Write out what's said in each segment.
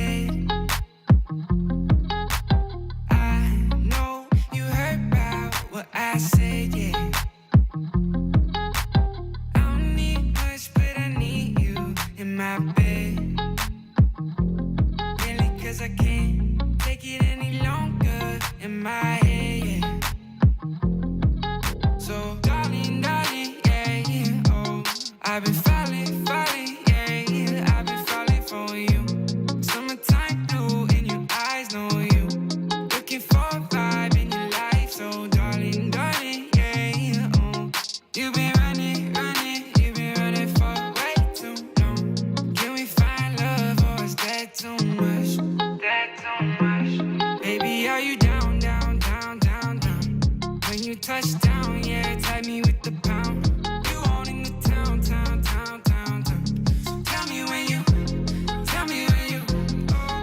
bed. I know you heard about what I said, yeah. I don't need much, but I need you in my bed. Really, 'cause I can't take it any longer in my head, yeah. So, darling, darling, yeah, yeah, oh, I've been falling, falling, yeah, yeah, I've been falling for you. Summertime blue in your eyes, know you. Looking for a vibe in your life, so darling, darling, yeah, yeah, oh. You've been running, running, you've been running for way too long. Can we find love, or is that too much? That too much. Baby, are you down, down, down, down, down? When you touch down, yeah, tag me with the pound. You owning the town, town, town, town, town. Tell me when you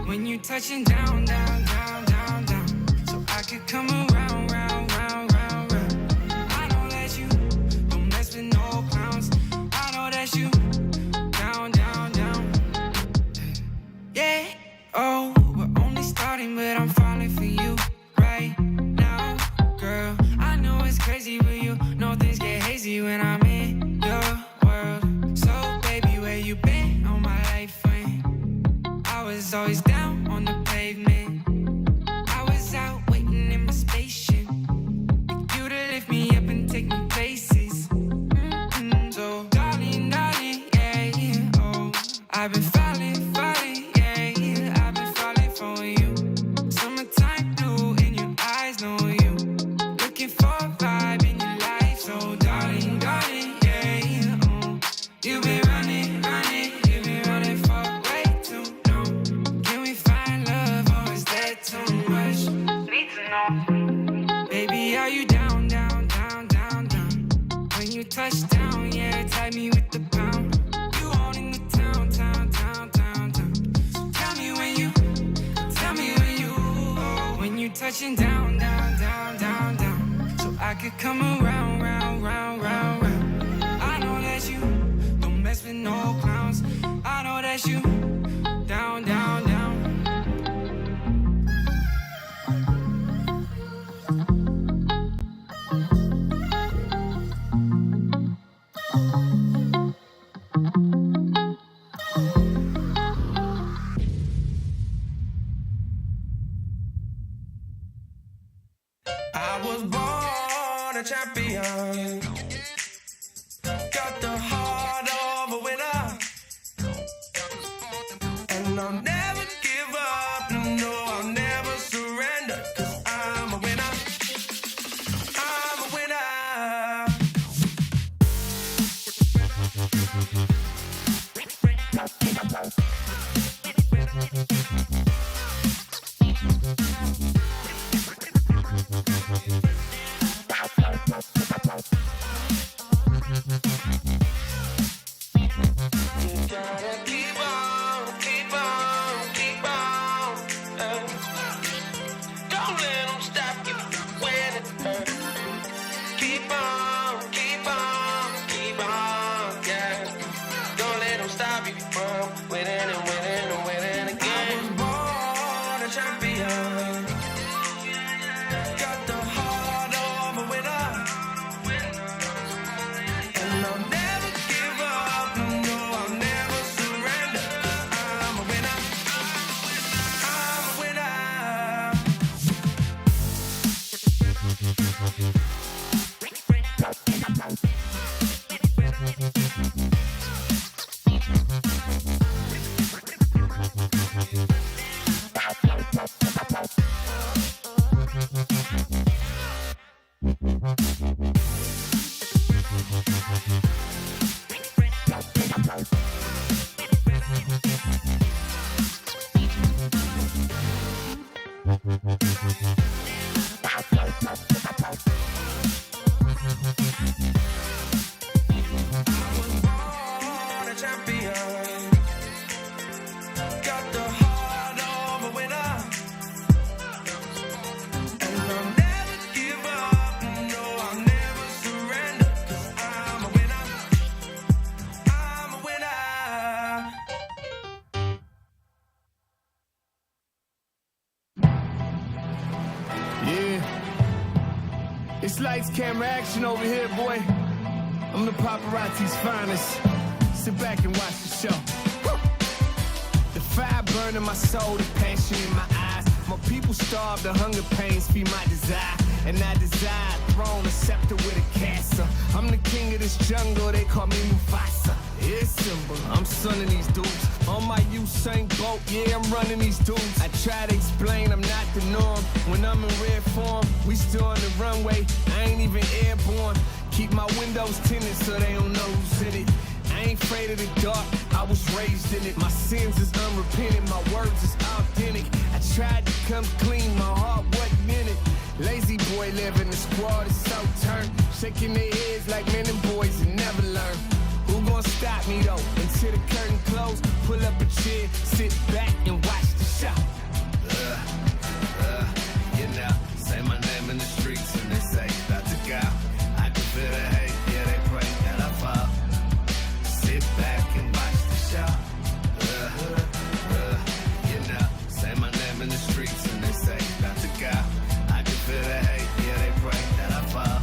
when you touching down, down, down, down, down. So I could come around, round, round, round, round. I know that you don't mess with no clowns. I know that you down, down, down. Yeah, oh, we're only starting, but I'm falling for you right now, girl. I know it's crazy with you. No, things get hazy when I'm in your world. So, baby, where you been all my life when I was always down on the pavement? I was out waiting in my spaceship for you to lift me up and take me places. So, darling, darling, yeah, yeah, oh, I've been falling, falling, yeah, yeah, I've been falling for you. Summertime blue in your eyes, know you. Looking for a vibe in your life, so darling, darling, yeah, yeah, oh. You've been running, running, you've been running for way too long. Can we find love, or is that too much? Need to know. Baby, are you down, down, down, down, down? When you touch down, yeah, tag me with the pound. You owning the town, town, town, town, town. Tell me when you when you touching down, down, down, down, down. So I could come around, round, round, round, round. I know that you don't mess with no clowns. I know that you down, down, down. I was born a champion. Got the heart of a winner. And I'll never give up. No, I'll never surrender. 'Cause I'm a winner. I'm a winner. You gotta keep on, keep on, keep on. Don't let them stop you when it hurts. Keep on, keep on, keep on, yeah. Don't let them stop you from winning and winning and winning again. I was born a champion. Got the heart of a winner. And I'll never give up. No, I'll never surrender. 'Cause I'm a winner. I'm a winner. It's lights, camera, action over here, boy. I'm the paparazzi's finest. Sit back and watch the show. Woo! The fire burning my soul, the passion in my eyes. My people starve, the hunger pains feed my desire. And I desire a throne, a scepter with a castle. I'm the king of this jungle, they call me Mufasa. It's simple, I'm son of these dudes. On my Usain Bolt, yeah, I'm running these dudes. I try to explain I'm not the norm. When I'm in red form, we still on the runway. I ain't even airborne. Keep my windows tinted so they don't know who's in it. I ain't afraid of the dark, I was raised in it. My sins is unrepentant, my words is authentic. I tried to come clean, my heart wasn't in it. Lazy boy living, the squad is so turned. Shaking their heads like men and boys and never learn. Who gon' stop me though? Until the curtain close, pull up a chair, sit back and watch the show. You know, say my name in the streets and they say, about to go. I can feel the hate, yeah, they pray that I fall. Sit back and watch the show. You know, say my name in the streets and they say, about to go. I can feel the hate, yeah, they pray that I fall.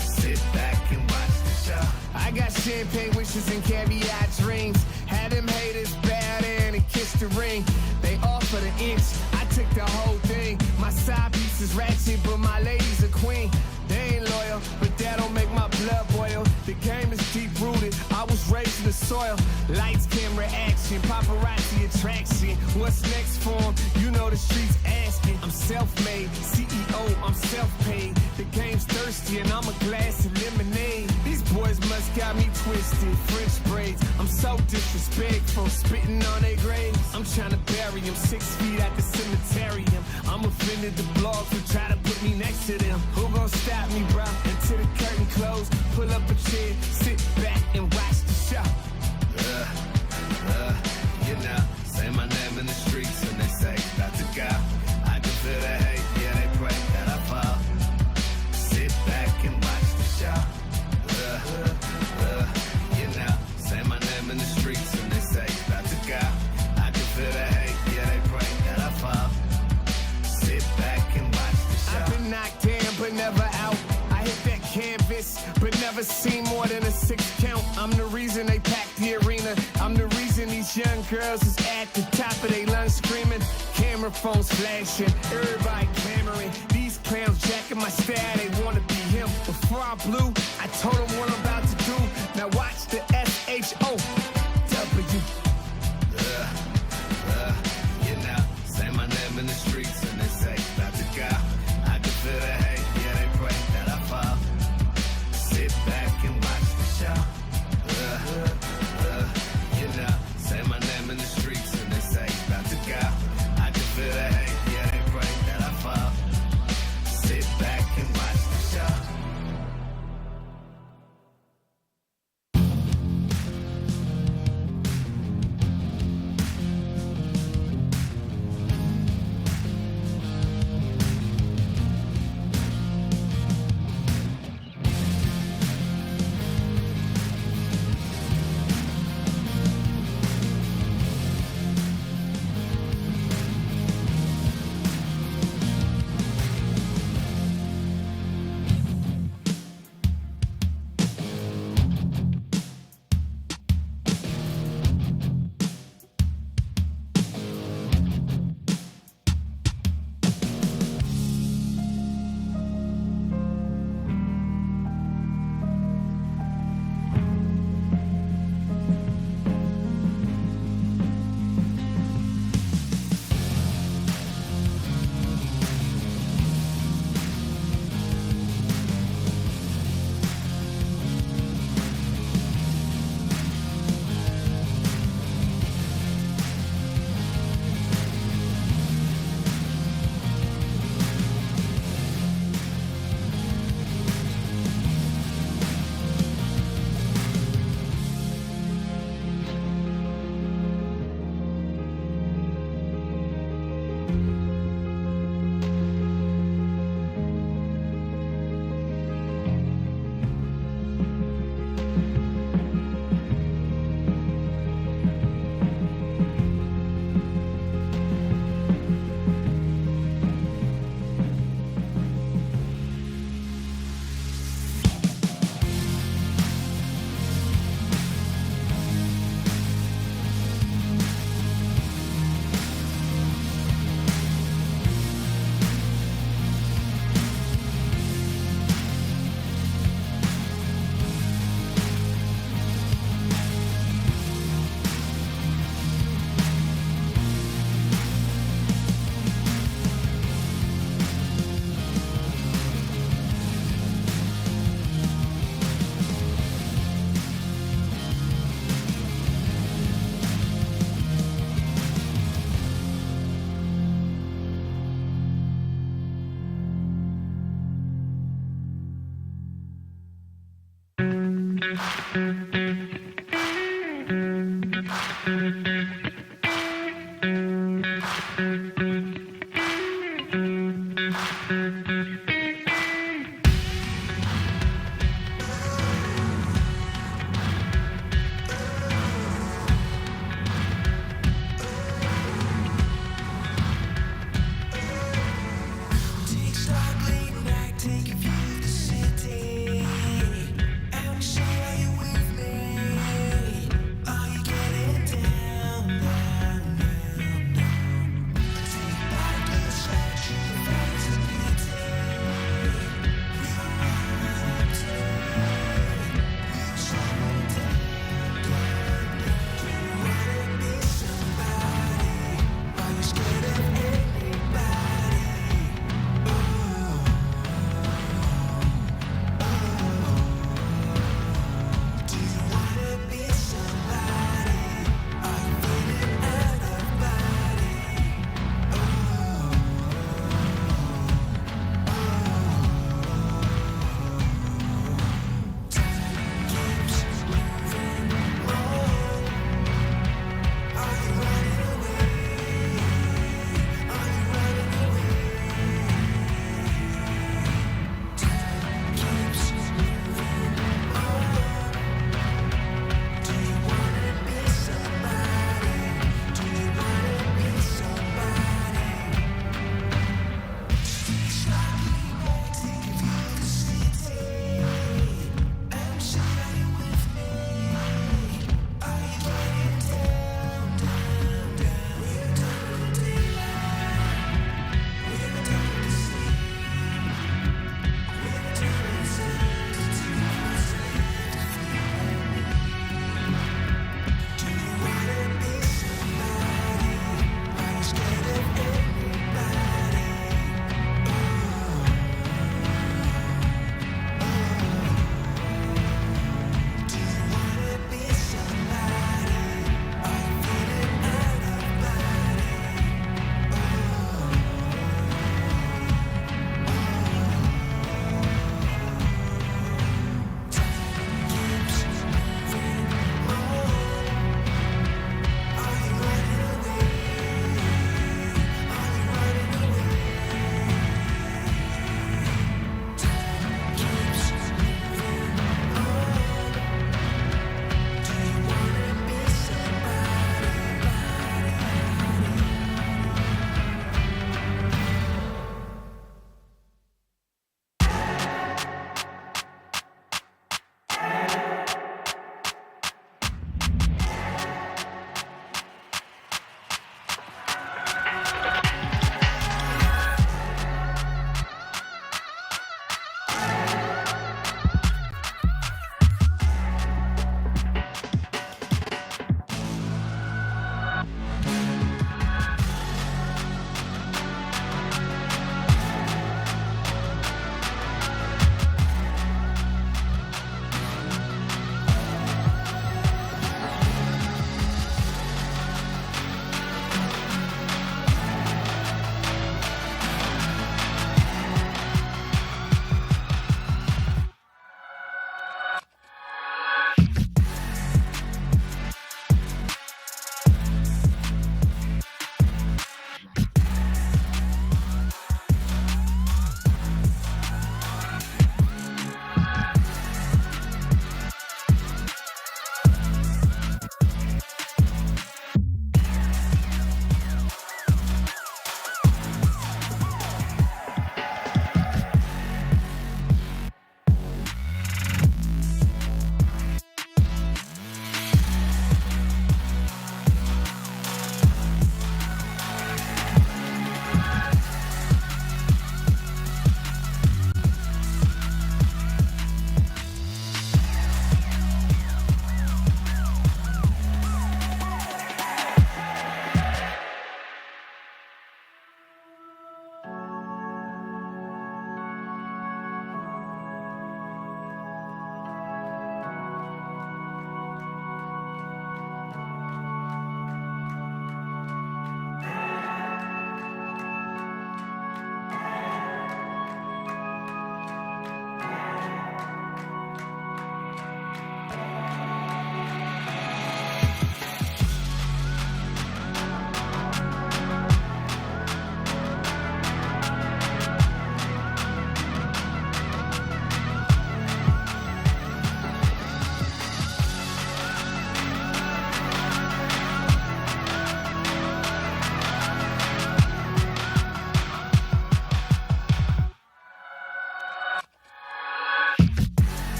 Sit back and watch the show. I got champagne wishes and caviar dreams. Had them haters bow down and kiss the ring. They offer the inch, I took the whole thing. My side piece is ratchet, but my lady's a queen. They ain't loyal, but that don't make my blood boil. The game is deep rooted, I was raised in the soil. Lights, camera, action, paparazzi attraction. What's next for 'em? You know the streets asking. I'm self-made, CEO, I'm self-paid. The game's thirsty and I'm a glass of lemonade. These boys must got me twisted, French braids. I'm so disrespectful, spitting on their graves. I'm trying to bury them 6 feet at the cemeterium. I'm offended the blogs who try to put me next to them. Who gon' stop me, bro? Until the curtain close, pull up a chair, sit back and watch the show. You know, say my name in the streets and they say, about to go. I can feel the hate, yeah, they pray that I fall. Sit back and watch the show. You know, say my name in the streets and they say, about to go. I can feel the hate, yeah, they pray that I fall. Sit back and watch the show. I've been knocked down but never out. I hit that canvas, but never seen more than a 6 count. I'm the reason they packed the arena. I'm the reason these young girls is at the top of their lungs screaming. Camera phones flashing, everybody clamoring. These clowns jacking my style, they wanna be him. Before I blew, I told them what I'm about to do. Now watch the SHOW. You know, say my name in the streets and they say, about to go. I can feel the hate, yeah, they pray that I fall. Sit back and watch the show. You know, say my name in the streets and they say, about to go. I can feel the hate, yeah, they pray that I fall. Sit back and watch the show. Take stock late night, take a view of the city. Out say, are you with me? Are you getting down, down, down, down? Take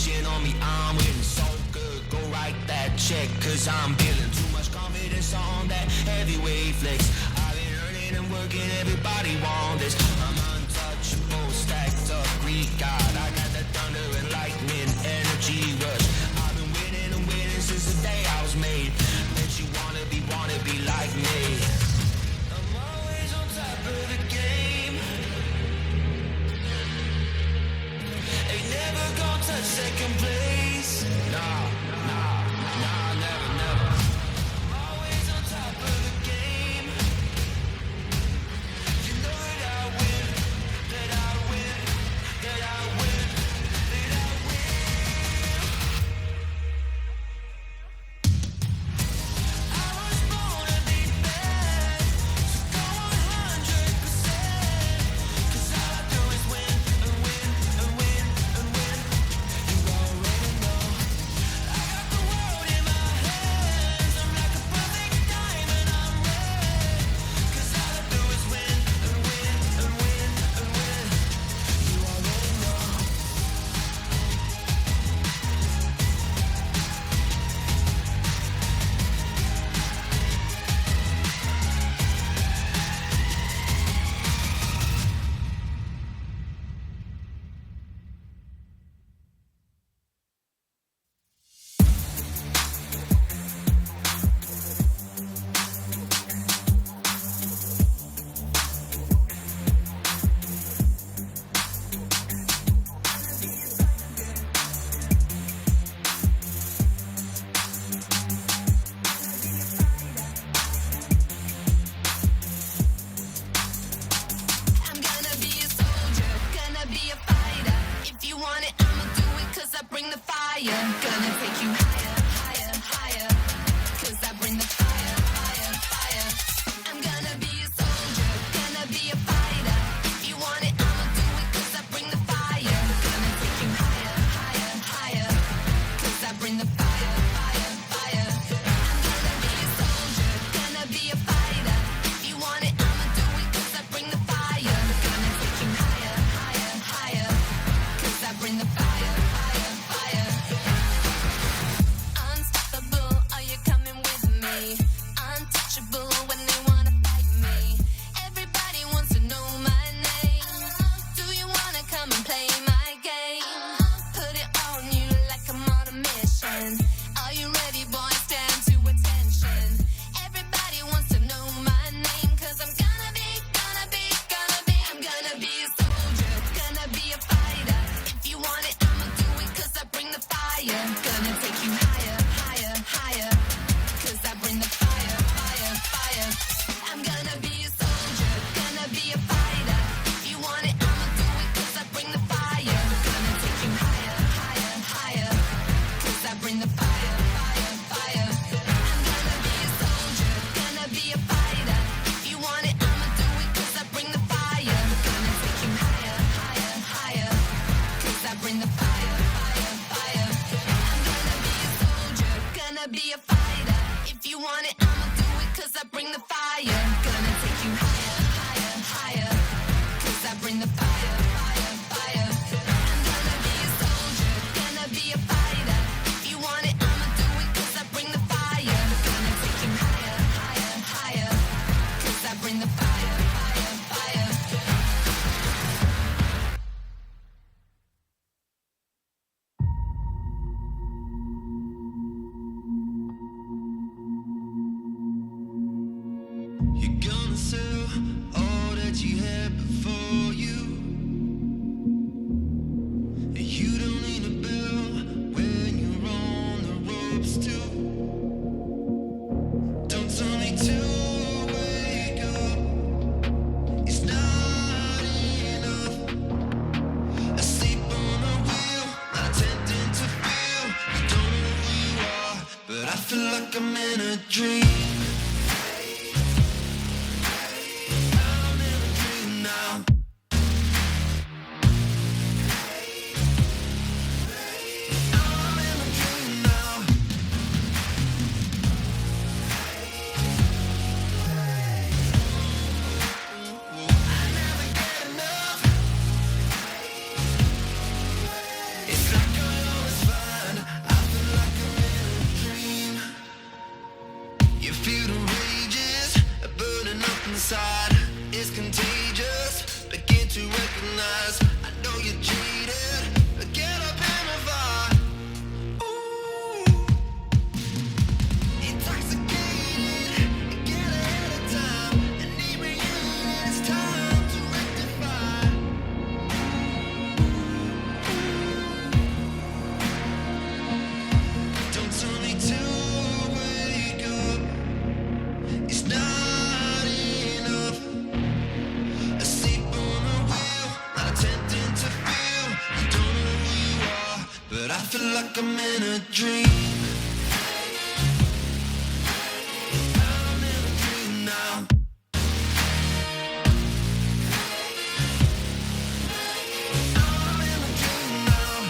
attention on me, I'm winning so good. Go write that check, cause I'm building too much confidence on that heavyweight flex. I've been earning and working, everybody want this. I'm untouchable, stacked up Greek god. I got the thunder and lightning, energy rush. I've been winning and winning since the day I was made. Bet you wanna be like me. I'm always on top of the game. Ain't never gonna touch second place. Nah, never, never. I'm always on top of the game. You know that I win, that I win, that I win, that I win. I was born to be bad, so go 100%. 'Cause all I do is win and win and win and win. You already know. I got the world in my hands. I'm like a perfect diamond, I'm red. 'Cause all I do is win and win and win and win. You already know. I'm gonna be a soldier, gonna be a fighter. If you want it, I'ma do it 'cause I bring the fire. Gonna take you higher, higher, higher. 'Cause I bring the fire, fire, fire. I'm gonna be a soldier, gonna be a fighter. If you want it, I'ma do it 'cause I bring the fire. Gonna take you higher, higher, higher. 'Cause I bring the fire, fire, fire. I'm gonna be a soldier, gonna be a fighter. If you want it, I'ma do it 'cause I bring the fire. Gonna take you higher, higher, higher. 'Cause I bring the fire, fire, fire. Unstoppable, are you coming with me? Untouchable when they wanna fight me. Everybody wants to know my name. Do you wanna come and play my game? Put it on you like I'm on a mission. Are you ready, boys? Stand to attention. Everybody wants to know my name 'cause I'm gonna be. I'm gonna be a soldier, gonna be a fighter. If you want it, I'ma do it 'cause I bring the fire. Gonna take you higher, higher, higher. 'Cause I bring the fire, fire, fire. I'm gonna be a soldier, gonna be a fighter. If you want it, I'ma do it 'cause I bring the fire. Gonna take you higher, higher, higher. 'Cause I bring the fire, fire, fire. I'm gonna be a soldier, gonna be a fighter. If you want it, I'ma do it 'cause I bring the fire. Gonna take you higher, higher, higher. 'Cause I bring the fire, fire, fire. I'm gonna be a soldier, gonna be a fighter. If you want it, I'ma do it 'cause I bring the fire. Gonna take you higher, higher, higher. 'Cause I bring the fire, fire, fire. I'm gonna be a soldier, gonna be a fighter. If you want it, I'ma do it 'cause I bring the fire. Gonna take you higher, higher, higher. 'Cause I bring the fire, fire, fire. You're gonna sell all that you had before you. And you don't need a bell when you're on the ropes too. Don't tell me to wake up. It's not enough. Asleep on a wheel, not attempting to feel. You don't know who you are, but I feel like I'm in a dream. I'm in a dream now. I'm in a dream now. I never get enough. It's like I always like I'm in a dream. I'm in a dream now. I'm in a dream now.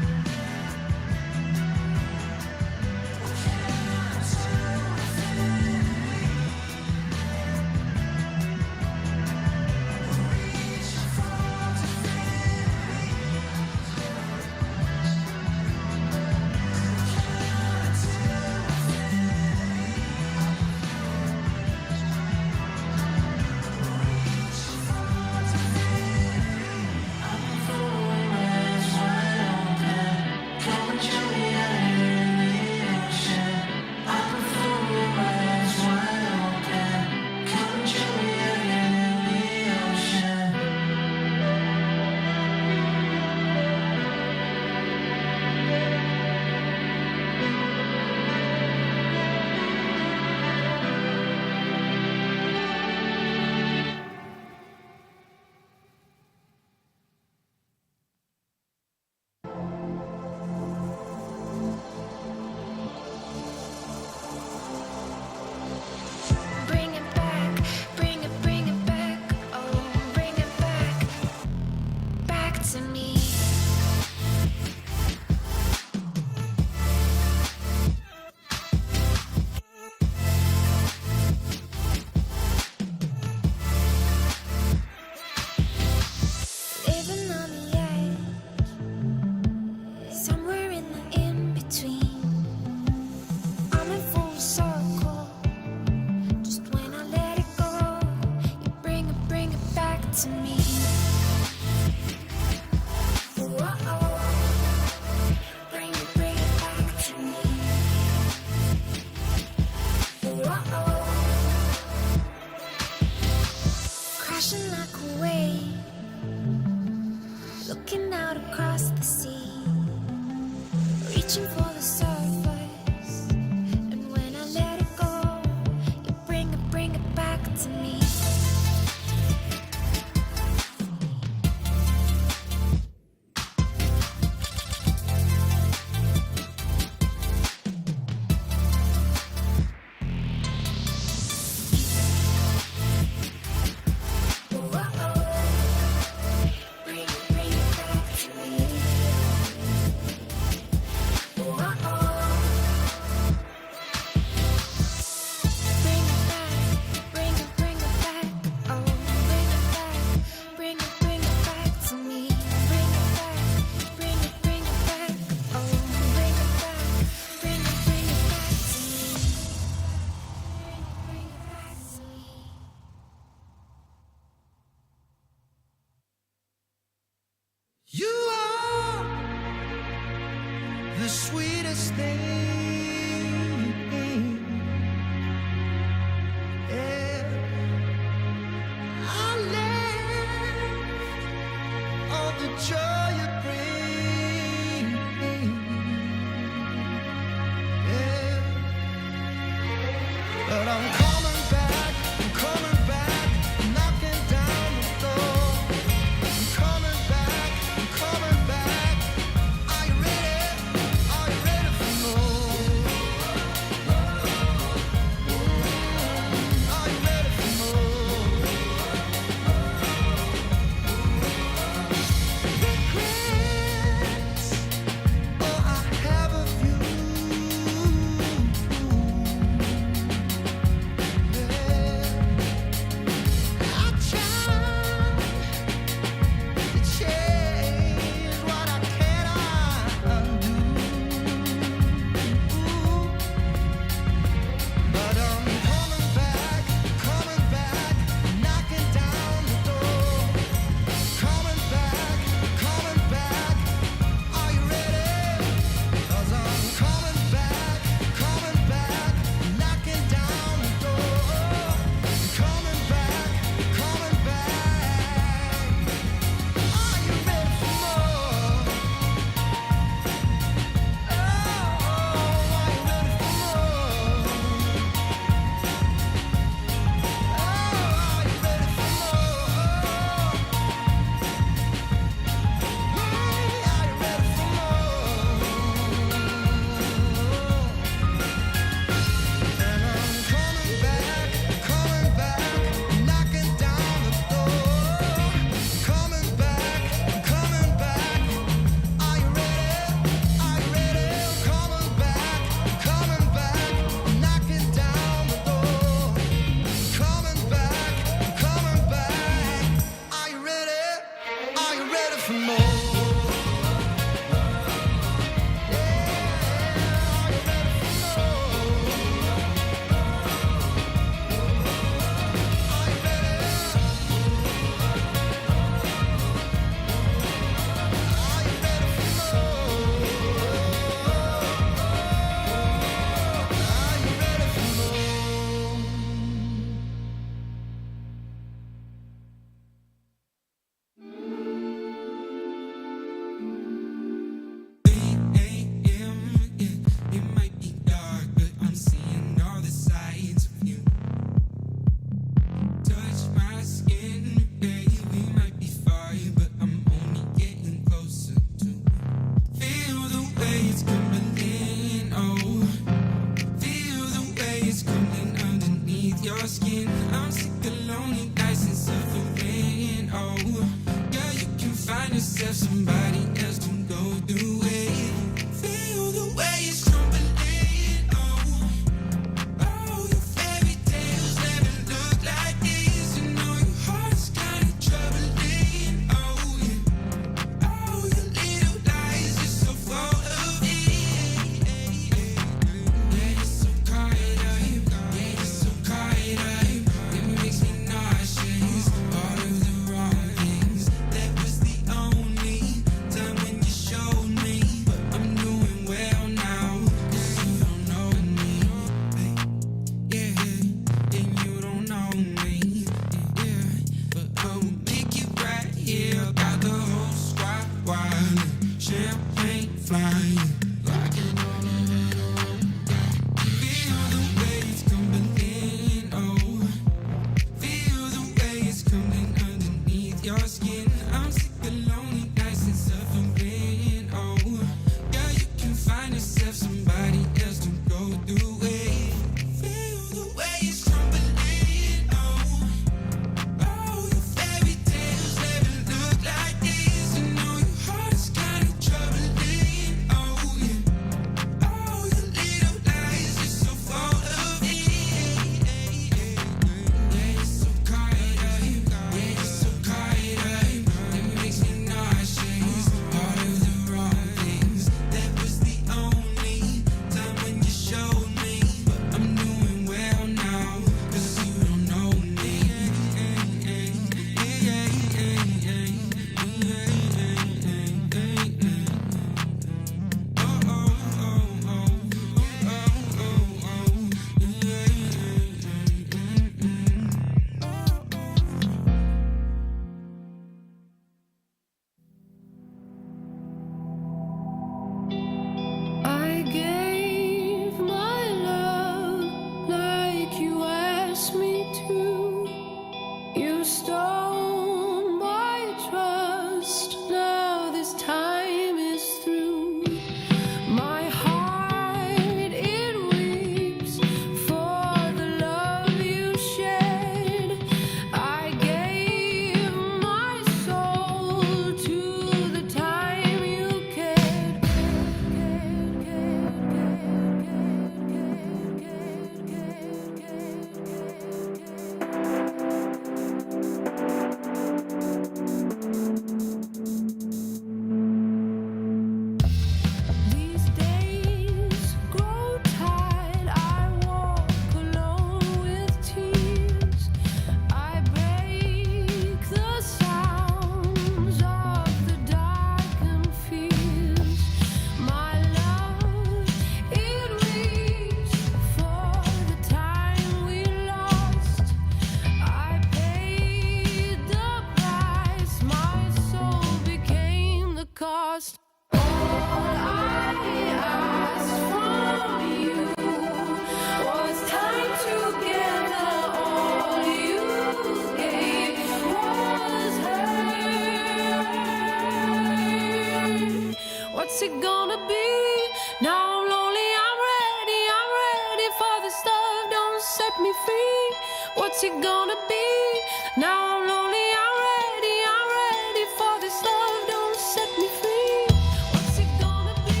me free. What's it gonna be? Now I'm lonely, I'm ready for this love. Don't set me free. What's it gonna be?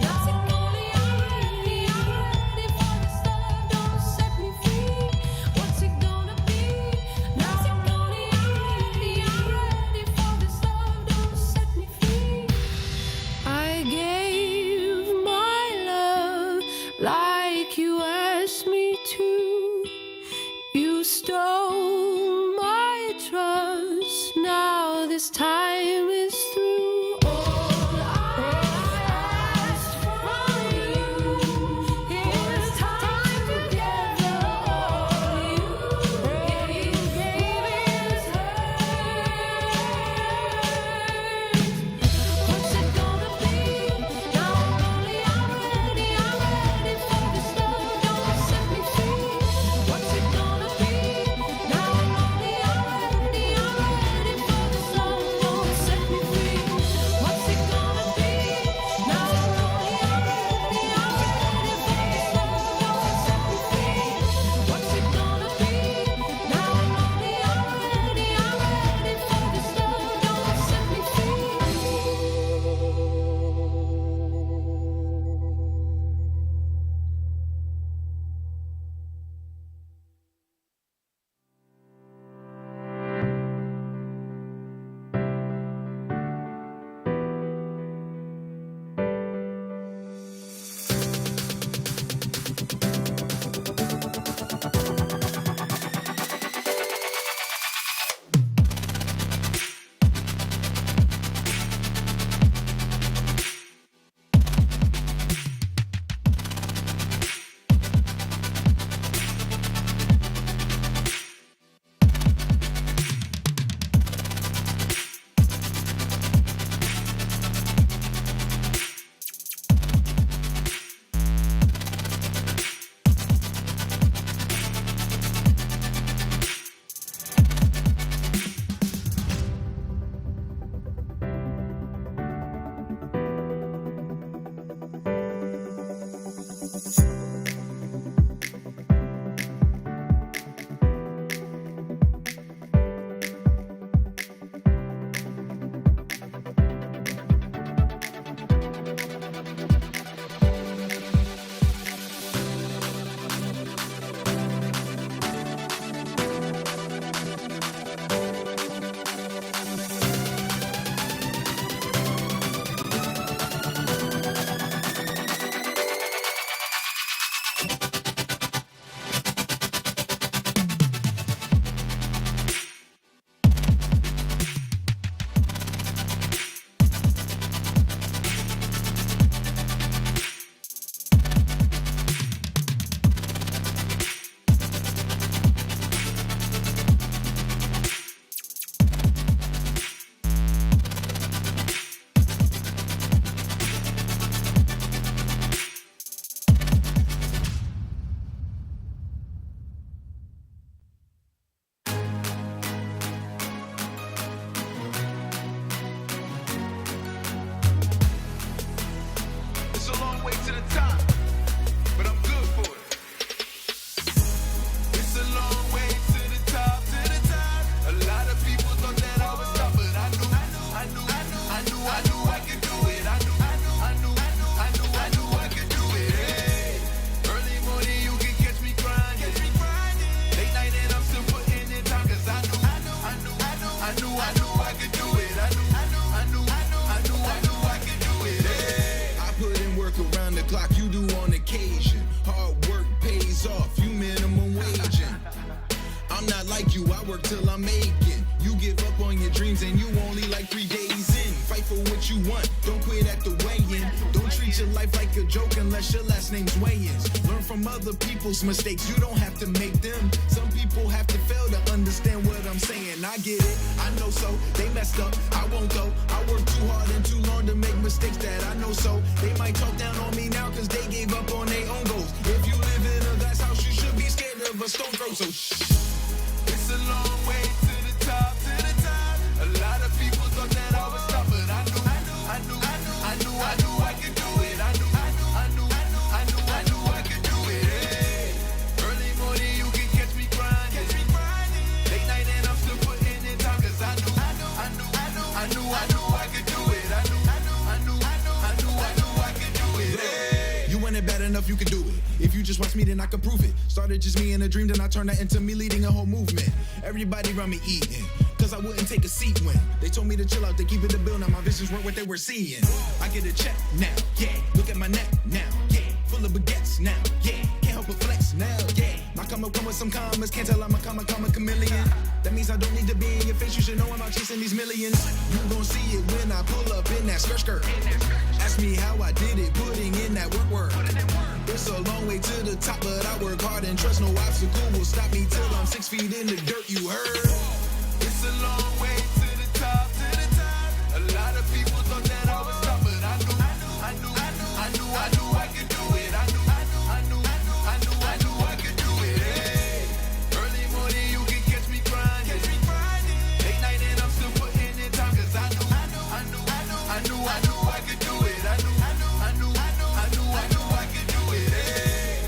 Now I'm lonely, I'm ready for this love. Don't set me free. What's it gonna be? Now I'm lonely, I'm ready for this love. Don't set me free. I gave my love like you asked me to. You stole my trust. Now this time is through. All I asked from you is time together. All you gave is hurt. What's it gonna be? Now I'm lonely, I'm ready for this love. Don't set me free. What's it gonna be? Now I'm lonely, I'm ready for this love. Don't set me free. What's it gonna be? Now I'm lonely, I'm ready for this love. Don't set me free. What's it gonna be? Now I'm lonely, I'm ready for this love. Don't set me free. It's a long way to the top, but I'm good for it. It's a long way to the top, to the top. A lot of people thought that I would stop, but I knew I could do it. I knew I could do it. Hey. Early morning you can catch me grinding. Late night and I'm still putting in time, 'cause I knew I could do it. I knew I could do it. Hey. I put in work around the clock, you do on occasion. Hard work pays off, you minimum waging. I'm not like you, I work till I'm making. You give up on your dreams and you only like 3 days in. Fight for what you want, don't quit at the weigh-in. Don't treat your life like a joke unless your last name's Wayans. Learn from other people's mistakes, you don't have to make them. Some people have to fail to understand what I'm saying. I get it, I know so, they messed up, I won't go. I work too hard and too long to make mistakes that I know so. They might talk down on me now 'cause they gave up on their own goals. If you live in a glass house, you should be scared of a stone throw, so shh. It's a long way to the top, to the top. A lot of people thought that I would stop, but I knew I could do it. I knew I could do it. Hey. Early morning enough, you can do it. If you just watch me, then I can prove it. Started just me in a dream, then I turned that into me leading a whole movement. Everybody around me eating, cause I wouldn't take a seat when they told me to chill out, they keep it a bill. Now my visions weren't what they were seeing. I get a check now, yeah. Look at my neck now, yeah. Full of baguettes now, yeah. Can't help but flex now, yeah. My come with some commas, can't tell I'm a chameleon. That means I don't need to be in your face, you should know I'm out chasing these millions. You gon' see it when I pull up in that skirt. Ask me how I did it, putting in that work. It's a long way to the top, but I work hard and trust no obstacle will stop me till I'm 6 feet in the dirt, you heard? It's a long way to the top. A lot of people thought that I would stop, but I knew I could do it. I knew I could do it. Hey. Early morning, you can catch me grinding. Late night and I'm still putting in time, cause I knew I could do it. I knew I could do it. Hey.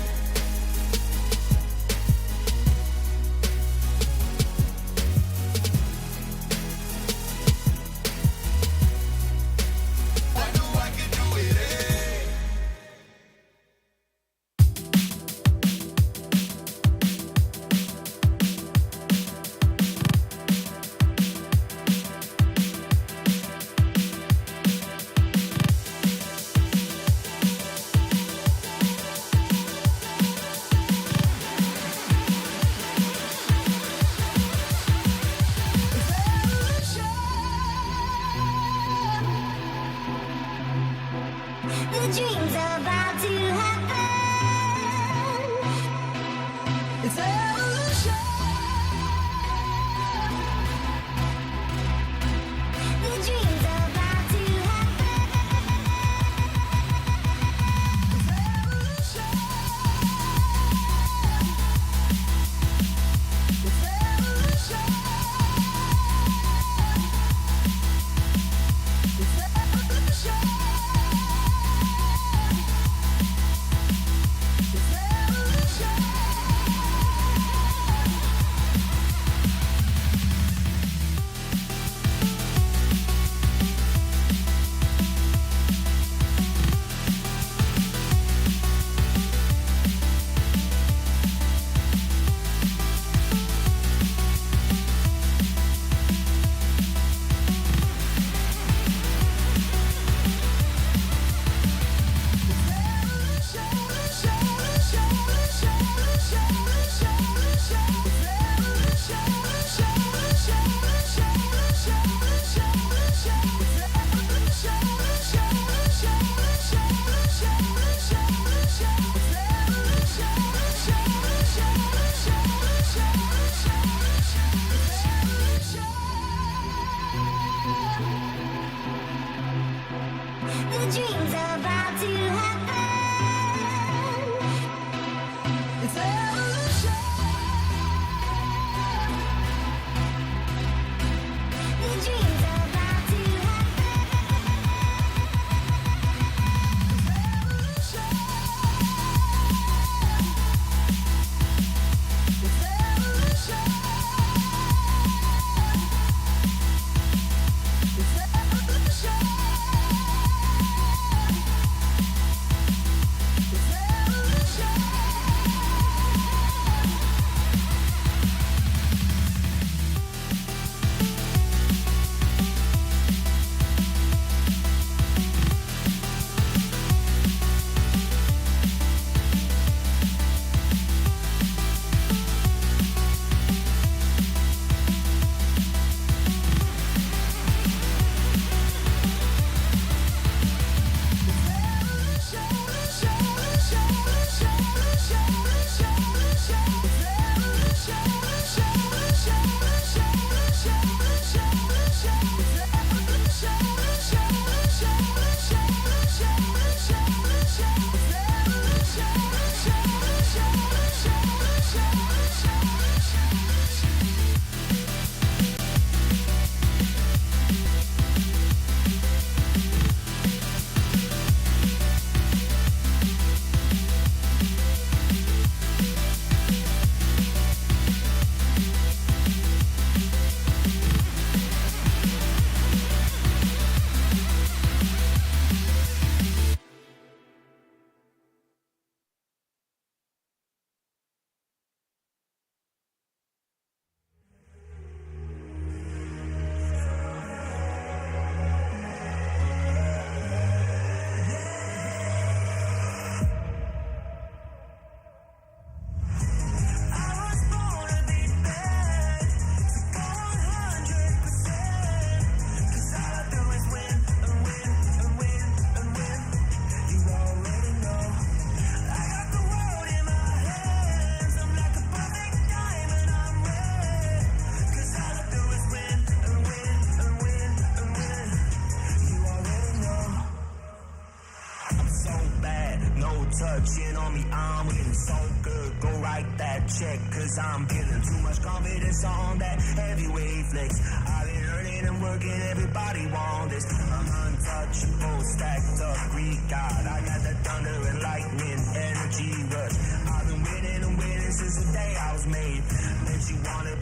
Waiting on me, I'm feeling so good. Go write that check, cause I'm feeling too much confidence on that heavyweight flex. I've been earning and working, everybody want this. I'm untouchable, stacked up, Greek God. I got that thunder and lightning, energy rush. I've been winning and winning since the day I was made. Bet you wanna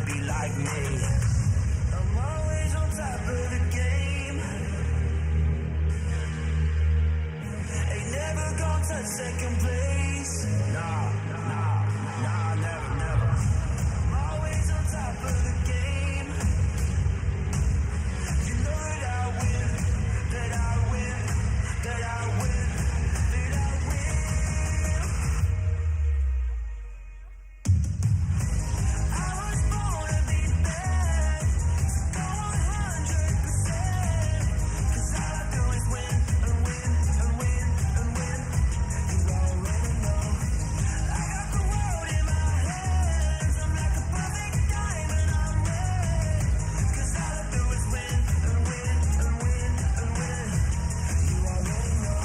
be like me. I'm always on top of the game. Ain't never gonna touch second place. Nah, never. I'm always on top of the game. You know that I win, that I win, that I win, that I win. I was born to be bad, so go 100%. 'Cause all I do is win and win and win and win. You already know. I got the world in my hands. I'm like a perfect diamond, I'm red. 'Cause all I do is win and win and win and win. You already know.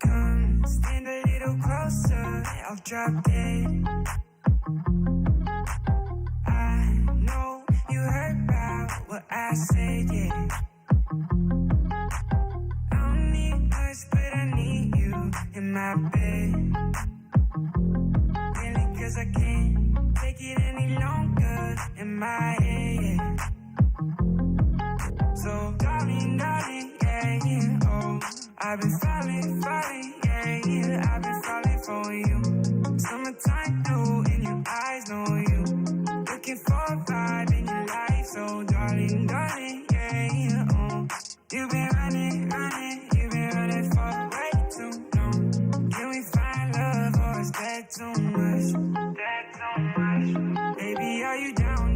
Come stand a little closer, I'll drop dead. I know you heard about what I said, yeah. I don't need much, but I need you in my bed. Really, 'cause I can't take it any longer in my head, yeah. So, darling, yeah, oh, I've been falling, yeah, I've been falling for you. Summertime blue in your eyes, know you. Looking for a vibe in your life, so darling, yeah, oh. You've been running for way too long. Can we find love, or is that too much? Baby, are you down?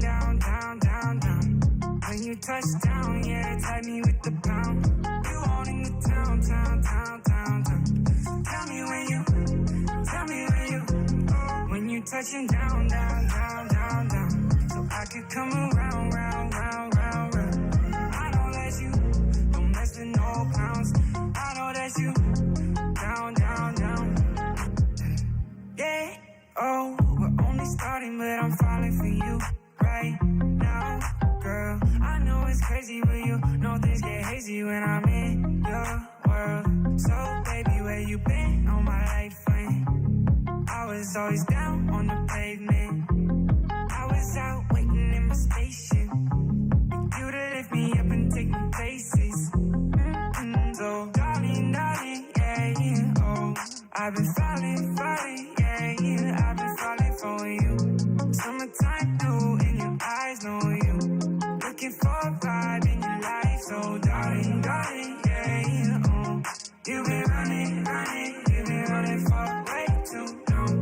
When you touch down, yeah, tag me with the pound. You owning the town. Tell me when you touching down. So I could come around. I know that's you, don't mess with no clowns. I know that's you, down. Yeah, oh, we're only starting, but I'm falling for you right now, girl. I know it's crazy with you, know things get hazy when I'm in your world. So baby, where you been all my life when I was always down on the pavement? I was out waiting in my spaceship, you to lift me up and take me places. So darling, yeah, oh, I've been falling, yeah, I've been falling for you. Summertime blue in your eyes, know you. Looking for a vibe in your life, so darling, yeah, oh. You've been running for way too long.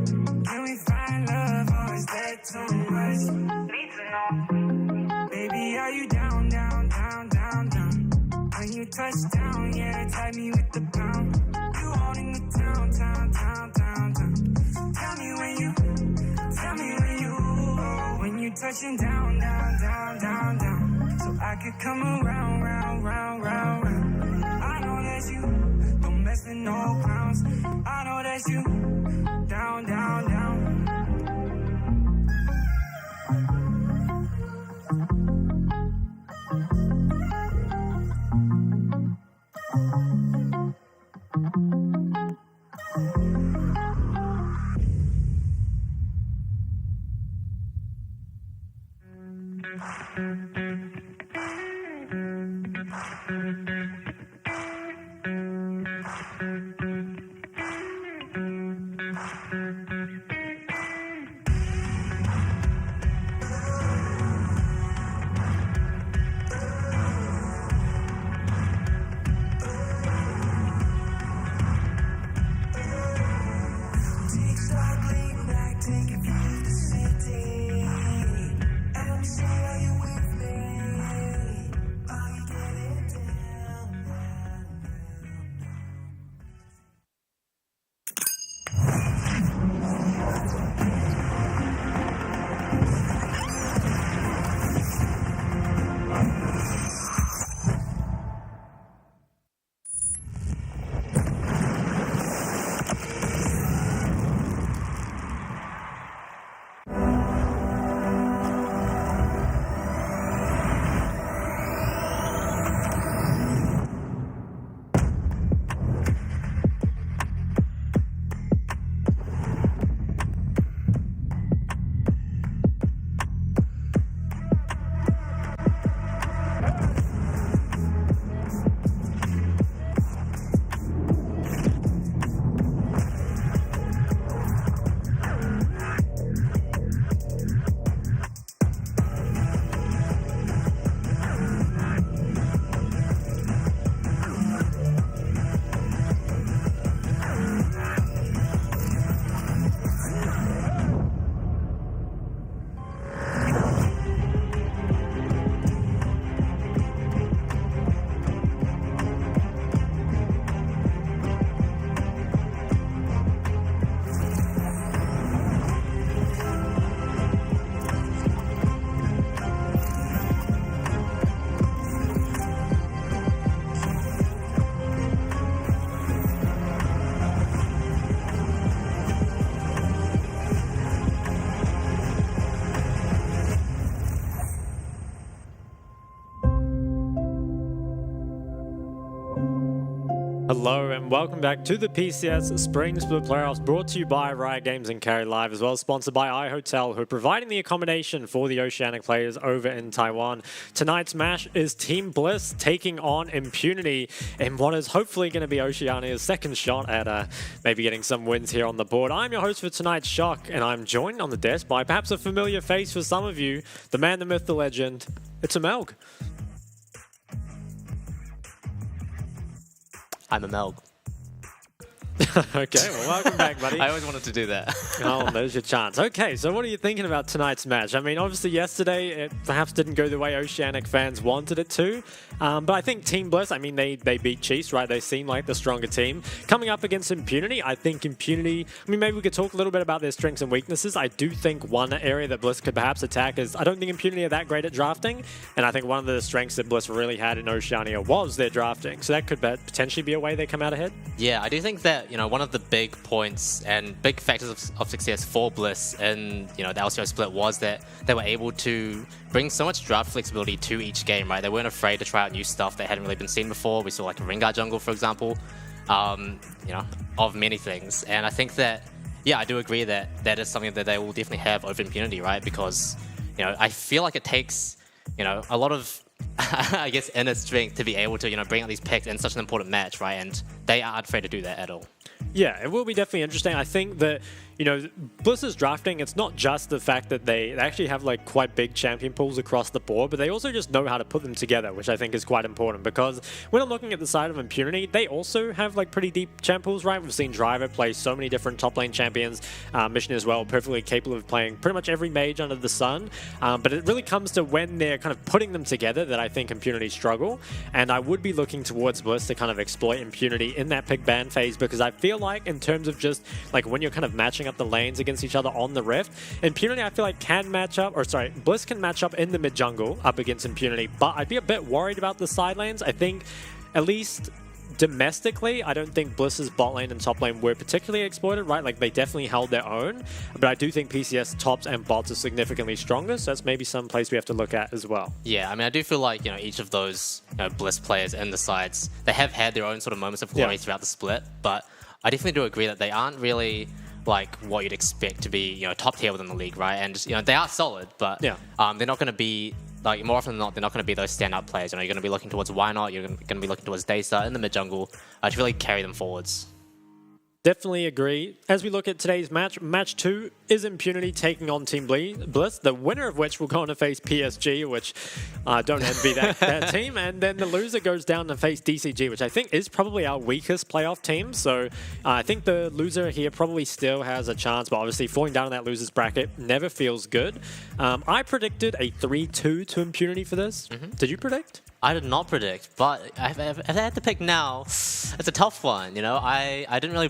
Can we find love, or is that too much? Need to know. Baby, are you down? When you touch down, yeah, tag me with the pound. You owning the town. Tell me when you touching down. So I could come around. I know that's you, don't mess with no clowns. I know that's you, down. Start leaning back, take a view of the city. MC, are you with me? Are you getting down? Hello and welcome back to the PCS Spring Split Playoffs, brought to you by Riot Games and Carry Live, as well as sponsored by iHotel, who are providing the accommodation for the Oceanic players over in Taiwan. Tonight's match is Team Bliss taking on Impunity in what is hopefully going to be Oceania's second shot at maybe getting some wins here on the board. I'm your host for tonight's Shock, and I'm joined on the desk by perhaps a familiar face for some of you, the man, the myth, the legend. It's Amelg. I'm Amelg. Okay, well, welcome back, buddy. I always wanted to do that. Oh, there's your chance. Okay, so what are you thinking about tonight's match? I mean, obviously yesterday it perhaps didn't go the way Oceanic fans wanted it to, but I think Team Bliss, I mean, they beat Chiefs, right? They seem like the stronger team. Coming up against Impunity, I think Impunity, I mean, maybe we could talk a little bit about their strengths and weaknesses. I do think one area that Bliss could perhaps attack is, I don't think Impunity are that great at drafting, and I think one of the strengths that Bliss really had in Oceania was their drafting. So that could potentially be a way they come out ahead. Yeah, I do think that, one of the big points and big factors of success for Bliss in, the LCO split was that they were able to bring so much draft flexibility to each game, right? They weren't afraid to try out new stuff that hadn't really been seen before. We saw like a Rengar jungle, for example, of many things. And I think that, yeah, I do agree that that is something that they will definitely have over Impunity, right? Because, I feel like it takes, a lot of I guess inner strength to be able to, bring out these picks in such an important match, right? And they aren't afraid to do that at all. Yeah, it will be definitely interesting. I think that, Bliss's drafting, it's not just the fact that they actually have like quite big champion pools across the board, but they also just know how to put them together, which I think is quite important, because when I'm looking at the side of Impunity, they also have like pretty deep champ pools, right? We've seen Driver play so many different top lane champions, Mission as well, perfectly capable of playing pretty much every mage under the sun, but it really comes to when they're kind of putting them together that I think Impunity struggle, and I would be looking towards Bliss to kind of exploit Impunity in that pick ban phase, because I feel like in terms of just like when you're kind of matching up the lanes against each other on the Rift, Impunity I feel like Bliss can match up in the mid jungle up against Impunity, but I'd be a bit worried about the side lanes. I think at least domestically, I don't think Bliss's bot lane and top lane were particularly exploited, right? Like they definitely held their own, but I do think PCS tops and bots are significantly stronger, so that's maybe some place we have to look at as well. Yeah, I mean, I do feel like, each of those Bliss players in the sides, they have had their own sort of moments of glory throughout the split, but I definitely do agree that they aren't really like what you'd expect to be, top tier within the league, right? And, they are solid, but they're not going to be, like, more often than not, they're not going to be those standout players. You're going to be looking towards Why Not, you're going to be looking towards Daystar in the mid jungle to really carry them forwards. Definitely agree. As we look at today's match, match 2 is Impunity taking on Team Bliss, the winner of which will go on to face PSG, which don't envy that team. And then the loser goes down to face DCG, which I think is probably our weakest playoff team. So I think the loser here probably still has a chance, but obviously falling down in that loser's bracket never feels good. I predicted a 3-2 to Impunity for this. Did you predict? I did not predict, but if I had to pick now, it's a tough one. You know, I didn't really.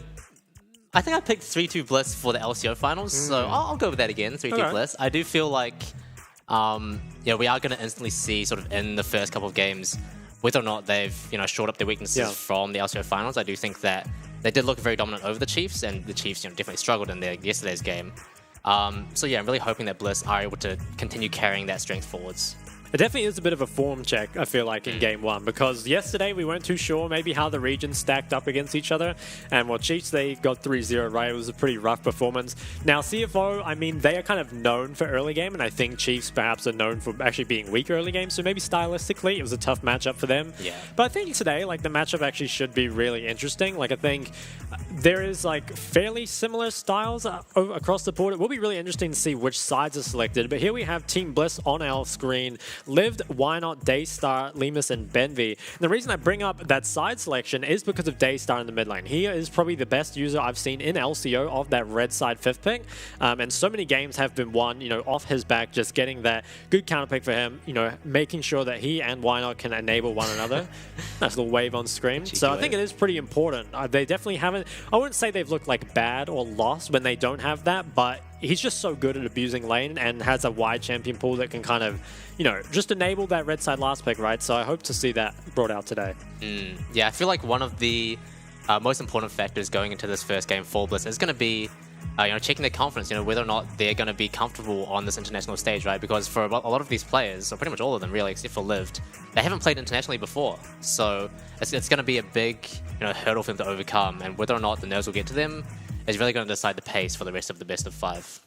I think I picked 3-2 Bliss for the LCO finals, so I'll go with that again, 3-2 Bliss. I do feel like, we are going to instantly see sort of in the first couple of games whether or not they've, shored up their weaknesses from the LCO finals. I do think that they did look very dominant over the Chiefs, and the Chiefs, definitely struggled in yesterday's game. So yeah, I'm really hoping that Bliss are able to continue carrying that strength forwards. It definitely is a bit of a form check, I feel like, in Game 1, because yesterday we weren't too sure maybe how the regions stacked up against each other, and Chiefs, they got 3-0, right? It was a pretty rough performance. Now, CFO, I mean, they are kind of known for early game, and I think Chiefs perhaps are known for actually being weak early game, so maybe stylistically it was a tough matchup for them. Yeah. But I think today, the matchup actually should be really interesting. I think there is, fairly similar styles across the board. It will be really interesting to see which sides are selected, but here we have Team Bliss on our screen. Lived, Why Not, Daystar, Lemus, and Benvi. And the reason I bring up that side selection is because of Daystar in the mid lane. He is probably the best user I've seen in LCO of that red side 5th pick. And so many games have been won, off his back, just getting that good counter pick for him, making sure that he and Why Not can enable one another. Nice little wave on screen. So I think it is pretty important. They definitely haven't, I wouldn't say they've looked bad or lost when they don't have that, but he's just so good at abusing lane and has a wide champion pool that can kind of, just enable that red side last pick, right? So I hope to see that brought out today. Yeah, I feel like one of the most important factors going into this first game for Bliss is going to be, checking their confidence, whether or not they're going to be comfortable on this international stage, right? Because for a lot of these players, or pretty much all of them really, except for Lived, they haven't played internationally before. So it's going to be a big, hurdle for them to overcome, and whether or not the nerves will get to them is really going to decide the pace for the rest of the best of 5.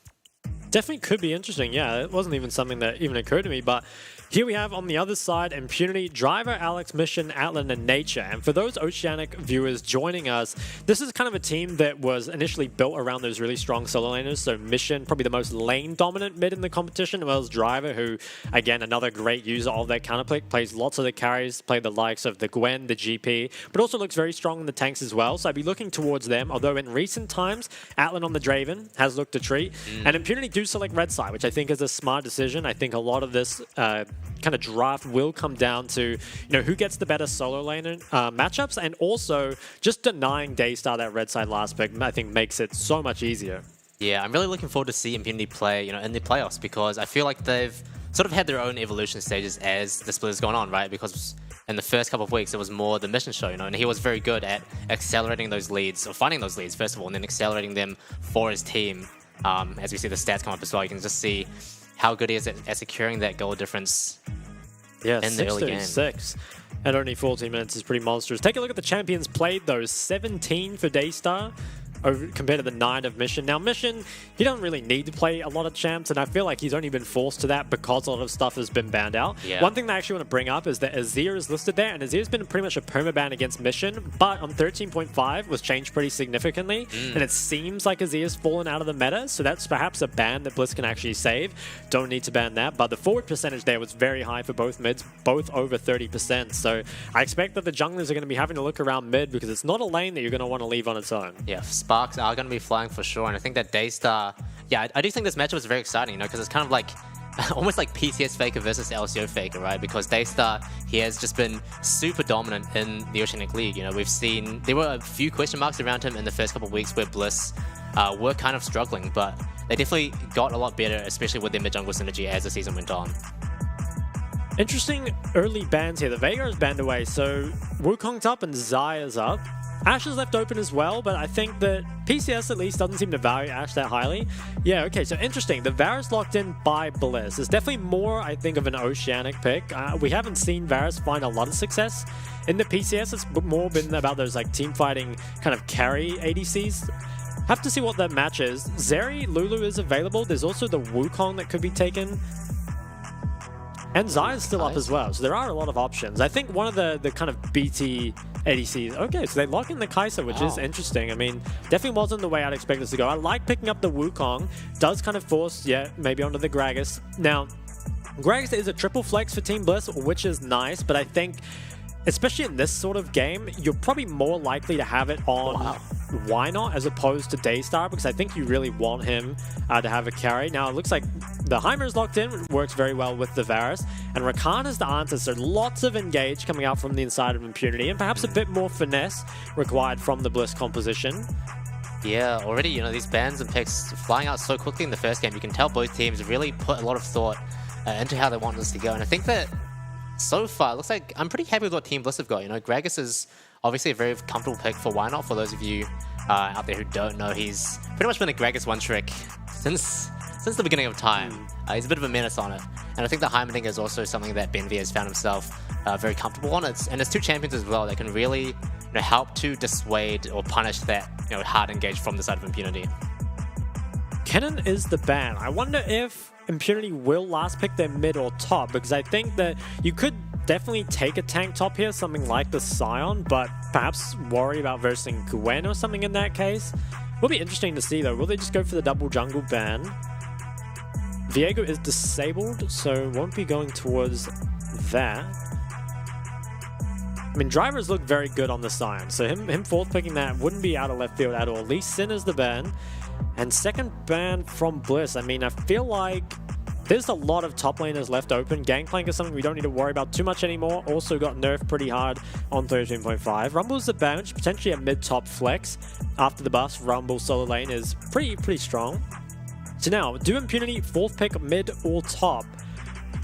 Definitely could be interesting. Yeah, it wasn't even something that even occurred to me, but here we have on the other side Impunity, Driver, Alex, Mission, Atlan, and Nature. And for those Oceanic viewers joining us, this is kind of a team that was initially built around those really strong solo laners. So Mission, probably the most lane dominant mid in the competition, as well as Driver, who, again, another great user of that counter pick, plays lots of the carries, played the likes of the Gwen, the GP, but also looks very strong in the tanks as well. So I'd be looking towards them, although in recent times, Atlan on the Draven has looked a treat. And Impunity do select red side, which I think is a smart decision. I think a lot of this kind of draft will come down to, who gets the better solo lane matchups, and also just denying Daystar that red side last pick, I think makes it so much easier. Yeah, I'm really looking forward to see Impunity play, in the playoffs, because I feel like they've sort of had their own evolution stages as the split has gone on, right? Because in the first couple of weeks, it was more the Mission show, and he was very good at accelerating those leads, or finding those leads, first of all, and then accelerating them for his team. As we see the stats come up as well, you can just see how good he is at securing that goal difference in the early game. 6 at only 14 minutes is pretty monstrous. Take a look at the champions played, though. 17 for Daystar compared to the 9 of Mission. Now, Mission, he doesn't really need to play a lot of champs, and I feel like he's only been forced to that because a lot of stuff has been banned out. Yeah. One thing that I actually want to bring up is that Azir is listed there, and Azir's been pretty much a permaban against Mission, but on 13.5 was changed pretty significantly, and it seems like Azir's fallen out of the meta, so that's perhaps a ban that Bliss can actually save. Don't need to ban that, but the forward percentage there was very high for both mids, both over 30%, so I expect that the junglers are going to be having to look around mid because it's not a lane that you're going to want to leave on its own. Yeah, Sparks are going to be flying for sure, and I think that Daystar, yeah, I do think this matchup is very exciting, because it's kind of like almost like PCS Faker versus LCO Faker, right? Because Daystar, he has just been super dominant in the Oceanic League. We've seen there were a few question marks around him in the first couple of weeks where Bliss were kind of struggling, but they definitely got a lot better, especially with their mid-jungle synergy as the season went on. Interesting early bans here. The Veigar is banned away, so Wukong's up and Zaya's up. Ashe is left open as well, but I think that PCS at least doesn't seem to value Ashe that highly. Yeah, okay, so interesting. The Varus locked in by Bliss. It's definitely more, I think, of an Oceanic pick. We haven't seen Varus find a lot of success in the PCS. It's more been about those team fighting kind of carry ADCs. Have to see what that match is. Zeri, Lulu is available. There's also the Wukong that could be taken. And Zaya's still up as well, so there are a lot of options. I think one of the kind of BT ADCs. Okay, so they lock in the Kai'Sa, which is interesting. I mean, definitely wasn't the way I'd expect this to go. I like picking up the Wukong. Does kind of force, yeah, maybe onto the Gragas. Now, Gragas is a triple flex for Team Bliss, which is nice, but I think, especially in this sort of game, you're probably more likely to have it on Why Not as opposed to Daystar, because I think you really want him to have a carry. Now, it looks like the Heimer is locked in, works very well with the Varus, and Rakan is the answer, so lots of engage coming out from the inside of Impunity, and perhaps a bit more finesse required from the Bliss composition. Yeah, already, you know, these bans and picks flying out so quickly in the first game, you can tell both teams really put a lot of thought into how they want this to go, and I think that so far, it looks like I'm pretty happy with what Team Bliss have got. You know, Gragas is obviously a very comfortable pick for Why Not. For those of you out there who don't know, he's pretty much been a Gragas one-trick since the beginning of time. He's a bit of a menace on it. And I think the Heimerdinger is also something that Benvi has found himself very comfortable on. And there's two champions as well that can really help to dissuade or punish that hard engage from the side of Impunity. Kennen is the ban. I wonder if Impunity will last pick their mid or top, because I think that you could definitely take a tank top here, something like the Scion, but perhaps worry about versing Gwen or something in that case. Will be interesting to see though. Will they just go for the double jungle ban? Viego is disabled, so won't be going towards that. I mean, drivers look very good on the Scion, so him fourth picking that wouldn't be out of left field at all. Lee Sin is the ban. And second ban from Bliss. I mean, I feel like there's a lot of top laners left open. Gangplank is something we don't need to worry about too much anymore. Also got nerfed pretty hard on 13.5. Rumble's the ban, which is potentially a mid-top flex. After the buff, Rumble solo lane is pretty strong. So now, do Impunity fourth pick mid or top?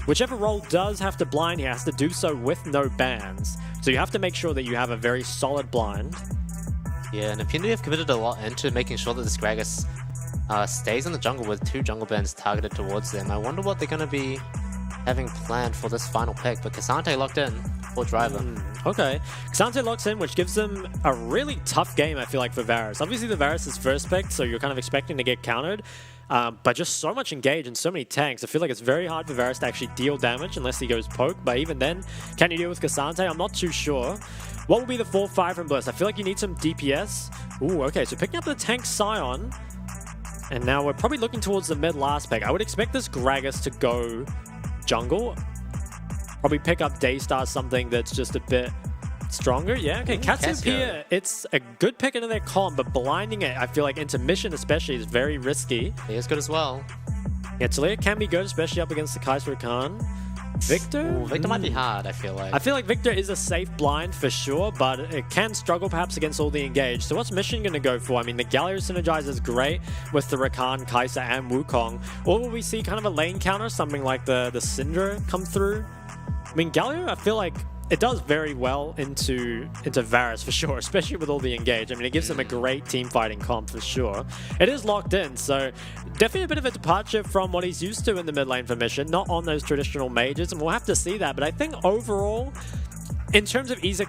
Whichever role does have to blind, he has to do so with no bans. So you have to make sure that you have a very solid blind. Yeah, and Impunity have committed a lot into making sure that this Gragas stays in the jungle with two jungle bans targeted towards them. I wonder what they're going to be having planned for this final pick, but Cassante locked in for driver. Okay, Cassante locks in, which gives them a really tough game, I feel like, for Varus. Obviously, the Varus is first picked, so you're kind of expecting to get countered. But just so much engage and so many tanks, I feel like it's very hard for Varus to actually deal damage unless he goes poke. But even then, can you deal with Cassante? I'm not too sure. What will be the 4-5 from Bliss? I feel like you need some DPS. Ooh, okay, so picking up the tank Scion. And now we're probably looking towards the mid last pick. I would expect this Gragas to go jungle. Probably pick up Daystar, something that's just a bit stronger. Yeah, okay, Cassiopeia, it's a good pick into their comp, but blinding it, I feel like into mission especially, is very risky. He is good as well. Yeah, Talia can be good, especially up against the Kai'Sa Khan. Victor? Ooh, Victor might be hard, I feel like. I feel like Victor is a safe blind for sure, but it can struggle perhaps against all the engage. So what's Mission going to go for? I mean, the Galio synergizer is great with the Rakan, Kai'Sa, and Wukong. Or will we see kind of a lane counter, something like the Syndra come through? I mean, Galio, I feel like it does very well into Varus for sure, especially with all the engage. I mean, it gives them a great team fighting comp for sure. It is locked in, so definitely a bit of a departure from what he's used to in the mid lane for Mission, not on those traditional mages, and we'll have to see that. But I think overall, in terms of ease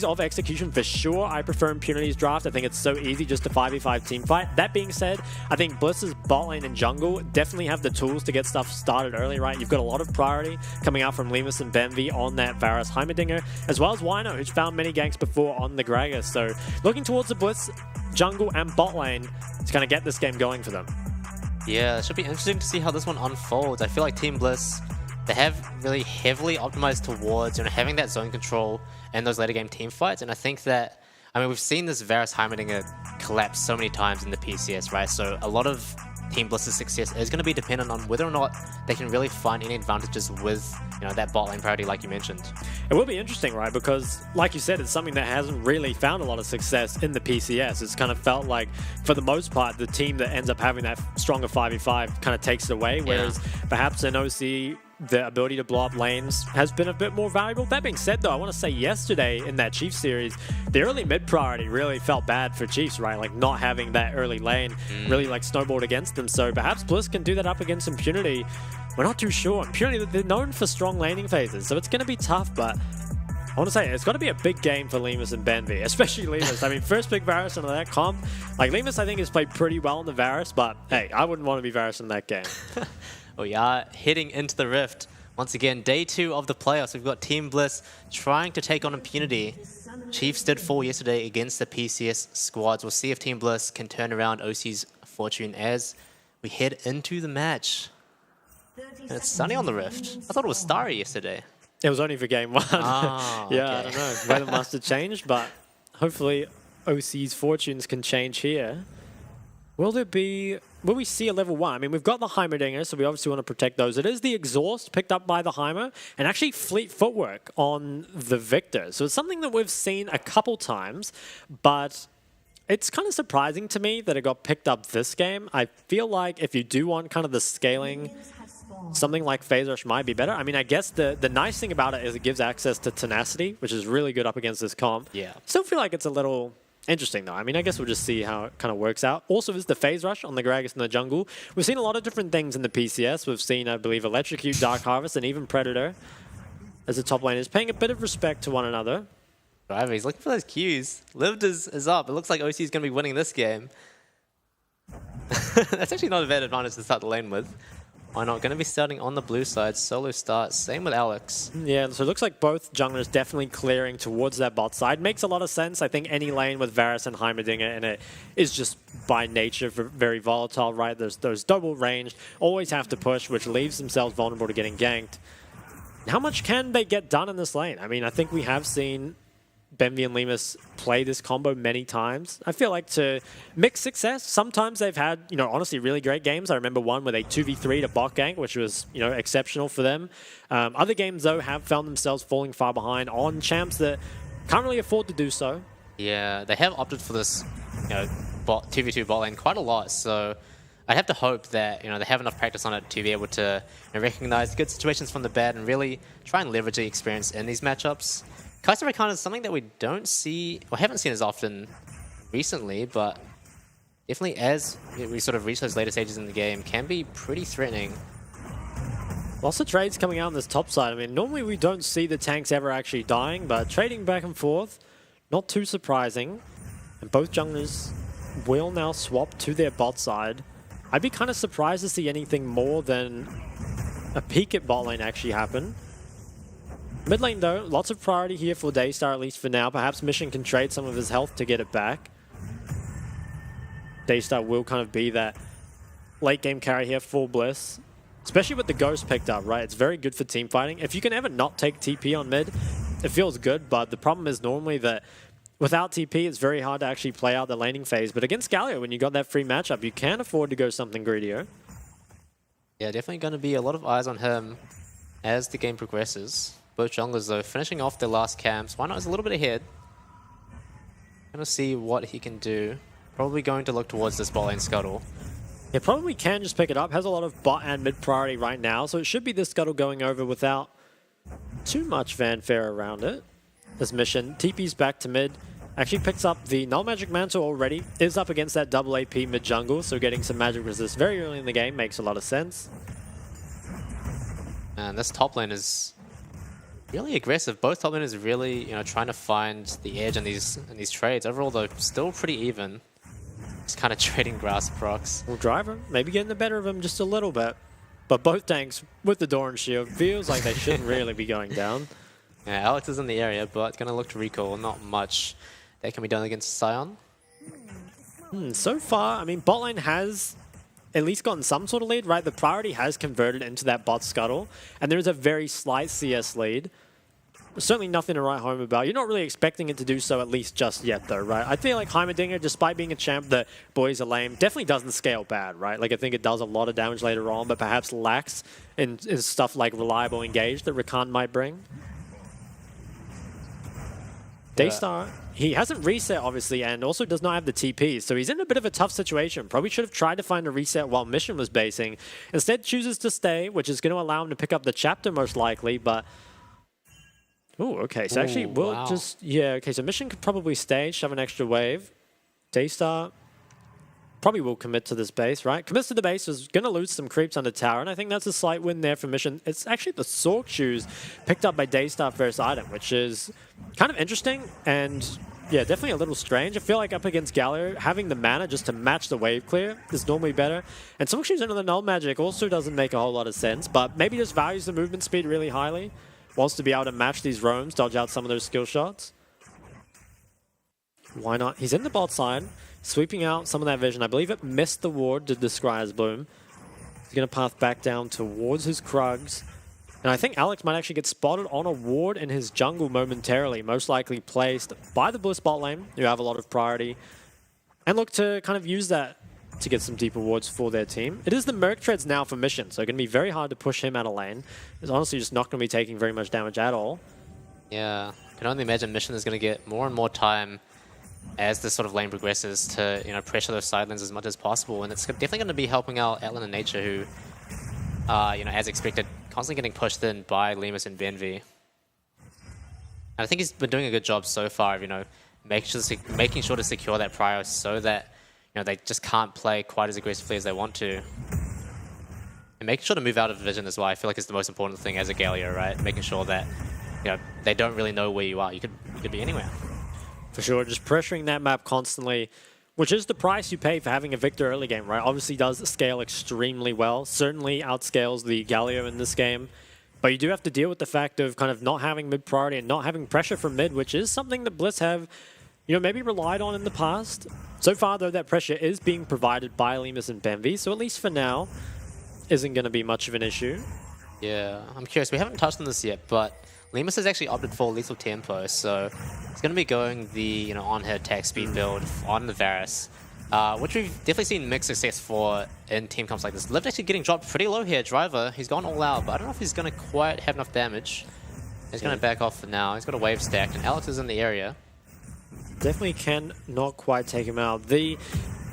of execution, for sure, I prefer Impunity's draft. I think it's so easy just to 5v5 team fight. That being said, I think Bliss's bot lane and jungle definitely have the tools to get stuff started early, right? You've got a lot of priority coming out from Lemus and Benvi on that Varus Heimerdinger, as well as Wino, who's found many ganks before on the Gragas. So looking towards the Bliss jungle and bot lane to kind of get this game going for them. Yeah, it should be interesting to see how this one unfolds. I feel like Team Bliss, they have really heavily optimized towards having that zone control in those later game team fights, and I think that, I mean, we've seen this Varus Heimerdinger collapse so many times in the PCS, right? So a lot of Team Bliss's success is going to be dependent on whether or not they can really find any advantages with that bot lane priority like you mentioned. It will be interesting, right? Because like you said, it's something that hasn't really found a lot of success in the PCS. It's kind of felt like, for the most part, the team that ends up having that stronger 5v5 kind of takes it away, whereas perhaps in OC, the ability to blow up lanes has been a bit more valuable. That being said, though, I want to say yesterday in that Chiefs series, the early mid priority really felt bad for Chiefs, right? Like not having that early lane really like snowballed against them. So perhaps Bliss can do that up against Impunity. We're not too sure. Impunity, they're known for strong laning phases, so it's going to be tough, but I want to say it's got to be a big game for Lemus and Benvi, especially Lemus. I mean, first pick Varus into that comp. Like Lemus, I think, has played pretty well in the Varus, but hey, I wouldn't want to be Varus in that game. We are heading into the Rift. Once again, day 2 of the playoffs. We've got Team Bliss trying to take on Impunity. Chiefs did fall yesterday against the PCS squads. We'll see if Team Bliss can turn around OC's fortune as we head into the match. And it's sunny on the Rift. I thought it was starry yesterday. It was only for game 1. Ah, yeah, okay. I don't know. Weather must have changed, but hopefully OC's fortunes can change here. Will we see a level 1? I mean, we've got the Heimerdinger, so we obviously want to protect those. It is the exhaust picked up by the Heimer, and actually fleet footwork on the Victor. So it's something that we've seen a couple times, but it's kind of surprising to me that it got picked up this game. I feel like if you do want kind of the scaling, something like Phase Rush might be better. I mean, I guess the nice thing about it is it gives access to Tenacity, which is really good up against this comp. Yeah. Still feel like it's a little interesting, though. I mean, I guess we'll just see how it kind of works out. Also, is the Phase Rush on the Gragas in the jungle. We've seen a lot of different things in the PCS. We've seen, I believe, Electrocute, Dark Harvest, and even Predator as the top laners, paying a bit of respect to one another. Driver, he's looking for those Qs. Lived is up. It looks like OC is going to be winning this game. That's actually not a bad advantage to start the lane with. Why not? Going to be starting on the blue side. Solo start. Same with Alex. Yeah, so it looks like both junglers definitely clearing towards that bot side. Makes a lot of sense. I think any lane with Varus and Heimerdinger in it is just by nature very volatile, right? There's those double ranged, always have to push, which leaves themselves vulnerable to getting ganked. How much can they get done in this lane? I mean, I think we have seen Benvi and Lemus play this combo many times. I feel like to mixed success, sometimes they've had, honestly really great games. I remember one where they 2v3 to bot gank, which was, exceptional for them. Other games, though, have found themselves falling far behind on champs that can't really afford to do so. Yeah, they have opted for this, 2v2 bot lane quite a lot, so I'd have to hope that, they have enough practice on it to be able to recognize good situations from the bad and really try and leverage the experience in these matchups. Kaiser Rakan is something that we don't see, or haven't seen as often recently, but definitely as we sort of reach those later stages in the game, can be pretty threatening. Lots of trades coming out on this top side. I mean, normally we don't see the tanks ever actually dying, but trading back and forth, not too surprising. And both junglers will now swap to their bot side. I'd be kind of surprised to see anything more than a peek at bot lane actually happen. Mid lane, though, lots of priority here for Daystar, at least for now. Perhaps Mission can trade some of his health to get it back. Daystar will kind of be that late game carry here for Bliss. Especially with the Ghost picked up, right? It's very good for team fighting. If you can ever not take TP on mid, it feels good, but the problem is normally that without TP, it's very hard to actually play out the laning phase. But against Galio, when you got that free matchup, you can afford to go something greedier. Yeah, definitely going to be a lot of eyes on him as the game progresses. Both junglers, though, finishing off their last camps. Why not is a little bit ahead. Gonna see what he can do. Probably going to look towards this bot lane scuttle. Yeah, probably can just pick it up. Has a lot of bot and mid priority right now, so it should be this scuttle going over without too much fanfare around it. This Mission, TP's back to mid. Actually picks up the Null Magic Mantle already. Is up against that double AP mid jungle, so getting some magic resist very early in the game makes a lot of sense. And this top lane is really aggressive. Both top laners really, trying to find the edge in these trades. Overall, though, still pretty even. Just kind of trading grass procs. Well, Driver, maybe getting the better of him just a little bit. But both tanks with the Doran Shield feels like they shouldn't really be going down. Yeah, Alex is in the area, but going to look to recall. Not much that can be done against Sion. So far, I mean, bot lane has at least gotten some sort of lead, right? The priority has converted into that bot scuttle, and there is a very slight CS lead. Certainly nothing to write home about. You're not really expecting it to do so, at least just yet, though, right? I feel like Heimerdinger, despite being a champ that boys are lame, definitely doesn't scale bad, right? Like, I think it does a lot of damage later on, but perhaps lacks in stuff like reliable engage that Rakan might bring. Daystar, he hasn't reset, obviously, and also does not have the TP, so he's in a bit of a tough situation. Probably should have tried to find a reset while Mission was basing. Instead, chooses to stay, which is going to allow him to pick up the chapter most likely, but... Oh, okay, so actually we'll just... Yeah, okay, so Mission could probably stay, shove an extra wave. Daystar probably will commit to this base, right? Commits to the base, is going to lose some creeps on the tower, and I think that's a slight win there for Mission. It's actually the Sork Shoes picked up by Daystar first item, which is kind of interesting, and yeah, definitely a little strange. I feel like up against Galio, having the mana just to match the wave clear is normally better, and Sork Shoes into the Null Magic also doesn't make a whole lot of sense, but maybe just values the movement speed really highly, wants to be able to match these roams, dodge out some of those skill shots. Why not? He's in the bot side, sweeping out some of that vision. I believe it missed the ward to the Scryer's Bloom. He's going to path back down towards his Krugs. And I think Alex might actually get spotted on a ward in his jungle momentarily, most likely placed by the Bliss bot lane, who have a lot of priority, and look to kind of use that to get some deeper wards for their team. It is the Merc Treads now for Mission, so it's going to be very hard to push him out of lane. He's honestly just not going to be taking very much damage at all. Yeah, I can only imagine Mission is going to get more and more time as this sort of lane progresses to, you know, pressure those side lanes as much as possible, and it's definitely going to be helping out Atlan and Nature, who, you know, as expected, constantly getting pushed in by Lemus and Benvi. And I think he's been doing a good job so far of, you know, making sure to secure that prio so that, you know, they just can't play quite as aggressively as they want to. And making sure to move out of vision as well, I feel like is the most important thing as a Galio, right? Making sure that, you know, they don't really know where you are. You could be anywhere. For sure, just pressuring that map constantly, which is the price you pay for having a Victor early game, right? Obviously does scale extremely well, certainly outscales the Galio in this game, but you do have to deal with the fact of kind of not having mid priority and not having pressure from mid, which is something that Bliss have, you know, maybe relied on in the past. So far, though, that pressure is being provided by Lemus and Benvi, so at least for now, isn't going to be much of an issue. Yeah, I'm curious. We haven't touched on this yet, but Lemus has actually opted for lethal tempo, so he's going to be going the, you know, on-hit attack speed build on the Varus, which we've definitely seen mixed success for in team comps like this. Liv actually getting dropped pretty low here. Driver, he's gone all out, but I don't know if he's going to quite have enough damage. He's going to back off for now. He's got a wave stacked, and Alex is in the area. Definitely can not quite take him out. The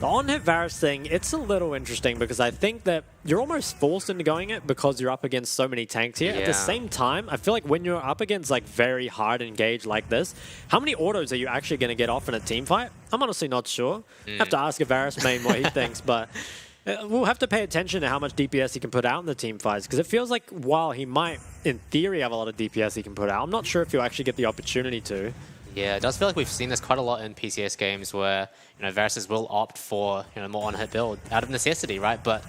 on-hit Varus thing, it's a little interesting because I think that you're almost forced into going it because you're up against so many tanks here. Yeah. At the same time, I feel like when you're up against like very hard engaged like this, how many autos are you actually going to get off in a team fight? I'm honestly not sure. I have to ask a Varus main what he thinks, but we'll have to pay attention to how much DPS he can put out in the team fights because it feels like while he might, in theory, have a lot of DPS he can put out, I'm not sure if he'll actually get the opportunity to. Yeah, it does feel like we've seen this quite a lot in PCS games where, you know, Varuses will opt for, you know, more on-hit build out of necessity, right? But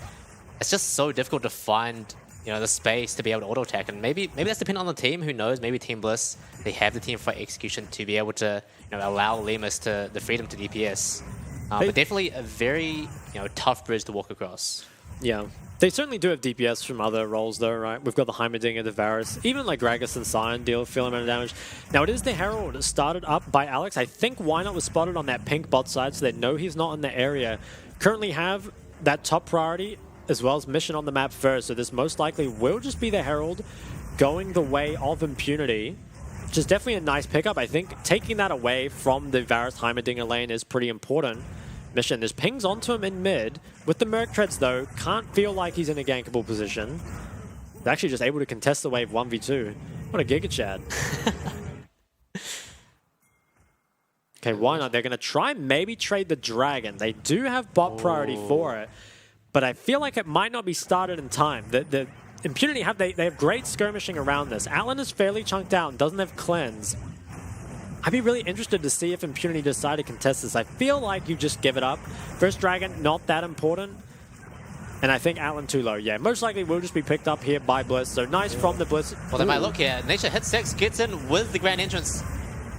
it's just so difficult to find, you know, the space to be able to auto-attack. And maybe that's dependent on the team, who knows? Maybe Team Bliss, they have the team fight execution to be able to, you know, allow Lemus to the freedom to DPS. But definitely a very, you know, tough bridge to walk across. Yeah. They certainly do have DPS from other roles though, right? We've got the Heimerdinger, the Varus, even like Gragas and Sion deal a fair amount of damage. Now it is the Herald started up by Alex. I think Wynot was spotted on that pink bot side, so they know he's not in the area. Currently have that top priority as well as mission on the map first, so this most likely will just be the Herald going the way of Impunity, which is definitely a nice pickup. I think taking that away from the Varus Heimerdinger lane is pretty important. Mission, there's pings onto him in mid. With the Merc Treads though, can't feel like he's in a gankable position. He's actually just able to contest the wave 1v2. What a Giga Chad. Okay, why not? They're going to try and maybe trade the Dragon. They do have bot priority for it, but I feel like it might not be started in time. The Impunity they have great skirmishing around this. Atlan is fairly chunked out and doesn't have cleanse. I'd be really interested to see if Impunity decide to contest this. I feel like you just give it up. First Dragon, not that important. And I think Atlan too low. Yeah, most likely will just be picked up here by Bliss. So nice from the Bliss. Well, they might look here. Nature hits 6, gets in with the Grand Entrance.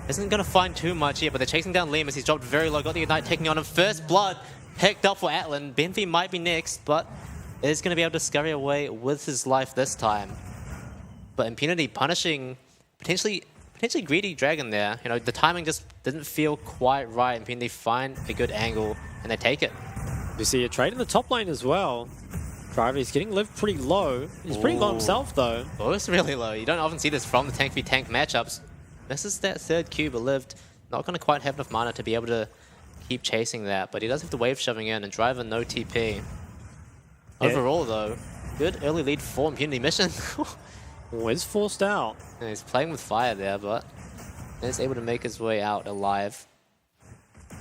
Isn't going to find too much here, but they're chasing down Lemus. He's dropped very low. Got the Ignite taking on him. First blood picked up for Atlan. Benvi might be next, but is going to be able to scurry away with his life this time. But Impunity punishing potentially greedy Dragon there. You know, the timing just didn't feel quite right. Impunity find a good angle and they take it. You see a trade in the top lane as well. Driver, he's getting Liv pretty low. He's pretty low himself though. Oh, it's really low. You don't often see this from the tank v tank matchups. This is that third Q, but Liv not going to quite have enough mana to be able to keep chasing that. But he does have the wave shoving in and Driver no TP. Overall though, good early lead for Impunity Mission. Oh, he's forced out. And he's playing with fire there, but he's able to make his way out alive.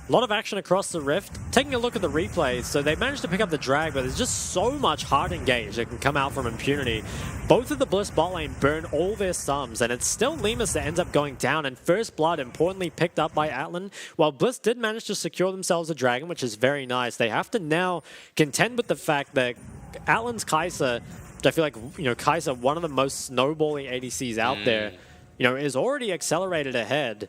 A lot of action across the Rift. Taking a look at the replays, so they managed to pick up the drag, but there's just so much hard engage that can come out from Impunity. Both of the Bliss bot lane burn all their sums, and it's still Lemus that ends up going down, and First Blood importantly picked up by Atlan. While Bliss did manage to secure themselves a dragon, which is very nice, they have to now contend with the fact that Atlan's Kai'Sa, which I feel like, you know, Kai'Sa, one of the most snowballing ADCs out there, you know, is already accelerated ahead.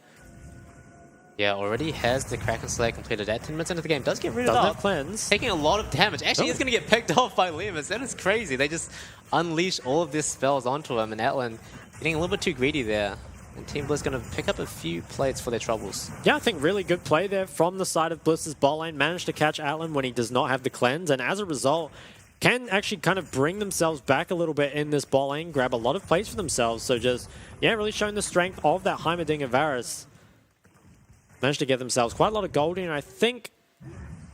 Yeah, already has the Kraken Slayer completed at 10 minutes into the game. Does get rid of Doesn't up. have cleanse. Taking a lot of damage. Actually, Oh. is going to get picked off by Lemus. That is crazy. They just unleash all of their spells onto him, and Atlan getting a little bit too greedy there. And Team Bliss going to pick up a few plates for their troubles. Yeah, I think really good play there from the side of Bliss's bot lane. Managed to catch Atlan when he does not have the cleanse, and as a result, can actually kind of bring themselves back a little bit in this bot lane, grab a lot of plays for themselves. So just, yeah, really showing the strength of that Heimerdinger Varus. Managed to get themselves quite a lot of gold in. I think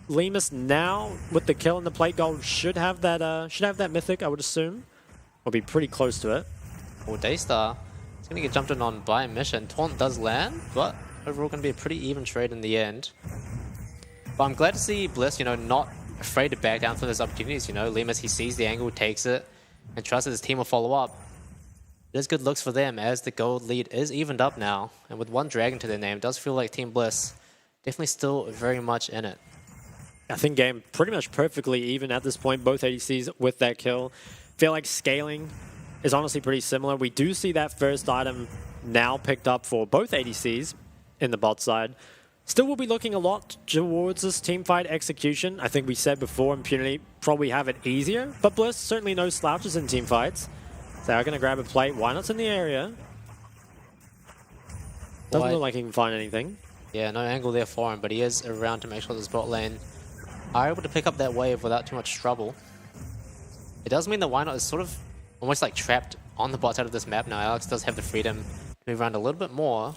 Lemus now, with the kill and the plate gold, should have that mythic, I would assume. Or be pretty close to it. Or Daystar is going to get jumped in on by Mission. Taunt does land, but overall going to be a pretty even trade in the end. But I'm glad to see Bliss, not afraid to back down from those opportunities. Lemus, he sees the angle, takes it, and trusts that his team will follow up. It is good looks for them as the gold lead is evened up now. And with one dragon to their name, it does feel like Team Bliss definitely still very much in it. I think game pretty much perfectly even at this point, both ADCs with that kill. Feel like scaling is honestly pretty similar. We do see that first item now picked up for both ADCs in the bot side. Still will be looking a lot towards this teamfight execution. I think we said before, Impunity probably have it easier, but Bliss certainly no slouches in teamfights. They are going to grab a plate. Why not's in the area? Doesn't look like he can find anything. Yeah, no angle there for him, but he is around to make sure this bot lane are able to pick up that wave without too much trouble. It does mean that Why Not is sort of almost like trapped on the bot side of this map now. Alex does have the freedom to move around a little bit more.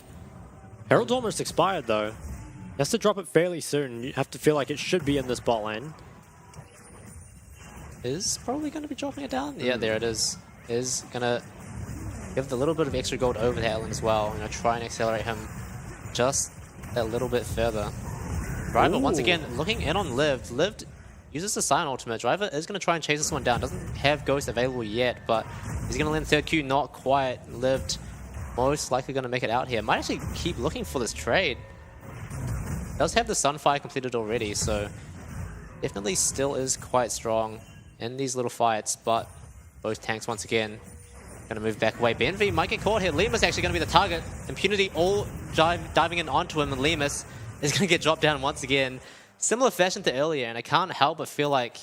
Herald's almost expired though. He has to drop it fairly soon. You have to feel like it should be in this bot lane. Is probably going to be dropping it down. Yeah, there it is. Is going to give the little bit of extra gold over to Atlan as well. Try and accelerate him just a little bit further. Driver, once again, looking in on Lived. Lived uses the Silent Ultimate. Driver is going to try and chase this one down. Doesn't have Ghost available yet, but he's going to land third Q. Not quite. Lived most likely going to make it out here. Might actually keep looking for this trade. Does have the Sunfire completed already, so definitely still is quite strong in these little fights, but both tanks once again going to move back away. BNV might get caught here. Lemus actually going to be the target. Impunity all diving in onto him, and Lemus is going to get dropped down once again. Similar fashion to earlier, and I can't help but feel like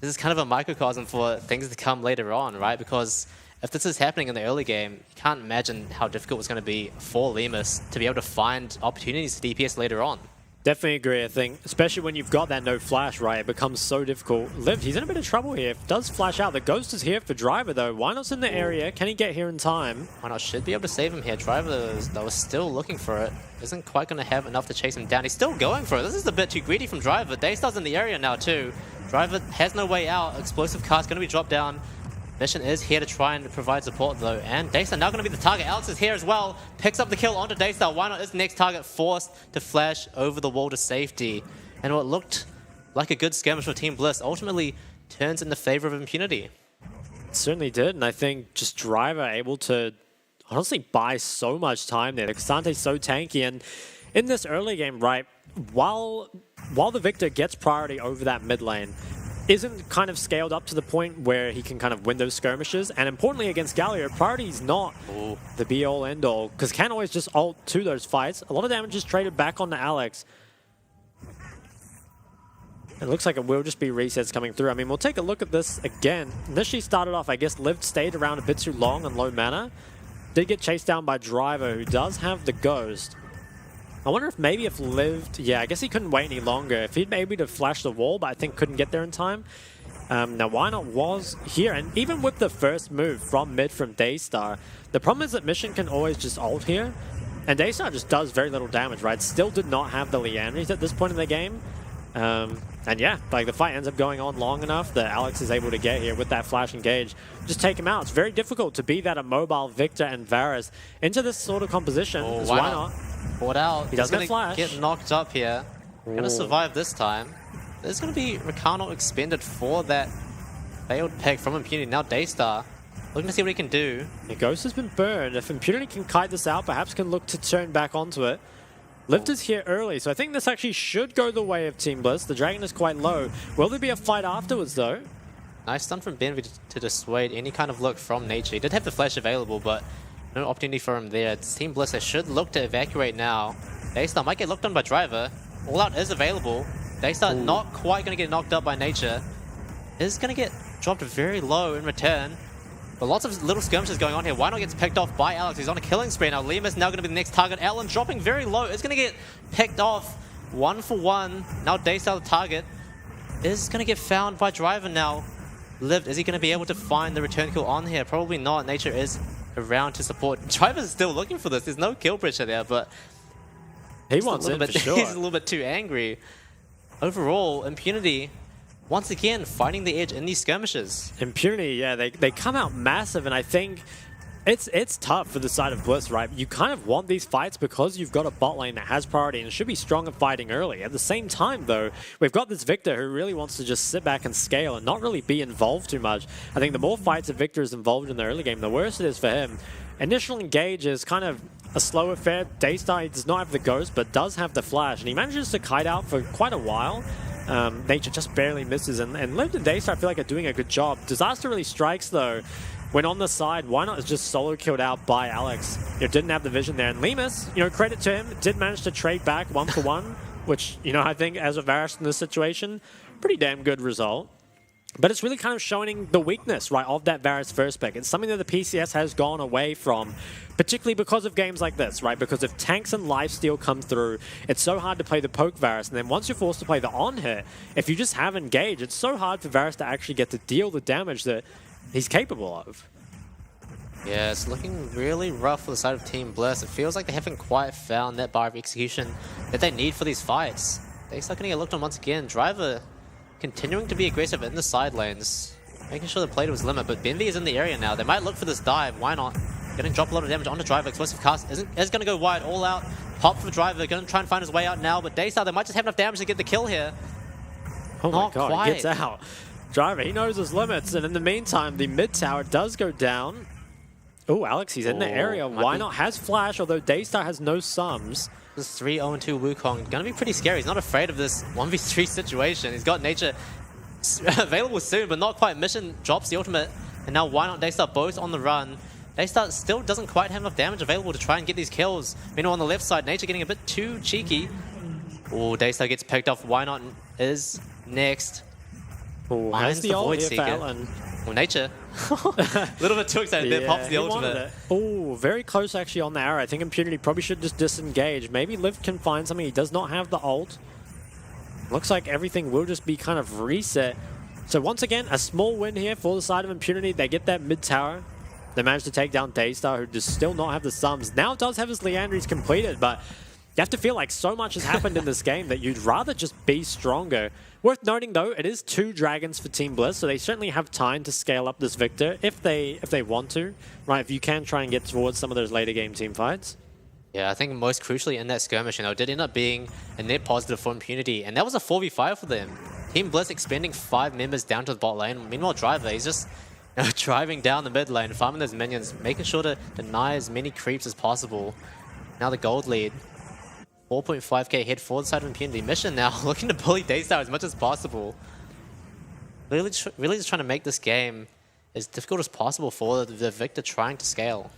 this is kind of a microcosm for things to come later on, right? Because if this is happening in the early game, you can't imagine how difficult it's going to be for Lemus to be able to find opportunities to DPS later on. Definitely agree, I think. Especially when you've got that no flash, right? It becomes so difficult. Liv, he's in a bit of trouble here. Does flash out. The Ghost is here for Driver, though. Why Not's in the area? Can he get here in time? Why Not should be able to save him here. Driver, though, is still looking for it. Isn't quite going to have enough to chase him down. He's still going for it. This is a bit too greedy from Driver. Daystar's in the area now, too. Driver has no way out. Explosive Car's going to be dropped down. Mission is here to try and provide support, though. And Daystar now going to be the target. Alex is here as well. Picks up the kill onto Daystar. Why Not is the next target, forced to flash over the wall to safety. And what looked like a good skirmish for Team Bliss ultimately turns in the favor of Impunity. It certainly did, and I think just Driver able to honestly buy so much time there. Xante's so tanky, and in this early game, right, while the Victor gets priority over that mid lane, isn't kind of scaled up to the point where he can kind of win those skirmishes. And importantly against Galio, priority is not the be-all, end-all, because can always just ult to those fights. A lot of damage is traded back onto Alex. It looks like it will just be resets coming through. I mean, we'll take a look at this again. Initially started off, I guess, Lived stayed around a bit too long on low mana. Did get chased down by Driver, who does have the Ghost. I wonder if maybe if Lived... Yeah, I guess he couldn't wait any longer. If he'd maybe to flash the wall, but I think couldn't get there in time. Now, Why Not was here, and even with the first move from mid from Daystar, the problem is that Mission can always just ult here, and Daystar just does very little damage, right? Still did not have the Liandries at this point in the game. And yeah, like the fight ends up going on long enough that Alex is able to get here with that flash engage. Just take him out. It's very difficult to be that immobile Victor and Varus into this sort of composition. Why not? Caught out. He does He's flash. Get knocked up here. Gonna survive this time. There's gonna be Recano expended for that failed pick from Impunity. Now Daystar looking to see what he can do. The Ghost has been burned. If Impunity can kite this out, perhaps can look to turn back onto it. Lift is here early, so I think this actually should go the way of Team Bliss. The Dragon is quite low. Will there be a fight afterwards, though? Nice stun from Benvi to dissuade any kind of look from Nature. He did have the flash available, but no opportunity for him there. It's Team Bliss, they should look to evacuate now. Daystar might get looked on by Driver. All Out is available. Daystar not quite going to get knocked up by Nature. Is going to get dropped very low in return. But lots of little skirmishes going on here. Why not gets picked off by Alex? He's on a killing spree now. Liam now going to be the next target. Alan dropping very low. Is going to get picked off 1-for-1. Now Daystar the target. Is going to get found by Driver now. Lived, is he going to be able to find the return kill on here? Probably not. Nature is around to support. Driver's still looking for this. There's no kill pressure there, but he wants it for sure. He's a little bit too angry. Overall, Impunity once again finding the edge in these skirmishes. Impunity, yeah, they come out massive, and I think it's tough for the side of Bliss, right? You kind of want these fights because you've got a bot lane that has priority and should be strong at fighting early. At the same time, though, we've got this Victor who really wants to just sit back and scale and not really be involved too much. I think the more fights a Victor is involved in the early game, the worse it is for him. Initial engage is kind of a slow affair. Daystar does not have the ghost, but does have the flash, and he manages to kite out for quite a while. Nature just barely misses, and Lived and Daystar I feel like are doing a good job. Disaster really strikes, though. When on the side, Why Not is just solo killed out by Alex. Didn't have the vision there. And Lemus, credit to him, did manage to trade back 1-for-1, which, I think as a Varus in this situation, pretty damn good result. But it's really kind of showing the weakness, right, of that Varus first pick. It's something that the PCS has gone away from, particularly because of games like this, right? Because if tanks and lifesteal come through, it's so hard to play the poke Varus. And then once you're forced to play the on-hit, if you just have engage, it's so hard for Varus to actually get to deal the damage that he's capable of. Yeah, it's looking really rough for the side of Team Bliss. It feels like they haven't quite found that bar of execution that they need for these fights. They're still going to get looked on once again. Driver continuing to be aggressive in the side lanes, making sure the play to his limit, but Benvy is in the area now. They might look for this dive. Why not? Going to drop a lot of damage on the Driver. Explosive cast is going to go wide, all out. Pop for Driver, going to try and find his way out now, but Daystar, they might just have enough damage to get the kill here. Oh my god, quite. He gets out. Driver, he knows his limits, and in the meantime, the mid tower does go down. Oh, Alex, he's in the area. Why Not has flash, although Daystar has no sums. This 3-0-2 Wukong going to be pretty scary. He's not afraid of this 1v3 situation. He's got Nature available soon, but not quite. Mission drops the ultimate, and now Why Not Daystar both on the run. Daystar still doesn't quite have enough damage available to try and get these kills. Meanwhile, on the left side, Nature getting a bit too cheeky. Oh, Daystar gets picked off. Why Not is next. Oh, has the ult here for Alan. Well, Nature. A little bit too excited there. Pops the ultimate. Oh, very close actually on the arrow. I think Impunity probably should just disengage. Maybe Liv can find something. He does not have the ult. Looks like everything will just be kind of reset. So once again, a small win here for the side of Impunity. They get that mid tower. They managed to take down Daystar, who does still not have the sums. Now does have his Leandries completed, but you have to feel like so much has happened in this game that you'd rather just be stronger. Worth noting, though, it is 2 dragons for Team Bliss, so they certainly have time to scale up this Victor if they want to. Right, if you can try and get towards some of those later game team fights. Yeah, I think most crucially in that skirmish, it did end up being a net positive for Impunity, and that was a 4v5 for them. Team Bliss expending 5 members down to the bot lane. Meanwhile, Driver, he's just driving down the mid lane, farming those minions, making sure to deny as many creeps as possible. Now the gold lead. 4.5k head for the side of Impunity. Mission now looking to bully Daystar as much as possible. Really just trying to make this game as difficult as possible for the Victor trying to scale.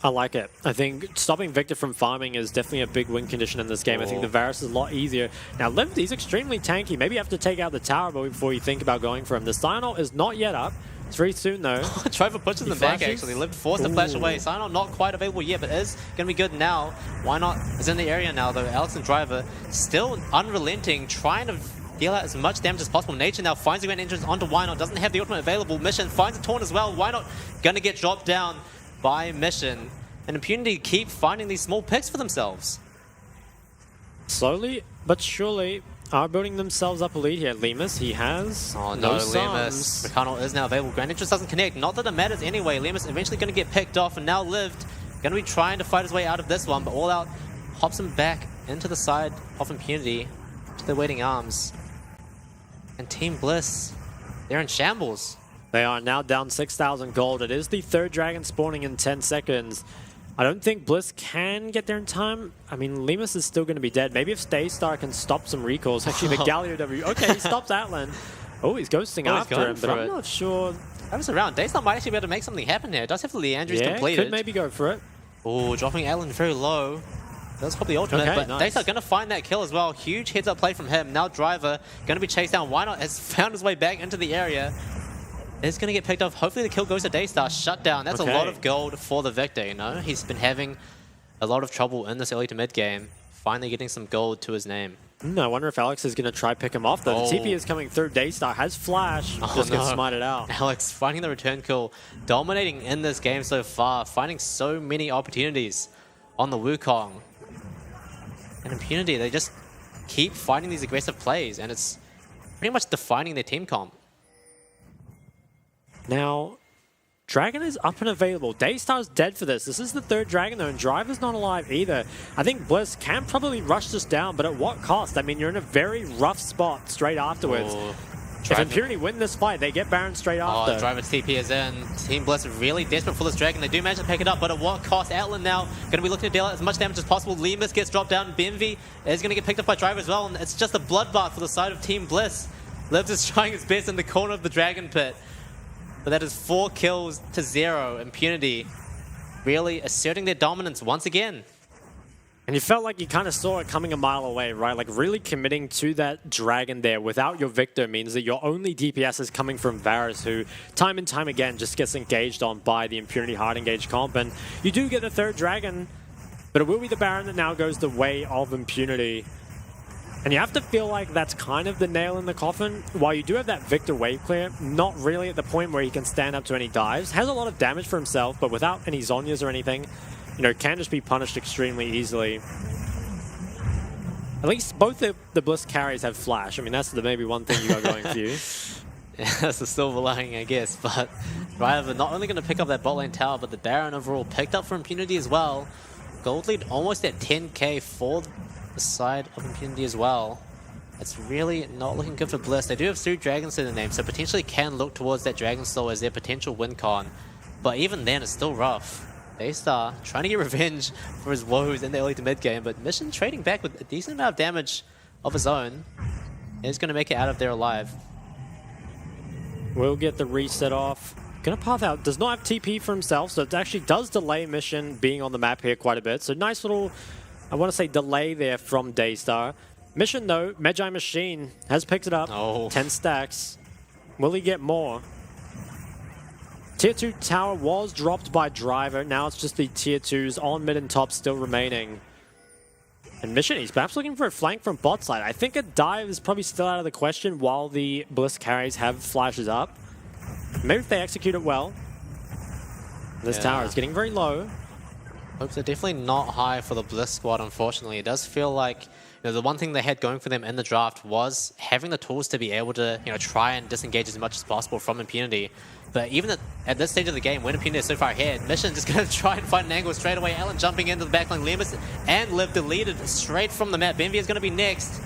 I like it. I think stopping Victor from farming is definitely a big win condition in this game. I think the Varus is a lot easier. Now, Liv, he's extremely tanky. Maybe you have to take out the tower before you think about going for him. The Cyanol is not yet up. It's very soon, though. Driver pushes them back, actually. Liv forced the flash away. Cyanol not quite available yet, but is going to be good now. Why Not is in the area now, though. Alex and Driver still unrelenting, trying to deal out as much damage as possible. Nature now finds a grand entrance onto Why Not. Doesn't have the ultimate available. Mission finds a taunt as well. Why Not going to get dropped down by Mission. And Impunity keep finding these small picks for themselves. Slowly but surely are building themselves up a lead here. Lemus, he has no Lemus. Ricano is now available. Grand Entrance doesn't connect. Not that it matters anyway. Lemus eventually going to get picked off and now Lived. Going to be trying to fight his way out of this one, but All Out hops him back into the side of Impunity to their waiting arms. And Team Bliss, they're in shambles. They are now down 6,000 gold. It is the 3rd dragon spawning in 10 seconds. I don't think Bliss can get there in time. I mean, Lemus is still going to be dead. Maybe if Daystar can stop some recalls. Actually, the Galio W. Okay, he stops Atlan. Oh, he's ghosting after him, but I'm not sure. That was around. Daystar might actually be able to make something happen here. It does have the Leandries completed. Could maybe go for it. Oh, dropping Atlan very low. That's probably ultimate, Okay, but nice. Daystar going to find that kill as well. Huge heads up play from him. Now Driver going to be chased down. Why not? Has found his way back into the area. It's going to get picked off. Hopefully the kill goes to Daystar. Shut down. That's a lot of gold for the Victor, you know? He's been having a lot of trouble in this early to mid game. Finally getting some gold to his name. I wonder if Alex is going to try pick him off, though. The TP is coming through. Daystar has flash. Just gets smited out. Alex finding the return kill. Dominating in this game so far. Finding so many opportunities on the Wukong. And Impunity, they just keep finding these aggressive plays, and it's pretty much defining their team comp. Now, Dragon is up and available. Daystar's dead for this. This is the third Dragon, though, and Driver's not alive either. I think Bliss can probably rush this down, but at what cost? I mean, you're in a very rough spot straight afterwards. If Impurity win this fight, they get Baron straight after. Driver's TP is in. Team Bliss really desperate for this Dragon. They do manage to pick it up, but at what cost? Outland now going to be looking to deal out as much damage as possible. Lemus gets dropped down. BMV is going to get picked up by Driver as well, and it's just a bloodbath for the side of Team Bliss. Livs is trying his best in the corner of the Dragon Pit. But that is 4 kills to 0. Impunity really asserting their dominance once again. And you felt like you kind of saw it coming a mile away, right? Like really committing to that Dragon there without your Victor means that your only DPS is coming from Varus, who time and time again just gets engaged on by the Impunity hard engaged comp. And you do get the third Dragon, but it will be the Baron that now goes the way of Impunity. And you have to feel like that's kind of the nail in the coffin. While you do have that Victor wave clear, not really at the point where he can stand up to any dives. Has a lot of damage for himself, but without any Zhonyas or anything, you know, can just be punished extremely easily. At least both the Bliss carries have flash. I mean, that's the maybe one thing you got going for you. Yeah, that's the silver lining, I guess. But Driver not only going to pick up that bot lane tower, but the Baron overall picked up for Impunity as well. Gold lead almost at 10k for the side of Impunity as well. It's really not looking good for Bliss. They do have 3 dragons in the name, so potentially can look towards that Dragon Soul as their potential win con. But even then, it's still rough. Daystar trying to get revenge for his woes in the early to mid game, but Mission trading back with a decent amount of damage of his own. Is going to make it out of there alive. We'll get the reset off. Gonna path out. Does not have TP for himself, so it actually does delay Mission being on the map here quite a bit. So nice little, I want to say, delay there from Daystar. Mission, though, Magi Machine has picked it up. 10 stacks. Will he get more? Tier 2 tower was dropped by Driver. Now it's just the Tier 2s on mid and top still remaining. And Mission, he's perhaps looking for a flank from bot side. I think a dive is probably still out of the question while the Bliss carries have flashes up. Maybe if they execute it well. This tower is getting very low. Hopes are definitely not high for the Bliss squad, unfortunately. It does feel like, you know, the one thing they had going for them in the draft was having the tools to be able to, you know, try and disengage as much as possible from Impunity. But even at this stage of the game, when Impunity is so far ahead, Mission just going to try and find an angle straight away. Allen jumping into the backline. Lemus and Liv deleted straight from the map. Benvie is going to be next.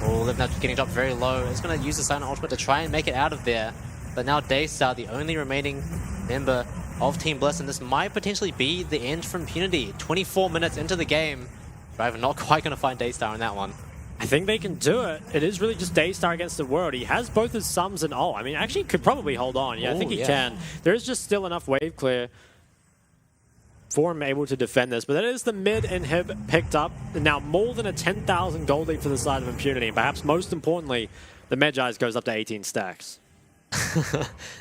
Oh, Liv now getting dropped very low. He's going to use the silent ultimate to try and make it out of there. But now Daystar, the only remaining member of Team Bliss, and this might potentially be the end for Impunity. 24 minutes into the game. Driver not quite going to find Daystar in that one. I think they can do it. It is really just Daystar against the world. He has both his sums and I mean, actually could probably hold on. Yeah, I think he can. There is just still enough wave clear for him able to defend this. But that is the mid inhib picked up. And now more than a 10,000 gold lead for the side of Impunity. And perhaps most importantly, the Magi's goes up to 18 stacks.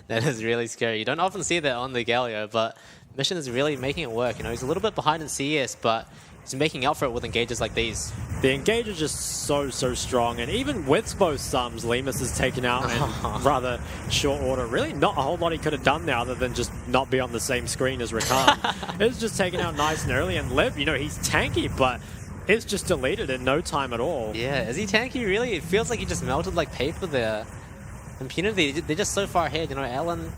That is really scary. You don't often see that on the Galio, but Mission is really making it work. You know, he's a little bit behind in CS, but he's making up for it with engages like these. The engage is just so strong, and even with both sums, Lemus is taken out in rather short order. Really not a whole lot he could have done there other than just not be on the same screen as Rakan. It's just taken out nice and early, and Liv, you know, he's tanky, but it's just deleted in no time at all. Yeah, is he tanky really? It feels like he just melted like paper there. Impunity, they're just so far ahead. You know, Allen,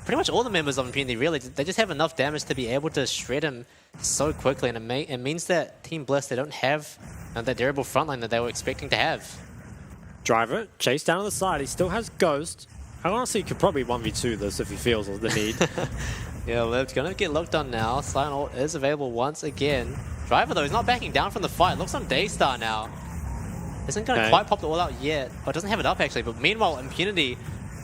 pretty much all the members of Impunity, really, they just have enough damage to be able to shred him so quickly. And it means that Team Bliss, they don't have that durable frontline that they were expecting to have. Driver, chase down on the side. He still has Ghost. I honestly could probably 1v2 this if he feels the need. Yeah, Liv's going to get looked on now. Silent Ult is available once again. Driver, though, is not backing down from the fight. Looks on Daystar now. Isn't going to quite pop the all out yet. Oh, it doesn't have it up, actually. But meanwhile, Impunity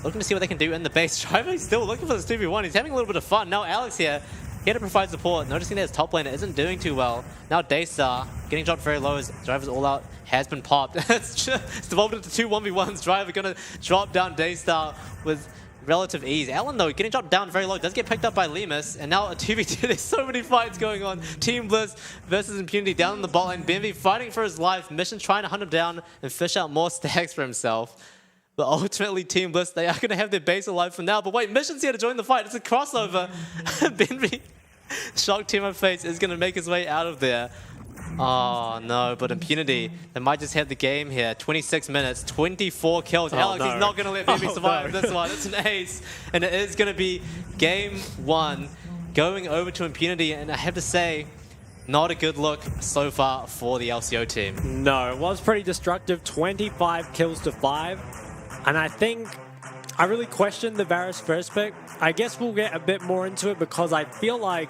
looking to see what they can do in the base. Driver is still looking for this 2v1. He's having a little bit of fun. Now Alex here. here to provide support, noticing that his top laner isn't doing too well. Now Daystar getting dropped very low as Driver's all out has been popped. It's devolved into 2 1v1s. Driver gonna drop down Daystar with relative ease. Alan, though, getting dropped down very low, does get picked up by Lemus, and now a 2v2. There's so many fights going on. Team Bliss versus Impunity down in the bot lane. BMV fighting for his life. Mission trying to hunt him down and fish out more stacks for himself. But ultimately, Team Bliss, they are going to have their base alive for now. But wait, Mission's here to join the fight. It's a crossover. BMV, shock team of face, is going to make his way out of there. Oh no, but Impunity, they might just have the game here. 26 minutes, 24 kills. Alex, no. he's not going to let BMV survive no. this one. It's an ace. And it is going to be game 1 going over to Impunity. And I have to say, not a good look so far for the LCO team. No, it was pretty destructive. 25 kills to 5. And I think I really questioned the Varus first pick. I guess we'll get a bit more into it because I feel like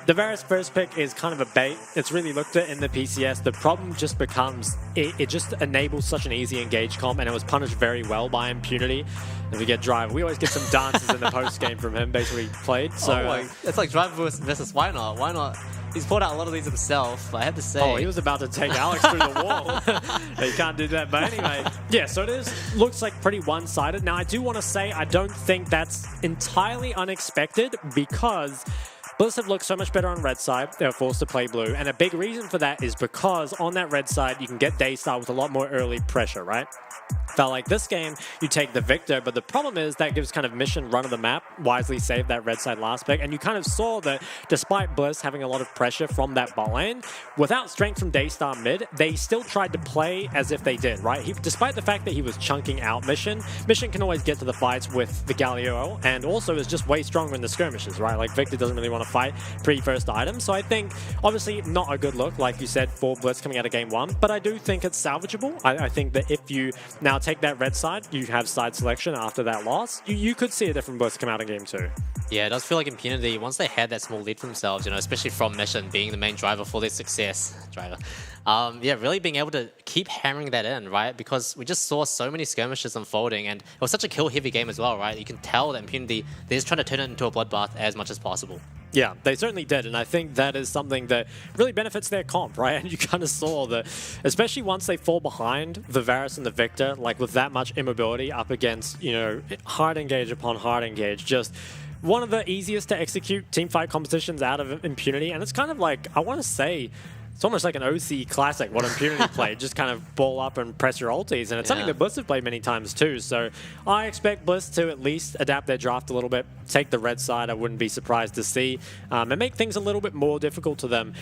the Varus first pick is kind of a bait. It's really looked at in the PCS. The problem just becomes it just enables such an easy engage comp, and it was punished very well by Impunity. And we get Driver. We always get some dances in the post game from him, basically played. So it's like Driver versus Why Not? Why Not? He's pulled out a lot of these himself, but I have to say... Oh, he was about to take Alex through the wall. He can't do that, but anyway. Yeah, so looks like pretty one-sided. Now, I do want to say I don't think that's entirely unexpected because Bliss have looked so much better on red side. They were forced to play blue. And a big reason for that is because on that red side, you can get Daystar with a lot more early pressure, right? Felt like this game, you take the Victor, but the problem is that gives kind of Mission run of the map, wisely saved that red side last pick, and you kind of saw that despite Bliss having a lot of pressure from that bot lane, without strength from Daystar mid, they still tried to play as if they did, right? Despite the fact that he was chunking out Mission can always get to the fights with the Galileo, and also is just way stronger in the skirmishes, right? Like Victor doesn't really want to fight pre-first item, so I think, obviously, not a good look, like you said, for Bliss coming out of game 1, but I do think it's salvageable. I think that if you now take that red side, you have side selection after that loss, you could see a different Bliss come out in game 2. Yeah, it does feel like Impunity, once they had that small lead for themselves, especially from Mission being the main driver for their success, yeah, really being able to keep hammering that in, right? Because we just saw so many skirmishes unfolding, and it was such a kill-heavy game as well, right? You can tell that Impunity, they're just trying to turn it into a bloodbath as much as possible. Yeah, they certainly did, and I think that is something that really benefits their comp, right? And you kind of saw that, especially once they fall behind the Varus and the Victor, like with that much immobility up against, hard engage upon hard engage, just one of the easiest to execute teamfight competitions out of Impunity, and it's kind of like, I want to say, it's almost like an OC classic, what Impunity played, just kind of ball up and press your ultis, and it's something that Bliss have played many times too, so I expect Bliss to at least adapt their draft a little bit, take the red side, I wouldn't be surprised to see, and make things a little bit more difficult to them.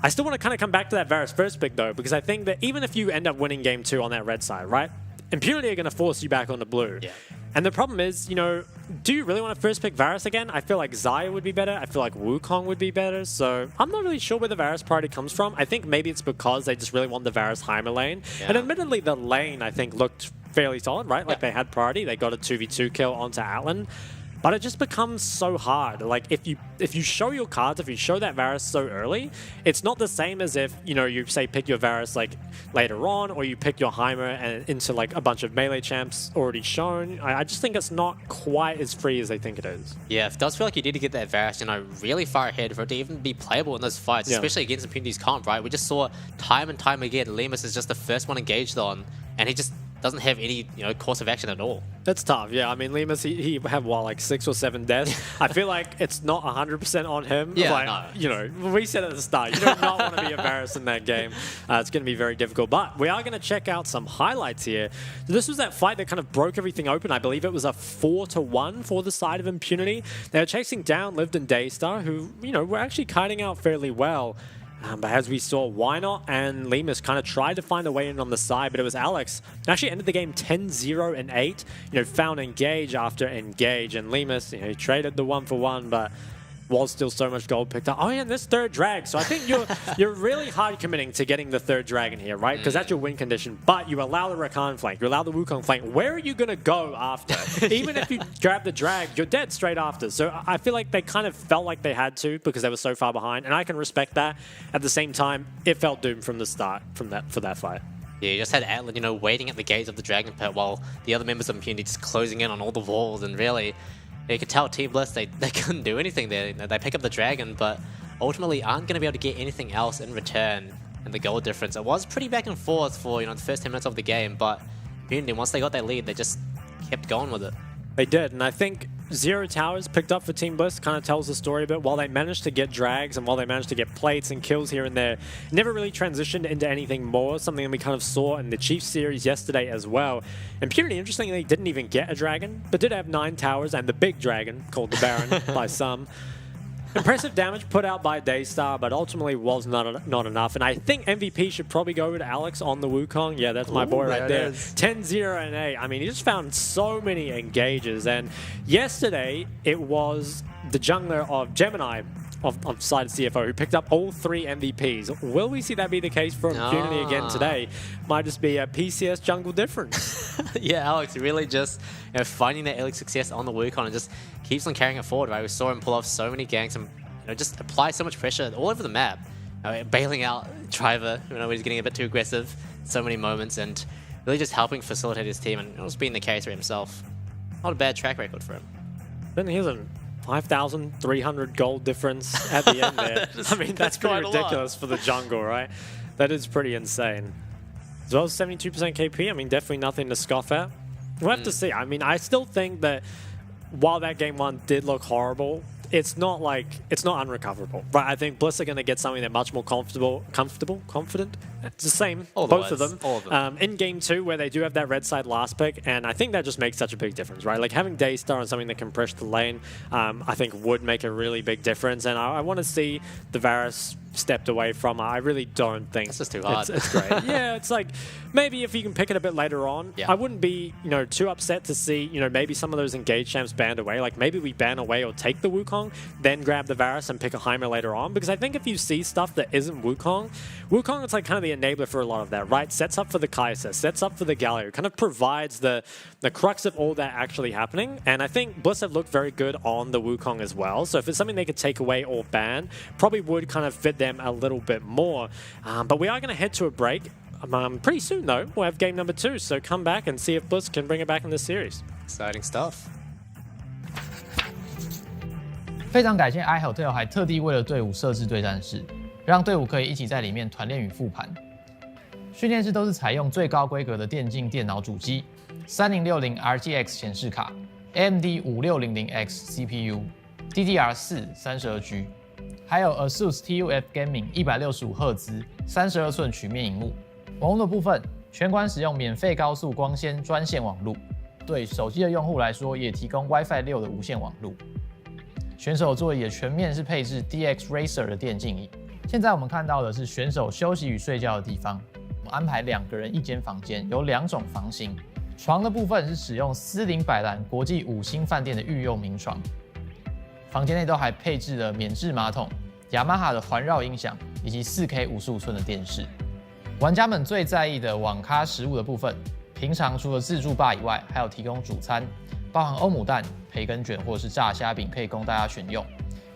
I still want to kind of come back to that Varus first pick though, because I think that even if you end up winning game 2 on that red side, right, Impunity are going to force you back onto blue. Yeah. And the problem is, do you really want to first pick Varus again? I feel like Xayah would be better. I feel like Wukong would be better. So I'm not really sure where the Varus priority comes from. I think maybe it's because they just really want the Varus Heimer lane. Yeah. And admittedly, the lane, I think, looked fairly solid, right? Like they had priority. They got a 2v2 kill onto Atlan. But it just becomes so hard. Like if you show your cards, if you show that Varus so early, it's not the same as if you say pick your Varus like later on, or you pick your Heimer and into like a bunch of melee champs already shown. I just think it's not quite as free as they think it is. Yeah, it does feel like you need to get that Varus, really far ahead for it to even be playable in those fights, especially against Impunity's comp, right? We just saw time and time again, Lemus is just the first one engaged on, and he just doesn't have any course of action at all. That's tough. Yeah, I mean, Lemus, he had like 6 or 7 deaths. I feel like it's not 100% on him. Yeah, like, we said at the start, you do not want to be embarrassed in that game. It's going to be very difficult. But we are going to check out some highlights here. So this was that fight that kind of broke everything open. I believe it was a 4-1 for the side of Impunity. They were chasing down Lived and Daystar, who, were actually kiting out fairly well. But as we saw, Why Not and Lemus kind of tried to find a way in on the side, but it was Alex. Actually ended the game 10-0 and 8. Found engage after engage, and Lemus, he traded the 1-for-1, but was still so much gold picked up. Oh yeah, and this third drag. So I think you're really hard committing to getting the third dragon here, right? Because that's your win condition. But you allow the Rakan flank, you allow the Wukong flank. Where are you gonna go after? Even if you grab the drag, you're dead straight after. So I feel like they kind of felt like they had to because they were so far behind, and I can respect that. At the same time, it felt doomed from the start for that fight. Yeah, you just had Atlan, waiting at the gates of the Dragon Pit while the other members of Impunity just closing in on all the walls, and really, You could tell Team Bliss, they couldn't do anything there. You know, they pick up the Dragon, but ultimately aren't going to be able to get anything else in return. And the goal difference, it was pretty back and forth for, the first 10 minutes of the game, but Unity, once they got that lead, they just kept going with it. They did, and I think 0 towers picked up for Team Bliss kind of tells the story a bit. While they managed to get drags and while they managed to get plates and kills here and there, never really transitioned into anything more, something that we kind of saw in the Chiefs series yesterday as well. And Purity, interestingly, didn't even get a dragon, but did have 9 towers and the big dragon, called the Baron by some. Impressive damage put out by Daystar, but ultimately was not enough. And I think MVP should probably go to Alex on the Wukong. Yeah, that's my boy right there. 10-0 and 8. I mean, he just found so many engages. And yesterday, it was the jungler of Gemini of side CFO who picked up all 3 MVPs. Will we see that be the case for Impunity again today? Might just be a PCS jungle difference. Yeah, Alex really just finding that early success on the Wukong and just keeps on carrying it forward, right? We saw him pull off so many ganks and just apply so much pressure all over the map. Bailing out Driver when he's getting a bit too aggressive so many moments and really just helping facilitate his team and also being the carry through himself. Not a bad track record for him. Then here's a 5,300 gold difference at the end there. I mean, that's pretty ridiculous for the jungle, right? That is pretty insane. As well as 72% KP, I mean, definitely nothing to scoff at. We'll have to see. I mean, I still think that while that game 1 did look horrible, it's not unrecoverable, right? I think Bliss are going to get something that much more confident. It's the same, both of them. In game 2, where they do have that red side last pick, and I think that just makes such a big difference, right? Like having Daystar on something that can push the lane, I think would make a really big difference. And I want to see the Varus stepped away from. I really don't think it's just too hard. It's great. Yeah, it's like maybe if you can pick it a bit later on. Yeah. I wouldn't be too upset to see maybe some of those engage champs banned away. Like maybe we ban away or take the Wukong, then grab the Varus and pick a Heimer later on. Because I think if you see stuff that isn't Wukong it's like kind of the enabler for a lot of that, right? Sets up for the Kai'Sa, sets up for the Galio, kind of provides the crux of all that actually happening. And I think Bliss have looked very good on the Wukong as well. So if it's something they could take away or ban, probably would kind of fit them a little bit more. But we are going to head to a break. Pretty soon though, we'll have game number 2. So come back and see if Bliss can bring it back in this series. Exciting stuff. 非常感谢 iHotel 还特地为了队伍设置对战室，让队伍可以一起在里面团练与复盘。训练室都是采用最高规格的电竞电脑主机，3060 RGX 显示卡 ，AMD 5600X CPU，DDR4 32G， 还有 ASUS TUF Gaming 165赫兹32寸曲面萤幕。网络的部分，全馆使用免费高速光纤专线网路，对手机的用户来说也提供 WiFi 6的无线网路。选手座椅也全面是配置 DX Racer 的电竞椅。现在我们看到的是选手休息与睡觉的地方，我们安排2个人1间房间，有2种房型。床的部分是使用斯林百兰国际5星饭店的御用名床，房间内都还配置了免治马桶、雅马哈的环绕音响以及 4K 55寸的电视。玩家们最在意的网咖食物的部分，平常除了自助吧以外，还有提供主餐，包含欧姆蛋、培根卷或者是炸虾饼，可以供大家选用。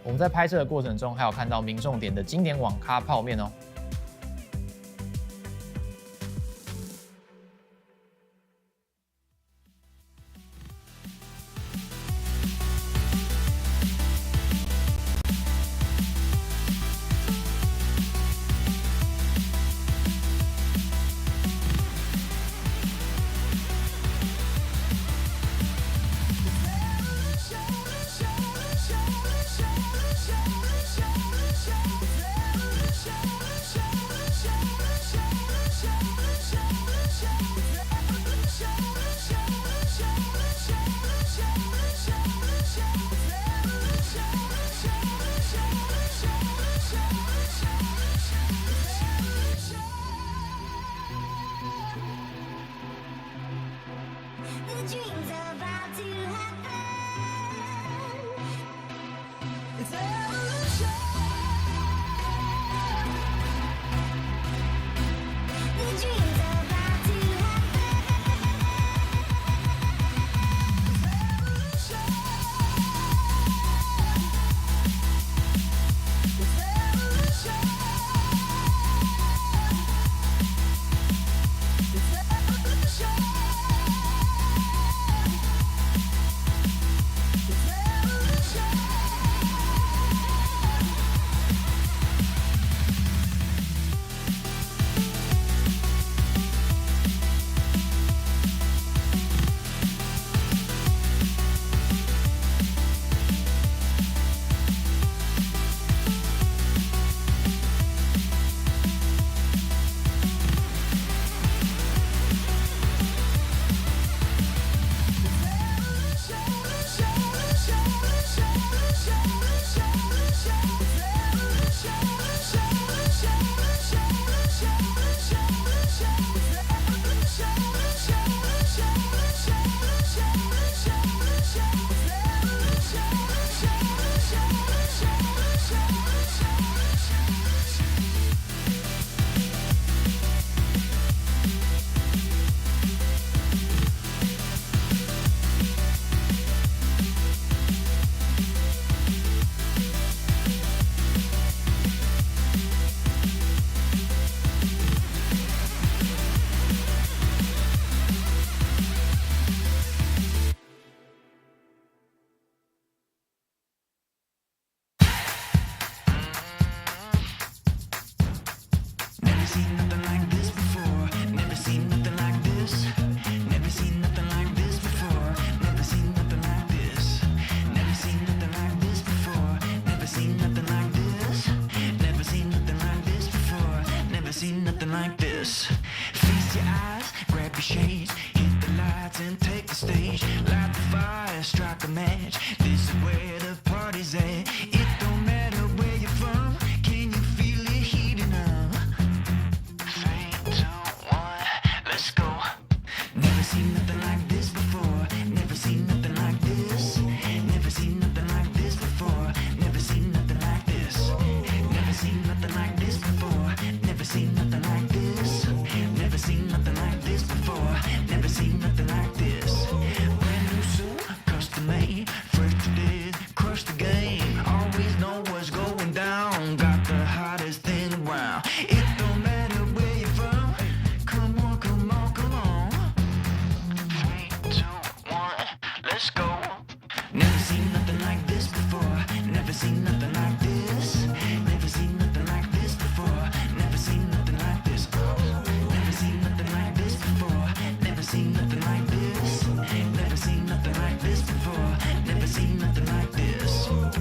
我们在拍摄的过程中，还有看到民众点的经典网咖泡面哦。This is where the party's at. It don't matter where you're from. Can you feel it heating up? 3, 2, 1, let's go. Never seen nothing like this before. Never seen nothing like this. Never seen nothing like this before. Never seen nothing like this. Never seen nothing like this before. Never seen nothing like this. Never seen nothing like this before. Never seen nothing like this. Brand new suit, custom made, fresh to death, crush the game. Always know what's going down. Got the hottest thing around. It don't matter where you're from. Come on, come on, come on. 3, 2, 1, let's go. Never seen nothing like this before. Never seen nothing like this. Never seen nothing like this before. Never seen nothing like this. Never seen nothing like this before. Never seen nothing like this. Never seen nothing like this before. Never seen nothing like this. Never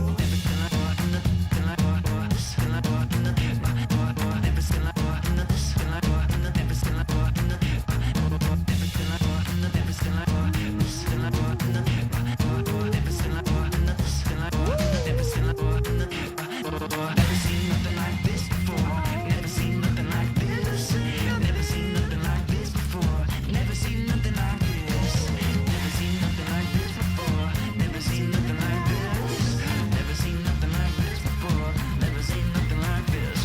seen nothing like this. Never seen like this. Never seen like Never seen nothing like this before. Never seen nothing like this. Never seen nothing like this before. Never seen nothing like this. Never seen nothing like this before. Never seen nothing like this. Never seen nothing like this before. Never seen nothing like this.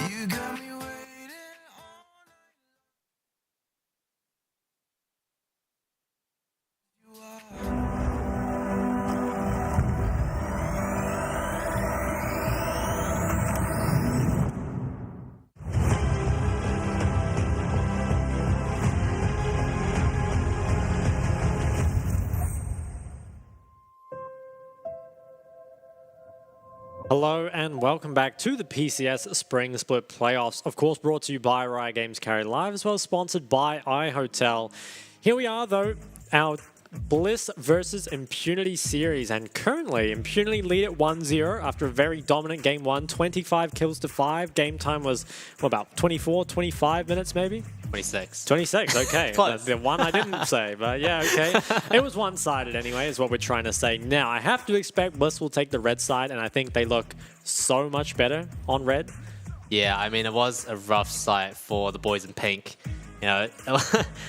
You got me waiting all night. You are. Hello and welcome back to the PCS Spring Split Playoffs. Of course, brought to you by Riot Games Carry Live, as well as sponsored by iHotel. Here we are, though, our Bliss versus Impunity series, and currently Impunity lead at 1-0 after a very dominant game 1, 25 kills to 5. Game time was, what, about 24, 25 minutes maybe? 26. 26, okay. Close. The one I didn't say, but yeah, okay. It was one-sided anyway, is what we're trying to say. Now, I have to expect Bliss will take the red side, and I think they look so much better on red. Yeah, I mean, it was a rough sight for the boys in pink. You know,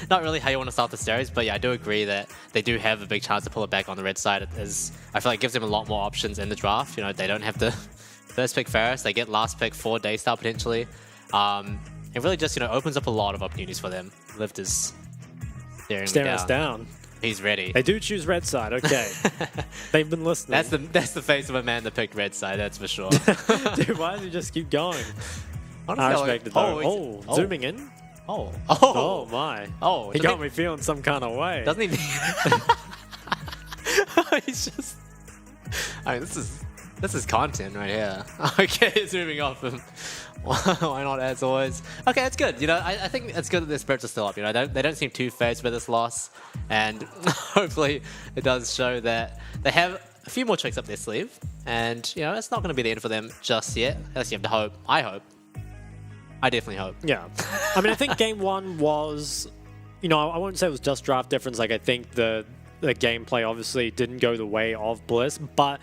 not really how you want to start the series, but yeah, I do agree that they do have a big chance to pull it back on the red side. As I feel like it gives them a lot more options in the draft. You know, they don't have the first pick Ferris, they get last pick for Daystar potentially. It really just, you know, opens up a lot of opportunities for them. Lift is staring us down. He's ready. They do choose red side, okay. They've been listening. That's the face of a man that picked red side, that's for sure. Dude, why does he just keep going? Honestly, I respect it though. oh, Zooming in. Oh. Oh my. Oh, He got me feeling some kind of way. Doesn't he? He's just. I mean, this is content right here. Okay, zooming off him. Why not, as always? Okay, it's good. You know, I think it's good that their spirits are still up. You know, they don't seem too phased by this loss, and hopefully it does show that they have a few more tricks up their sleeve. And you know, it's not going to be the end for them just yet. Unless you have to hope. I hope. I definitely hope. Yeah. I mean, I think game 1 was, you know, I won't say it was just draft difference. Like, I think the gameplay obviously didn't go the way of Bliss, but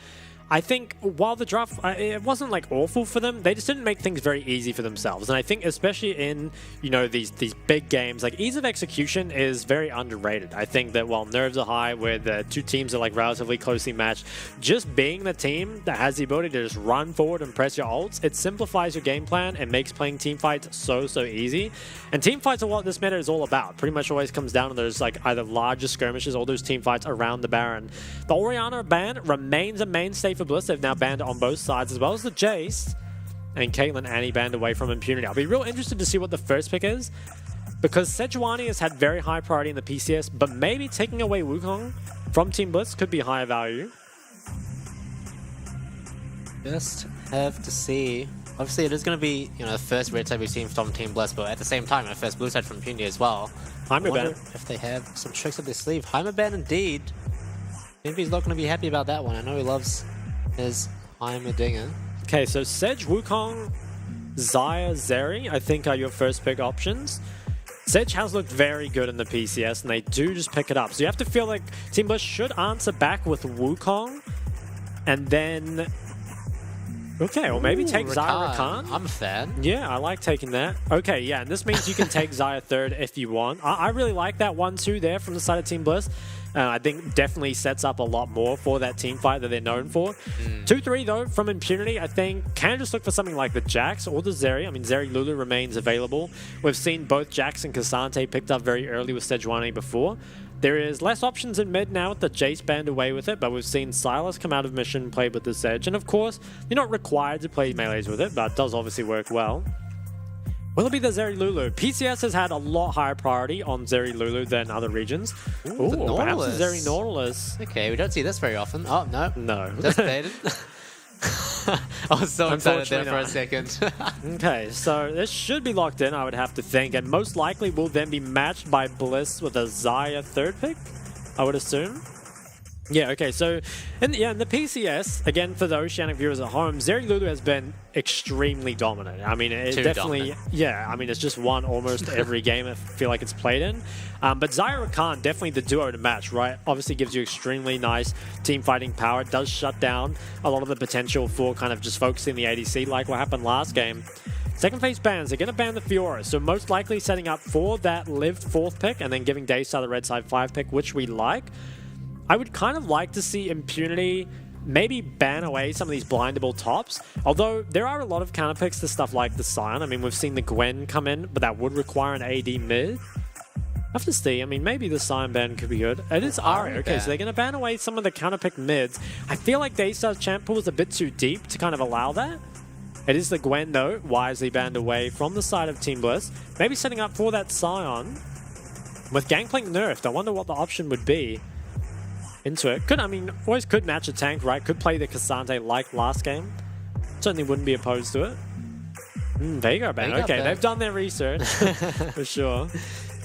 I think while the draft, it wasn't like awful for them, they just didn't make things very easy for themselves. And I think especially in, you know, these big games, like ease of execution is very underrated. I think that while nerves are high, where the two teams are like relatively closely matched, just being the team that has the ability to just run forward and press your ults, it simplifies your game plan and makes playing team fights so easy. And team fights are what this meta is all about. Pretty much always comes down to those like either larger skirmishes or those team fights around the Baron. The Orianna ban remains a mainstay for Bliss. They've now banned it on both sides, as well as the Jace and Caitlyn Annie banned away from Impunity. I'll be real interested to see what the first pick is, because Sejuani has had very high priority in the PCS, but maybe taking away Wukong from Team Bliss could be higher value. Just have to see. Obviously, it is going to be, the first red side we've seen from Team Bliss, but at the same time, the first blue side from Impunity as well. I wonder Heimerban. if they have some tricks up their sleeve. Heimerban, indeed. Impunity not going to be happy about that one. I know he loves his Heimerdinger. Okay, so Sedge, Wukong, Xayah, Zeri, I think are your first pick options. Sedge has looked very good in the PCS, and they do just pick it up. So you have to feel like Team Bliss should answer back with Wukong, and then... Okay, or maybe take Xayah Rakan. I'm a fan. Yeah, I like taking that. Okay, yeah, and this means you can take Xayah third if you want. I really like that 1-2 there from the side of Team Bliss. I think definitely sets up a lot more for that team fight that they're known for. 2-3 though from Impunity, I think can just look for something like the Jax or the Zeri. I mean, Zeri Lulu remains available. We've seen both Jax and Cassante picked up very early with Sejuani before. There is less options in mid now with the Jace banned away with it, but we've seen Silas come out of mission, played with the Sedge, and of course, you're not required to play melees with it, but it does obviously work well. Will it be the Zeri Lulu? PCS has had a lot higher priority on Zeri Lulu than other regions. Ooh, the perhaps Nautilus. the Zeri Nautilus. Okay, we don't see this very often. Oh, no. No. Just baited. I was so excited there Unfortunately for a not. second. Okay, so this should be locked in, I would have to think, and most likely will then be matched by Bliss with a Xayah third pick, I would assume. Yeah, okay, so in the PCS, again, for the Oceanic viewers at home, Zeri Lulu has been extremely dominant. I mean, it Too definitely, dominant. yeah, I mean, it's just won almost every game I feel like it's played in. But Xayah Rakan, definitely the duo to match, right? Obviously gives you extremely nice team fighting power. It does shut down a lot of the potential for kind of just focusing the ADC like what happened last game. Second phase bans, they're going to ban the Fiora, so most likely setting up for that lived fourth pick and then giving Daystar the red side 5 pick, which we like. I would kind of like to see Impunity maybe ban away some of these blindable tops, although there are a lot of counter picks to stuff like the Sion. I mean, we've seen the Gwen come in, but that would require an AD mid. I have to see. I mean, maybe the Sion ban could be good. It is Ari. Okay, so they're going to ban away some of the counter pick mids. I feel like Daystar's champ pool is a bit too deep to kind of allow that. It is the Gwen, though, wisely banned away from the side of Team Bliss. Maybe setting up for that Sion. With Gangplank nerfed, I wonder what the option would be into it. I mean, always could match a tank, right? Could play the Cassante like last game. Certainly wouldn't be opposed to it. Veigar ban. Okay, they've done their research for sure.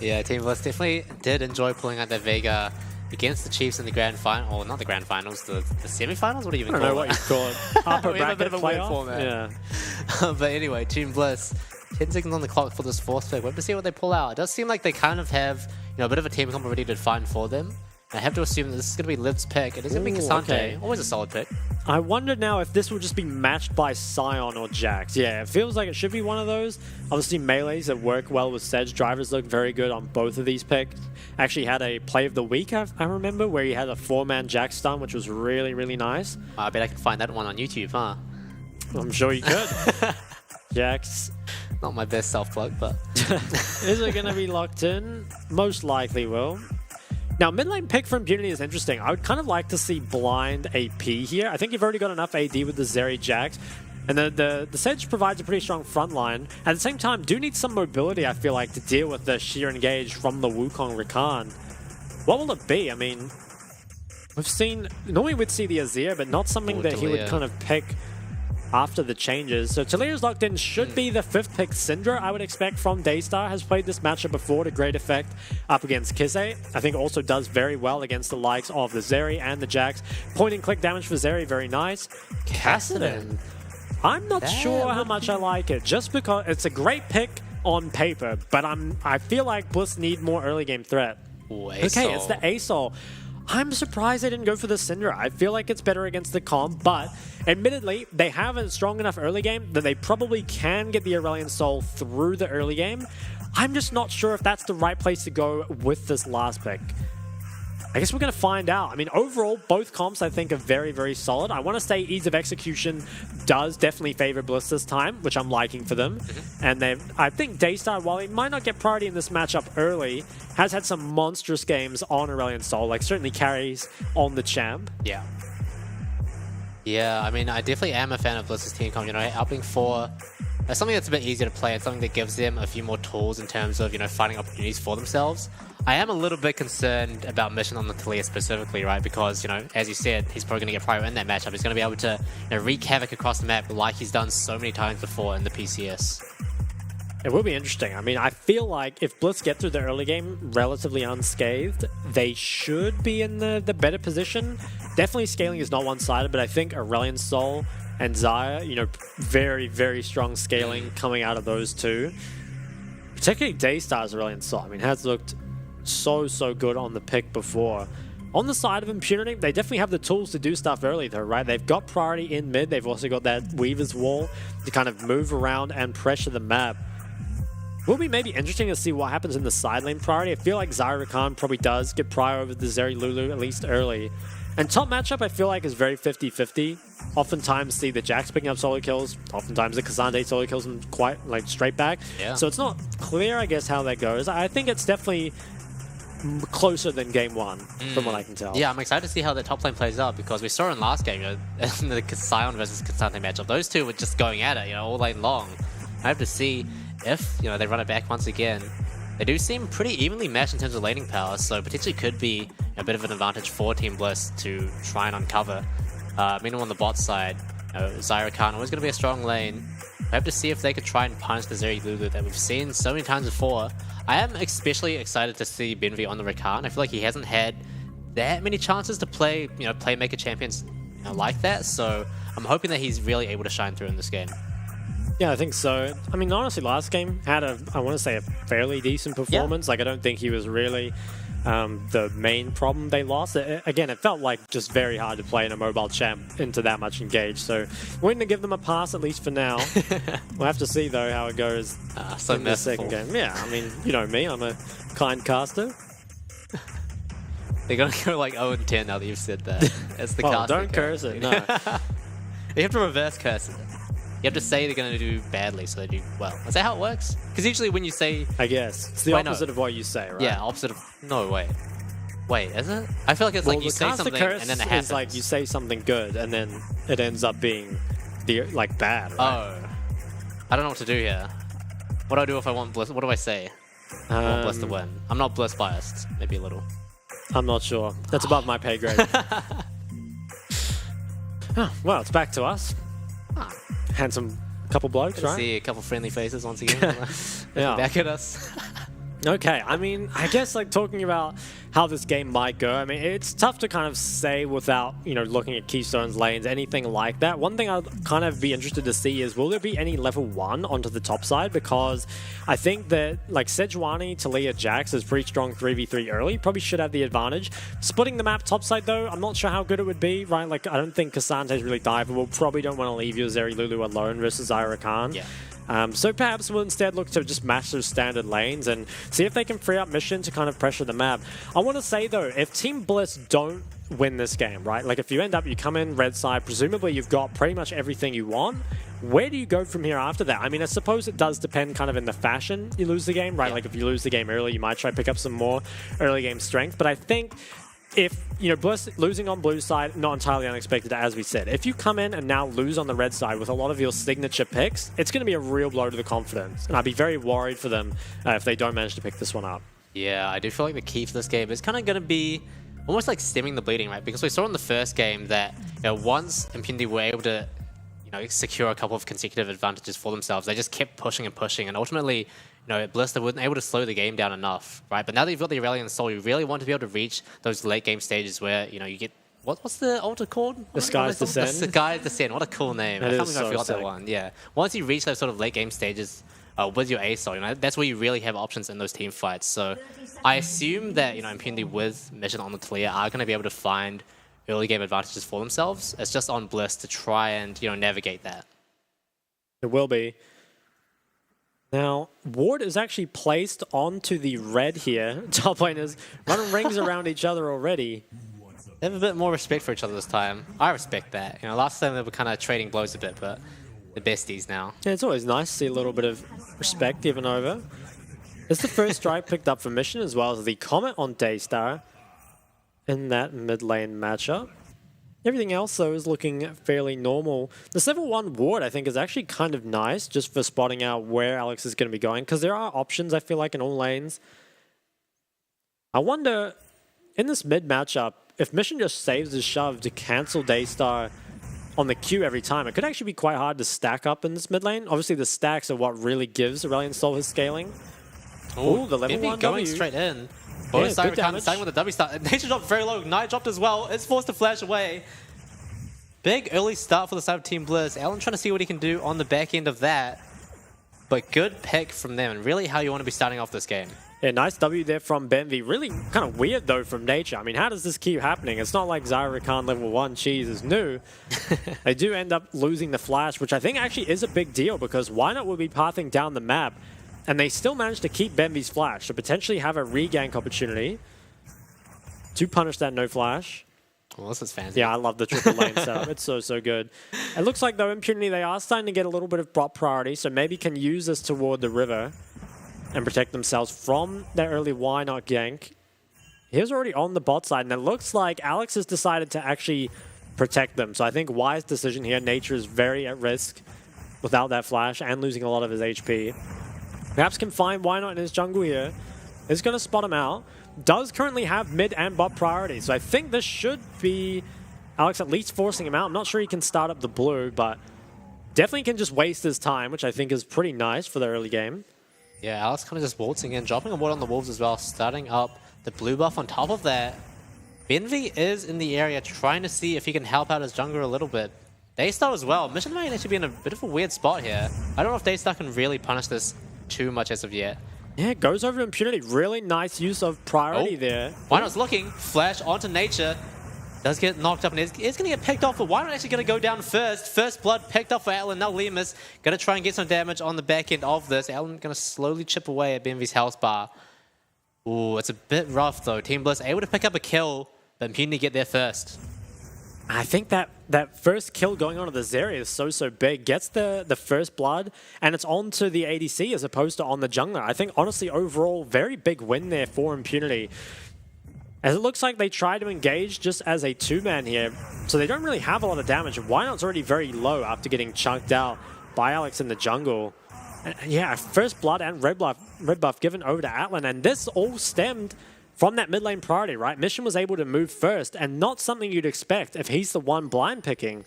Yeah, Team Bliss definitely did enjoy pulling out their Veigar against the Chiefs in the grand final, or not the grand finals, the semi-finals? What do you even I don't call know it? what you call it. Upper We have a bit bracket of a weird playoff? format. Yeah. But anyway, Team Bliss, 10 seconds on the clock for this fourth pick. We'll have to see what they pull out. It does seem like they kind of have, a bit of a team comp already defined for them. I have to assume that this is going to be Liv's pick. It is going to be Ooh, Cassante. okay. Always a solid pick. I wonder now if this will just be matched by Sion or Jax. Yeah, it feels like it should be one of those. Obviously, melees that work well with Sedge. Drivers look very good on both of these picks. Actually had a play of the week, I remember, where he had a 4-man Jax stun, which was really, really nice. I bet I can find that one on YouTube, huh? I'm sure you could. Jax. Not my best self-plug, but... Is it going to be locked in? Most likely will. Now, mid lane pick for Impunity is interesting. I would kind of like to see blind AP here. I think you've already got enough AD with the Zeri Jax. And the Sedge provides a pretty strong front line. At the same time, do need some mobility, I feel like, to deal with the sheer engage from the Wukong Rakan. What will it be? I mean, we've seen... Normally we'd see the Azir, but not something that he would kind of pick after the changes. So Taliyah's locked in, should be the 5th pick. Syndra, I would expect, from Daystar, has played this matchup before to great effect up against Kizé. I think also does very well against the likes of the Zeri and the Jax. Point and click damage for Zeri, very nice. Kassadin. I'm not sure how much I like it, just because it's a great pick on paper, but I feel like Bliss need more early game threat. Ooh, Okay, it's the Asol. I'm surprised they didn't go for the Syndra. I feel like it's better against the comp, but admittedly, they have a strong enough early game that they probably can get the Aurelion Soul through the early game. I'm just not sure if that's the right place to go with this last pick. I guess we're going to find out. I mean, overall, both comps I think are very, very solid. I want to say ease of execution does definitely favor Bliss this time, which I'm liking for them. And I think Daystar, while he might not get priority in this matchup early, has had some monstrous games on Aurelion Sol, like certainly carries on the champ. Yeah. Yeah, I mean, I definitely am a fan of Bliss's team comp, helping for That's something that's a bit easier to play and something that gives them a few more tools in terms of, finding opportunities for themselves. I am a little bit concerned about Mission on the Talia specifically, right? Because, as you said, he's probably going to get Pryor in that matchup. He's going to be able to wreak havoc across the map like he's done so many times before in the PCS. It will be interesting. I mean, I feel like if Bliss get through the early game relatively unscathed, they should be in the better position. Definitely scaling is not one-sided, but I think Aurelion Sol and Xayah, very, very strong scaling coming out of those two. Particularly Daystar's Aurelion Sol. I mean, has looked so good on the pick before. On the side of Impunity, they definitely have the tools to do stuff early though, right? They've got priority in mid. They've also got that Weaver's Wall to kind of move around and pressure the map. Will be maybe interesting to see what happens in the side lane priority. I feel like Zyra Khan probably does get prior over the Zeri Lulu, at least early. And top matchup, I feel like, is very 50-50. Oftentimes see the Jax picking up solo kills. Oftentimes the Kazande solo kills them quite straight back. Yeah. So it's not clear, I guess, how that goes. I think it's definitely closer than game one, from what I can tell. Yeah, I'm excited to see how the top lane plays out because we saw in last game, in the Sion versus Kazande matchup, those two were just going at it, all lane long. I have to see if, they run it back once again. They do seem pretty evenly matched in terms of laning power, so potentially could be a bit of an advantage for Team Bliss to try and uncover. Meanwhile on the bot side, Zyra Khan always going to be a strong lane. I have to see if they could try and punish the Zeri Lulu that we've seen so many times before. I am especially excited to see Benvi on the Rakan. I feel like he hasn't had that many chances to play, playmaker champions like that, so I'm hoping that he's really able to shine through in this game. Yeah, I think so. I mean, honestly, last game had I want to say, a fairly decent performance. Yeah. I don't think he was really the main problem they lost. Again, it felt like just very hard to play in a mobile champ into that much engaged. So we're going to give them a pass, at least for now. We'll have to see, though, how it goes in the second game. Yeah, I mean, you know me, I'm a kind caster. They're going to go 0-10 now that you've said that. That's the caster. Don't curse it, no. You have to reverse curse it. You have to say they're going to do badly, so they do well. Is that how it works? Because usually when you say... I guess. It's the opposite of what you say, right? Yeah, opposite of... No, wait. Wait, is it? I feel like it's like you say something and then it happens. It's like you say something good and then it ends up being bad, right? Oh. I don't know what to do here. What do I do if I want Bliss? What do I say? I want Bliss to win. I'm not Bliss biased. Maybe a little. I'm not sure. That's above my pay grade. Oh, well, it's back to us. Handsome couple blokes, right? See a couple friendly faces once again. Yeah. Back at us. Okay, I mean, I guess talking about how this game might go, I mean, it's tough to kind of say without, looking at Keystone's lanes, anything like that. One thing I'd kind of be interested to see is, will there be any level 1 onto the top side? Because I think that, Sejuani, Talia, Jax is pretty strong 3v3 early, probably should have the advantage. Splitting the map top side, though, I'm not sure how good it would be, right? I don't think Kassante's really diveable. Probably don't want to leave your Zeri Lulu alone versus Zyra Khan. Yeah. So perhaps we'll instead look to just match those standard lanes and see if they can free up Mission to kind of pressure the map. I want to say, though, if Team Bliss don't win this game, right? If you come in red side, presumably you've got pretty much everything you want. Where do you go from here after that? I mean, I suppose it does depend kind of in the fashion you lose the game, right? Yeah. If you lose the game early, you might try to pick up some more early game strength. But I think if, Bliss losing on blue side, not entirely unexpected, as we said. If you come in and now lose on the red side with a lot of your signature picks, it's going to be a real blow to the confidence. And I'd be very worried for them if they don't manage to pick this one up. Yeah, I do feel like the key for this game is kind of going to be almost like stemming the bleeding, right? Because we saw in the first game that, once Impunity were able to, secure a couple of consecutive advantages for themselves, they just kept pushing and pushing. And ultimately, at Bliss, they weren't able to slow the game down enough, right? But now that you've got the Aurelion Sol, you really want to be able to reach those late game stages where, you get... What's the altar called? The Sky's Descent. The Sky's Descent. What a cool name. I can't believe I forgot that one. Yeah. Once you reach those sort of late game stages with your ASOL, that's where you really have options in those team fights. So I assume that, Impunity with Mission on the Talia are going to be able to find early game advantages for themselves. It's just on Bliss to try and, navigate that. It will be. Now, Ward is actually placed onto the red here. Top laners running rings around each other already. They have a bit more respect for each other this time. I respect that. Last time they were kind of trading blows a bit, but they're besties now. Yeah, it's always nice to see a little bit of respect given over. It's the first strike picked up for Mission, as well as the comment on Daystar in that mid lane matchup. Everything else, though, is looking fairly normal. This level 1 ward, I think, is actually kind of nice just for spotting out where Alex is going to be going, because there are options, I feel like, in all lanes. I wonder, in this mid matchup, if Mission just saves his shove to cancel Daystar on the Q every time, it could actually be quite hard to stack up in this mid lane. Obviously, the stacks are what really gives Aurelion Sol his scaling. Oh, the level 1 going W. straight in. Bonus good damage. starting with the W start. Nature dropped very low. Ignite dropped as well. It's forced to flash away. Big early start for the side of Team Bliss. Alan trying to see what he can do on the back end of that. But good pick from them, and really how you want to be starting off this game. Yeah, nice W there from Benvi. Really kind of weird, though, from Nature. I mean, how does this keep happening? It's not like Zyra Khan level 1 cheese is new. They do end up losing the flash, which I think actually is a big deal, because Why Not will be pathing down the map, and they still managed to keep Benvi's flash, to potentially have a regank opportunity to punish that no flash. Well, this is fancy. Yeah, I love the triple lane setup. It's so good. It looks like, though, Impunity, they are starting to get a little bit of bot priority, so maybe can use this toward the river and protect themselves from their early Why Not gank. He was already on the bot side, and it looks like Alex has decided to actually protect them. So I think wise decision here. Nature is very at risk without that flash and losing a lot of his HP. Perhaps can find Why Not in his jungle here. Is going to spot him out. Does currently have mid and bot priority. So I think this should be Alex at least forcing him out. I'm not sure he can start up the blue, but definitely can just waste his time, which I think is pretty nice for the early game. Yeah, Alex kind of just waltzing in, dropping a ward on the Wolves as well, starting up the blue buff on top of that. Benvi is in the area trying to see if he can help out his jungler a little bit. Daystar as well. Mission might actually be in a bit of a weird spot here. I don't know if Daystar can really punish this too much as of yet. Yeah, goes over to Impunity. Really nice use of priority there. Why Not's looking. Flash onto Nature. Does get knocked up and is going to get picked off, but Why Not actually going to go down first. First blood picked off for Alan. Now Lemus going to try and get some damage on the back end of this. Alan going to slowly chip away at Benvi's health bar. Ooh, it's a bit rough though. Team Bliss able to pick up a kill, but Impunity get there first. I think that first kill going on to the Zarya is so big. Gets the first blood, and it's on to the ADC as opposed to on the jungler. I think, honestly, overall, very big win there for Impunity. As it looks like they try to engage just as a two-man here, so they don't really have a lot of damage. Why Not's already very low after getting chunked out by Alex in the jungle. And yeah, first blood and red buff given over to Atlan, and this all stemmed from that mid lane priority, right? Mission was able to move first, and not something you'd expect if he's the one blind picking.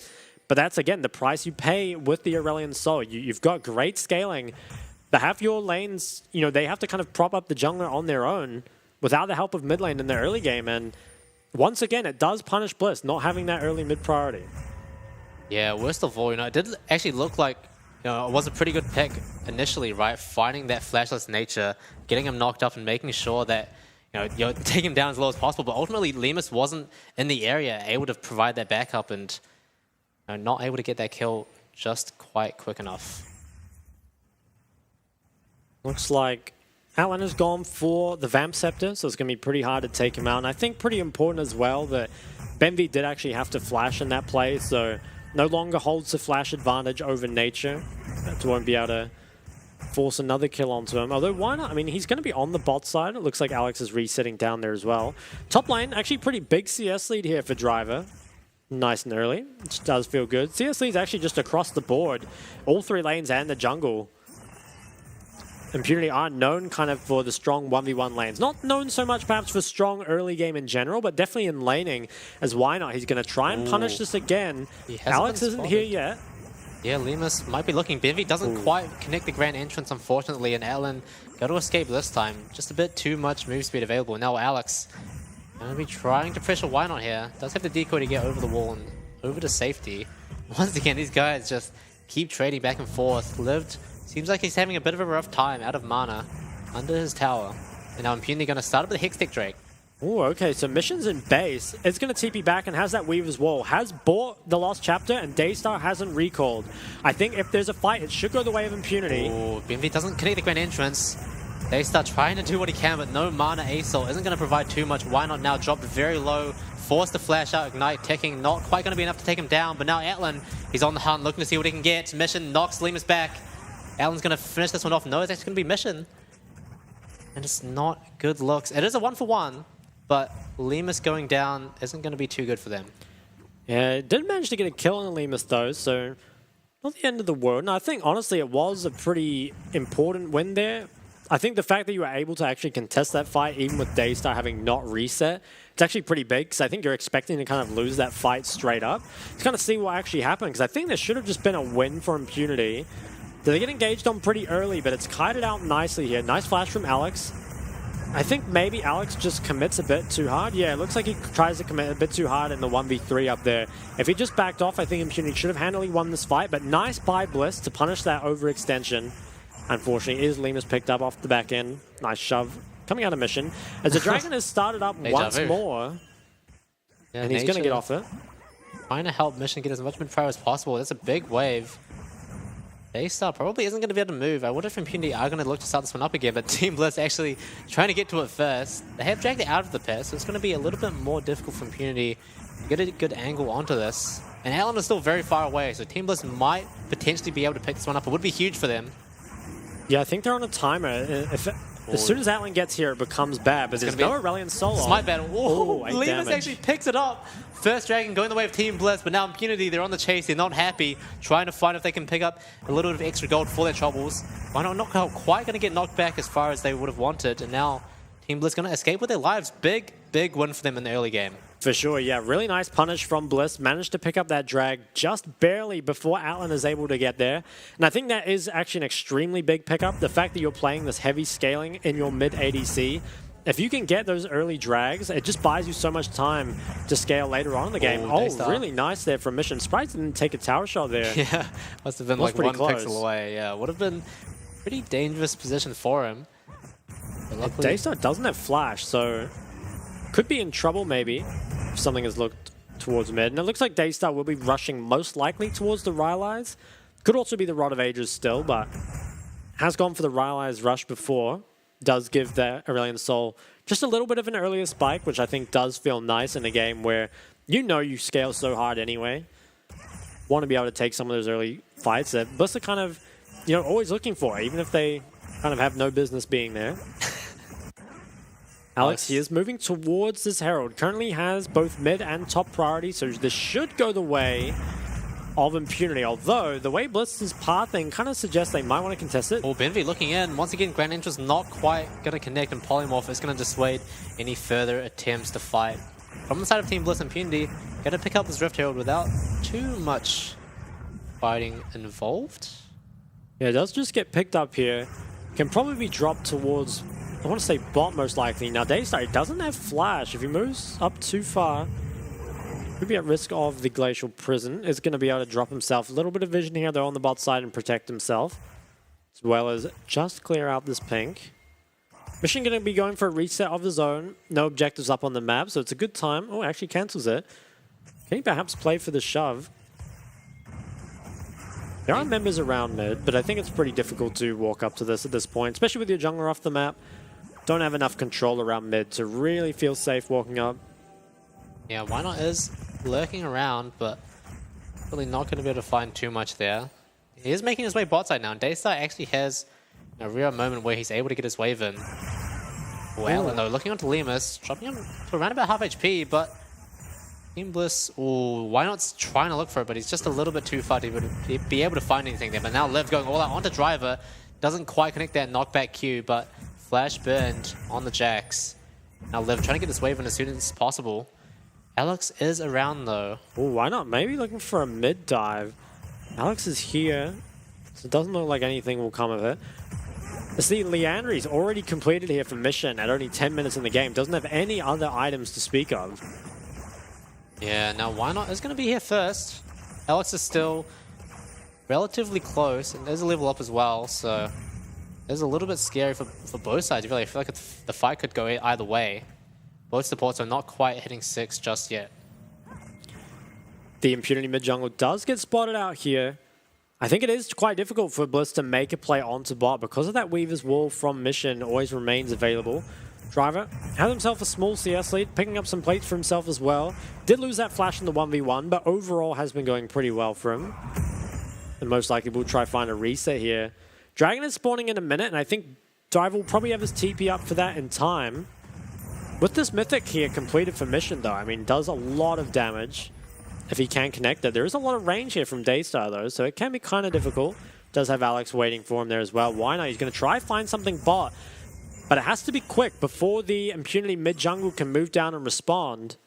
But that's, again, the price you pay with the Aurelion Sol. You've got great scaling, but have your lanes, you know, they have to kind of prop up the jungler on their own without the help of mid lane in the early game. And once again, it does punish Bliss not having that early mid priority. Yeah, worst of all, you know, it did actually look like, you know, it was a pretty good pick initially, right? Finding that flashless Nature, getting him knocked up and making sure that, you know, you're taking him down as low as possible. But ultimately, Lemus wasn't in the area able to provide that backup and, you know, not able to get that kill just quite quick enough. Looks like Atlan has gone for the Vamp Scepter, so it's going to be pretty hard to take him out. And I think pretty important as well that Benvi did actually have to flash in that play, so no longer holds the flash advantage over Nature. That won't be able to force another kill onto him. Although, why not? I mean, he's going to be on the bot side. It looks like Alex is resetting down there as well. Top lane, actually pretty big CS lead here for Driver. Nice and early, which does feel good. CS lead's actually just across the board. All three lanes and the jungle. Impunity aren't known kind of for the strong 1v1 lanes. Not known so much perhaps for strong early game in general, but definitely in laning as Why Not. He's going to try and punish this again. Alex isn't here yet. Yeah, Lemus might be looking. Benvi doesn't quite connect the grand entrance, unfortunately, and Alan got to escape this time. Just a bit too much move speed available. Now Alex going to be trying to pressure Why Not here. Does have the decoy to get over the wall and over to safety. Once again, these guys just keep trading back and forth. Lived seems like he's having a bit of a rough time out of mana under his tower. And now Impunity going to start up the Hextech Drake. Oh, okay, so Mission's in base. It's going to TP back and has that Weaver's Wall. Has bought the Lost Chapter, and Daystar hasn't recalled. I think if there's a fight, it should go the way of Impunity. Oh, Benvi doesn't connect the grand entrance. Daystar trying to do what he can, but no mana ASOL isn't going to provide too much. Why Not now dropped very low, forced to flash out, Ignite, ticking, not quite going to be enough to take him down, but now Atlan, he's on the hunt, looking to see what he can get. Mission knocks Lemus back. Atlan's going to finish this one off. No, it's actually going to be Mission. And it's not good looks. It is a 1-for-1. But Lemus going down isn't going to be too good for them. Yeah, did manage to get a kill on Lemus though, so not the end of the world. And I think honestly it was a pretty important win there. I think the fact that you were able to actually contest that fight, even with Daystar having not reset, it's actually pretty big, because I think you're expecting to kind of lose that fight straight up. To kind of see what actually happened, because I think there should have just been a win for Impunity. They get engaged on pretty early, but it's kited out nicely here. Nice flash from Alex. I think maybe Alex just commits a bit too hard. Yeah, it looks like he tries to commit a bit too hard in the 1v3 up there. If he just backed off, I think Impunity should have handily won this fight, but nice by Bliss to punish that overextension. Unfortunately, is Lemus picked up off the back end. Nice shove coming out of mission. As the Dragon has started up once more, and he's going to get off it. Trying to help Mission get as much mid-fire as possible. That's a big wave. Daystar probably isn't going to be able to move. I wonder if Impunity are going to look to start this one up again, but Team Bliss actually trying to get to it first. They have dragged it out of the pit, so it's going to be a little bit more difficult for Impunity to get a good angle onto this. And Alan is still very far away, so Team Bliss might potentially be able to pick this one up. It would be huge for them. Yeah, I think they're on a timer. As soon as Atlan gets here, it becomes bad, but there's no Aurelion Soul on. Smite battle. Oh, Lemus damage. actually picks it up. First Dragon going the way of Team Bliss, but now Impunity, they're on the chase. They're not happy, trying to find if they can pick up a little bit of extra gold for their troubles. Why not quite going to get knocked back as far as they would have wanted, and now Team Bliss going to escape with their lives. Big win for them in the early game. For sure, yeah. Really nice punish from Bliss. Managed to pick up that drag just barely before Atlan is able to get there. And I think that is actually an extremely big pickup. The fact that you're playing this heavy scaling in your mid ADC, if you can get those early drags, it just buys you so much time to scale later on in the game. Oh, really nice there from Mission. Surprised didn't take a tower shot there. Yeah, must have been like one pixel away. Yeah, would have been pretty dangerous position for him. Daystar doesn't have flash, so could be in trouble maybe if something has looked towards mid. And it looks like Daystar will be rushing most likely towards the Rylai's. Could also be the Rod of Ages still, but has gone for the Rylai's rush before. Does give the Aurelion Soul just a little bit of an earlier spike, which I think does feel nice in a game where you scale so hard anyway. Want to be able to take some of those early fights that Bliss are kind of, always looking for, even if they kind of have no business being there. Alex here is moving towards this Herald. Currently has both mid and top priority, so this should go the way of Impunity. Although, the way Bliss is pathing kind of suggests they might want to contest it. Oh, Benvi looking in. Once again, Grand Entrance not quite going to connect, and Polymorph is going to dissuade any further attempts to fight. From the side of Team Bliss, Impunity going to pick up this Rift Herald without too much fighting involved. Yeah, it does just get picked up here. Can probably be dropped towards, I want to say bot most likely. Now Daystar doesn't have flash. If he moves up too far, could be at risk of the Glacial Prison. Is going to be able to drop himself. A little bit of vision here though on the bot side and protect himself. As well as just clear out this pink. Mission going to be going for a reset of the zone. No objectives up on the map, so it's a good time. Oh, actually cancels it. Can he perhaps play for the shove? There are members around mid, but I think it's pretty difficult to walk up to this at this point, especially with your jungler off the map. Don't have enough control around mid to really feel safe walking up. Yeah, Why Not is lurking around, but really not going to be able to find too much there. He is making his way bot side now, and Daystar actually has a rare moment where he's able to get his wave in. Well, and though, looking onto Lemus, dropping him to around about half HP, but Team Bliss, Why Not's trying to look for it, but he's just a little bit too far to be able to find anything there. But now Liv going all out onto Driver, doesn't quite connect that knockback Q, but flash burned on the Jax. Now Liv trying to get this wave in as soon as possible. Alex is around though. Why Not? Maybe looking for a mid dive. Alex is here, so it doesn't look like anything will come of it. See, Leandry's already completed here for Mission at only 10 minutes in the game. Doesn't have any other items to speak of. Yeah, now Why Not is going to be here first. Alex is still relatively close, and there's a level up as well, so it's a little bit scary for both sides. Really, I feel like the fight could go either way. Both supports are not quite hitting 6 just yet. The Impunity mid jungle does get spotted out here. I think it is quite difficult for Bliss to make a play onto bot because of that Weaver's Wall from Mission always remains available. Driver has himself a small CS lead, picking up some plates for himself as well. Did lose that flash in the 1v1, but overall has been going pretty well for him. And most likely will try find a reset here. Dragon is spawning in a minute, and I think Driver will probably have his TP up for that in time. With this Mythic here completed for Mission though, I mean, does a lot of damage. if he can connect it. There is a lot of range here from Daystar though, so it can be kind of difficult. Does have Alex waiting for him there as well. Why not? He's going to try find something bot, but it has to be quick before the Impunity mid jungle can move down and respond.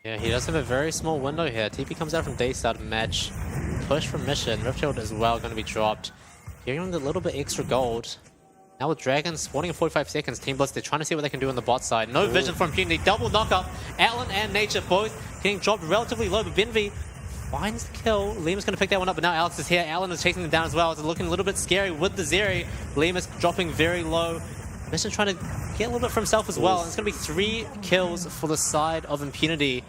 Yeah, he does have a very small window here. TP comes out from Daystar to match. Push from Mission. Rift Shield as well going to be dropped. Giving him a little bit extra gold. Now with Dragon spawning in 45 seconds, Team Blitz, they're trying to see what they can do on the bot side. No vision from Impunity. Double knockup. Atlan and Nature both getting dropped relatively low, but Benvi finds the kill. Lemus going to pick that one up, but now Alex is here. Atlan is chasing them down as well. It's looking a little bit scary with the Zeri. Lemus dropping very low. Mission trying to get a little bit for himself as well. And it's going to be 3 kills for the side of Impunity.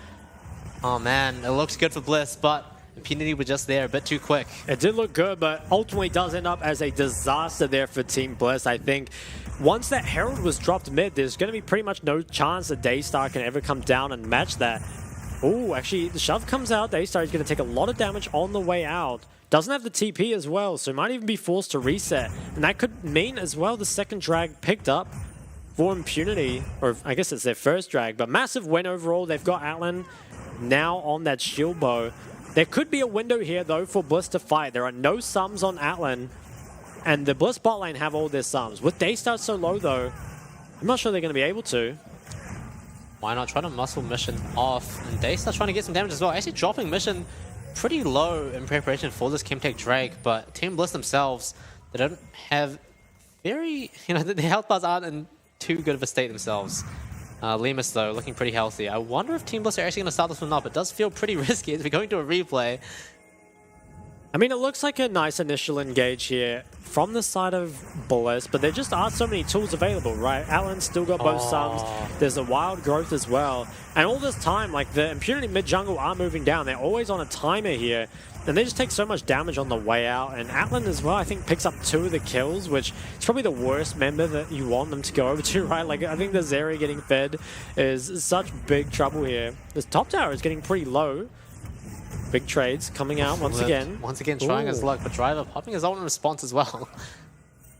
Oh man, it looks good for Bliss, but Impunity were just there a bit too quick. It did look good, but ultimately does end up as a disaster there for Team Bliss. I think once that Herald was dropped mid, there's going to be pretty much no chance that Daystar can ever come down and match that. Oh, actually, the shove comes out. Daystar is going to take a lot of damage on the way out. Doesn't have the TP as well, so might even be forced to reset. And that could mean as well the second drag picked up for Impunity, or I guess it's their first drag, but massive win overall. They've got Atlan now on that shield bow. There could be a window here though for Bliss to fight. There are no sums on Atlan, and the Bliss bot lane have all their sums. With Daystar so low though, I'm not sure they're going to be able to. Why not try to muscle Mission off? And Daystar trying to get some damage as well. Actually dropping Mission pretty low in preparation for this Chemtech Drake, but Team Bliss themselves, they don't have very, the health bars aren't in too good of a state themselves. Lemus though, looking pretty healthy. I wonder if Team Bliss are actually going to start this one up. It does feel pretty risky as we're going to a replay. I mean, it looks like a nice initial engage here from the side of Bliss, but there just aren't so many tools available, right? Atlan's still got both sums. There's a wild growth as well. And all this time, like, the Impunity mid-jungle are moving down. They're always on a timer here, and they just take so much damage on the way out. And Atlan as well, I think, picks up 2 of the kills, which is probably the worst member that you want them to go over to, right? Like, I think the Zeri getting fed is such big trouble here. This top tower is getting pretty low. Big trades coming out once again. Once again trying his luck, but Driver popping his own response as well.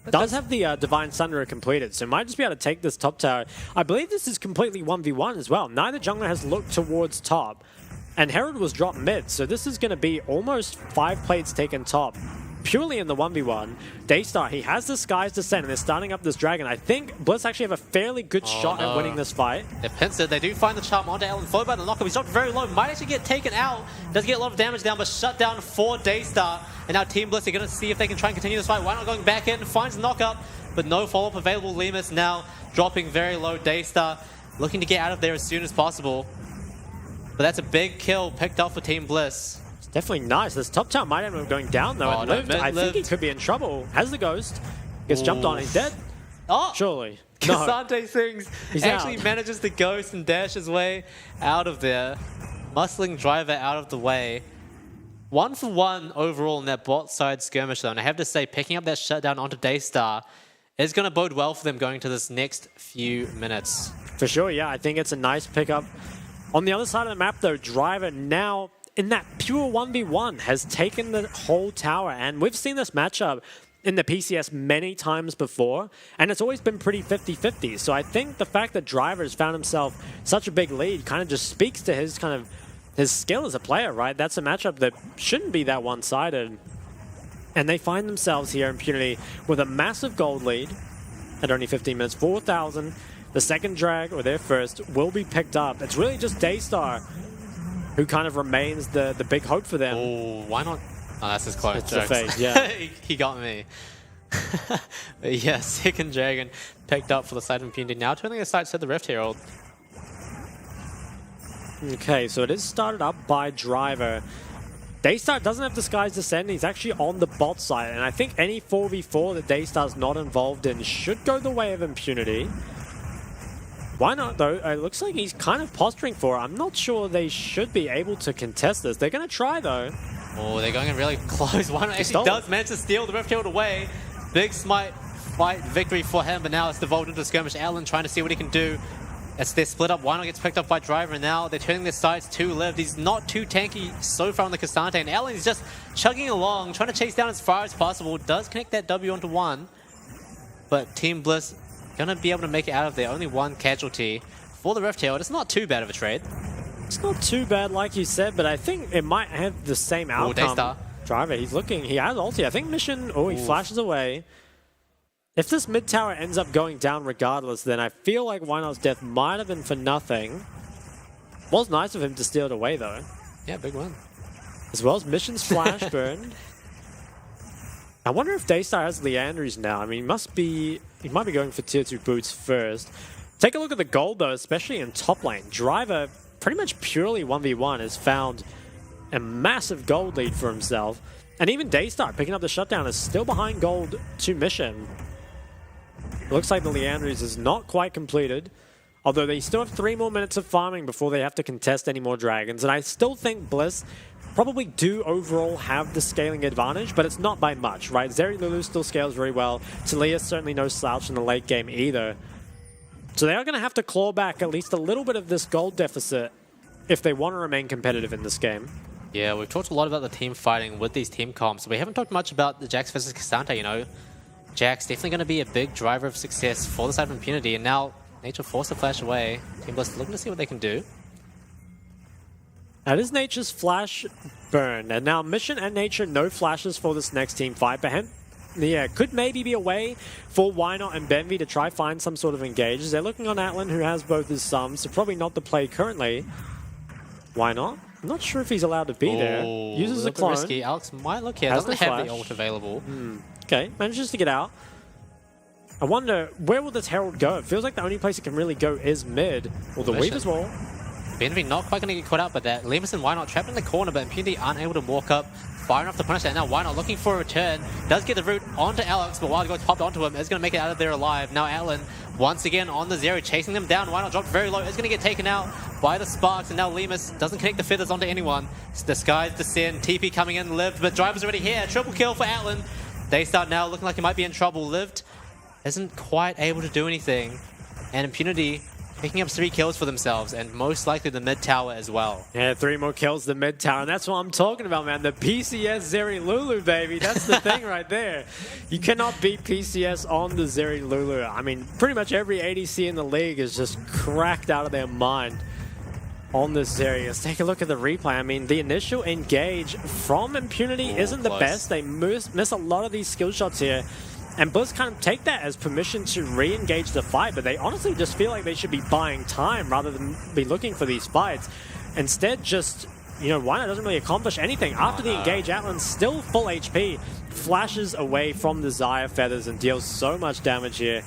Does have the Divine Sunderer completed, so might just be able to take this top tower. I believe this is completely 1v1 as well. Neither jungler has looked towards top, and Herald was dropped mid, so this is going to be almost 5 plates taken top. Purely in the 1v1. Daystar, he has the Sky's Descent, and they're starting up this dragon. I think Bliss actually have a fairly good shot at winning this fight. They're pincered. They do find the charm onto Ellen. Followed by the knockup. He's dropped very low. Might actually get taken out. Does get a lot of damage down, but shut down for Daystar. And now Team Bliss are going to see if they can try and continue this fight. Why not going back in? Finds the knockup, but no follow-up available. Lemus now dropping very low. Daystar looking to get out of there as soon as possible. But that's a big kill picked up for Team Bliss. Definitely nice. This top tower might end up going down though. And lived. I think he could be in trouble. Has the ghost. Gets jumped on. He's dead. Oh! Surely. No. Kasante Sings actually manages to ghost and dash his way out of there. Muscling Driver out of the way. 1 for 1 overall in that bot side skirmish though. And I have to say, picking up that shutdown onto Daystar is going to bode well for them going to this next few minutes. For sure, yeah. I think it's a nice pickup. On the other side of the map though, Driver now in that pure 1v1 has taken the whole tower, and we've seen this matchup in the PCS many times before, and it's always been pretty 50-50. So I think the fact that Driver has found himself such a big lead kind of just speaks to his his skill as a player, right? That's a matchup that shouldn't be that one-sided. And they find themselves here in Impunity with a massive gold lead at only 15 minutes, 4,000. The second drag, or their first, will be picked up. It's really just Daystar who kind of remains the big hope for them. Oh, why not? Oh, that's his close. It's the fade, yeah. he got me. But yeah, second dragon picked up for the side of Impunity. Now turning the sights to the Rift Herald. Okay, so it is started up by Driver. Daystar doesn't have the Sky's Descent. He's actually on the bot side, and I think any 4v4 that Daystar's not involved in should go the way of Impunity. Why not, though? It looks like he's kind of posturing for it. I'm not sure they should be able to contest this. They're going to try, though. Oh, they're going in really close. Why not actually does manage to steal the Rift Herald away. Big smite fight victory for him, but now it's devolved into a skirmish. Allen trying to see what he can do. As they're split up, Why not gets picked up by Driver, and now they're turning their sights to Liv. He's not too tanky so far on the Kasante, and Allen is just chugging along, trying to chase down as far as possible. Does connect that W onto 1, but Team Bliss gonna be able to make it out of there. Only 1 casualty for the Rift Herald. It's not too bad of a trade. It's not too bad, like you said, but I think it might have the same outcome. Daystar. Driver, he's looking. He has ulti. I think Mission. Oh, he flashes away. If this mid tower ends up going down regardless, then I feel like Wynot's death might have been for nothing. Was nice of him to steal it away, though. Yeah, big one. As well as Mission's flash burn. I wonder if Daystar has Leandries now. I mean, he might be going for tier 2 boots first. Take a look at the gold, though, especially in top lane. Driver, pretty much purely 1v1, has found a massive gold lead for himself. And even Daystar, picking up the shutdown, is still behind gold to Mission. It looks like the Leandries is not quite completed, although they still have 3 more minutes of farming before they have to contest any more dragons. And I still think Bliss probably do overall have the scaling advantage, but it's not by much, right? Zeri Lulu still scales very well. Talia certainly no slouch in the late game either. So they are going to have to claw back at least a little bit of this gold deficit if they want to remain competitive in this game. Yeah, we've talked a lot about the team fighting with these team comps. We haven't talked much about the Jax versus Cassandra, you know. Jax definitely going to be a big driver of success for the side of Impunity, and now Nature forced to flash away. Team Bliss looking to see what they can do. That is Nature's flash burn, and now Mission and Nature no flashes for this next team fight, but yeah, could maybe be a way for Wynot and Benvi to try find some sort of engage. They're looking on Atlan, who has both his sums, so probably not the play currently. Wynot? I'm not sure if he's allowed to be there. Uses a clone. Risky. Alex might look here. Doesn't have the ult available. Okay, manages to get out. I wonder, where will this Herald go? It feels like the only place it can really go is mid. Or the Weaver's Wall. Benvi not quite going to get caught out by that. Lemus and Wynot trapped in the corner, but Impunity aren't able to walk up far enough to punish that. Now Wynot looking for a return. Does get the root onto Alex, but Wild Goats popped onto him. Is going to make it out of there alive. Now Atlan once again on the zero, chasing them down. Wynot dropped very low. Is going to get taken out by the Sparks, and now Lemus doesn't connect the feathers onto anyone. The skies descend. TP coming in, Lived, but Driver's already here. Triple kill for Atlan. Daystar now looking like he might be in trouble. Lived isn't quite able to do anything, and Impunity picking up 3 kills for themselves, and most likely the mid tower as well. Yeah, 3 more kills the mid tower, and that's what I'm talking about, man. The PCS Zeri Lulu, baby. That's the thing right there. You cannot beat PCS on the Zeri Lulu. I mean, pretty much every ADC in the league is just cracked out of their mind on this Zeri. Let's take a look at the replay. I mean, the initial engage from Impunity isn't the best. They miss a lot of these skill shots here. And Bliss kind of take that as permission to re-engage the fight, but they honestly just feel like they should be buying time rather than be looking for these fights. Instead, just, you know, Wynot doesn't really accomplish anything. After the engage, Atlan's still full HP, flashes away from the Xayah feathers and deals so much damage here.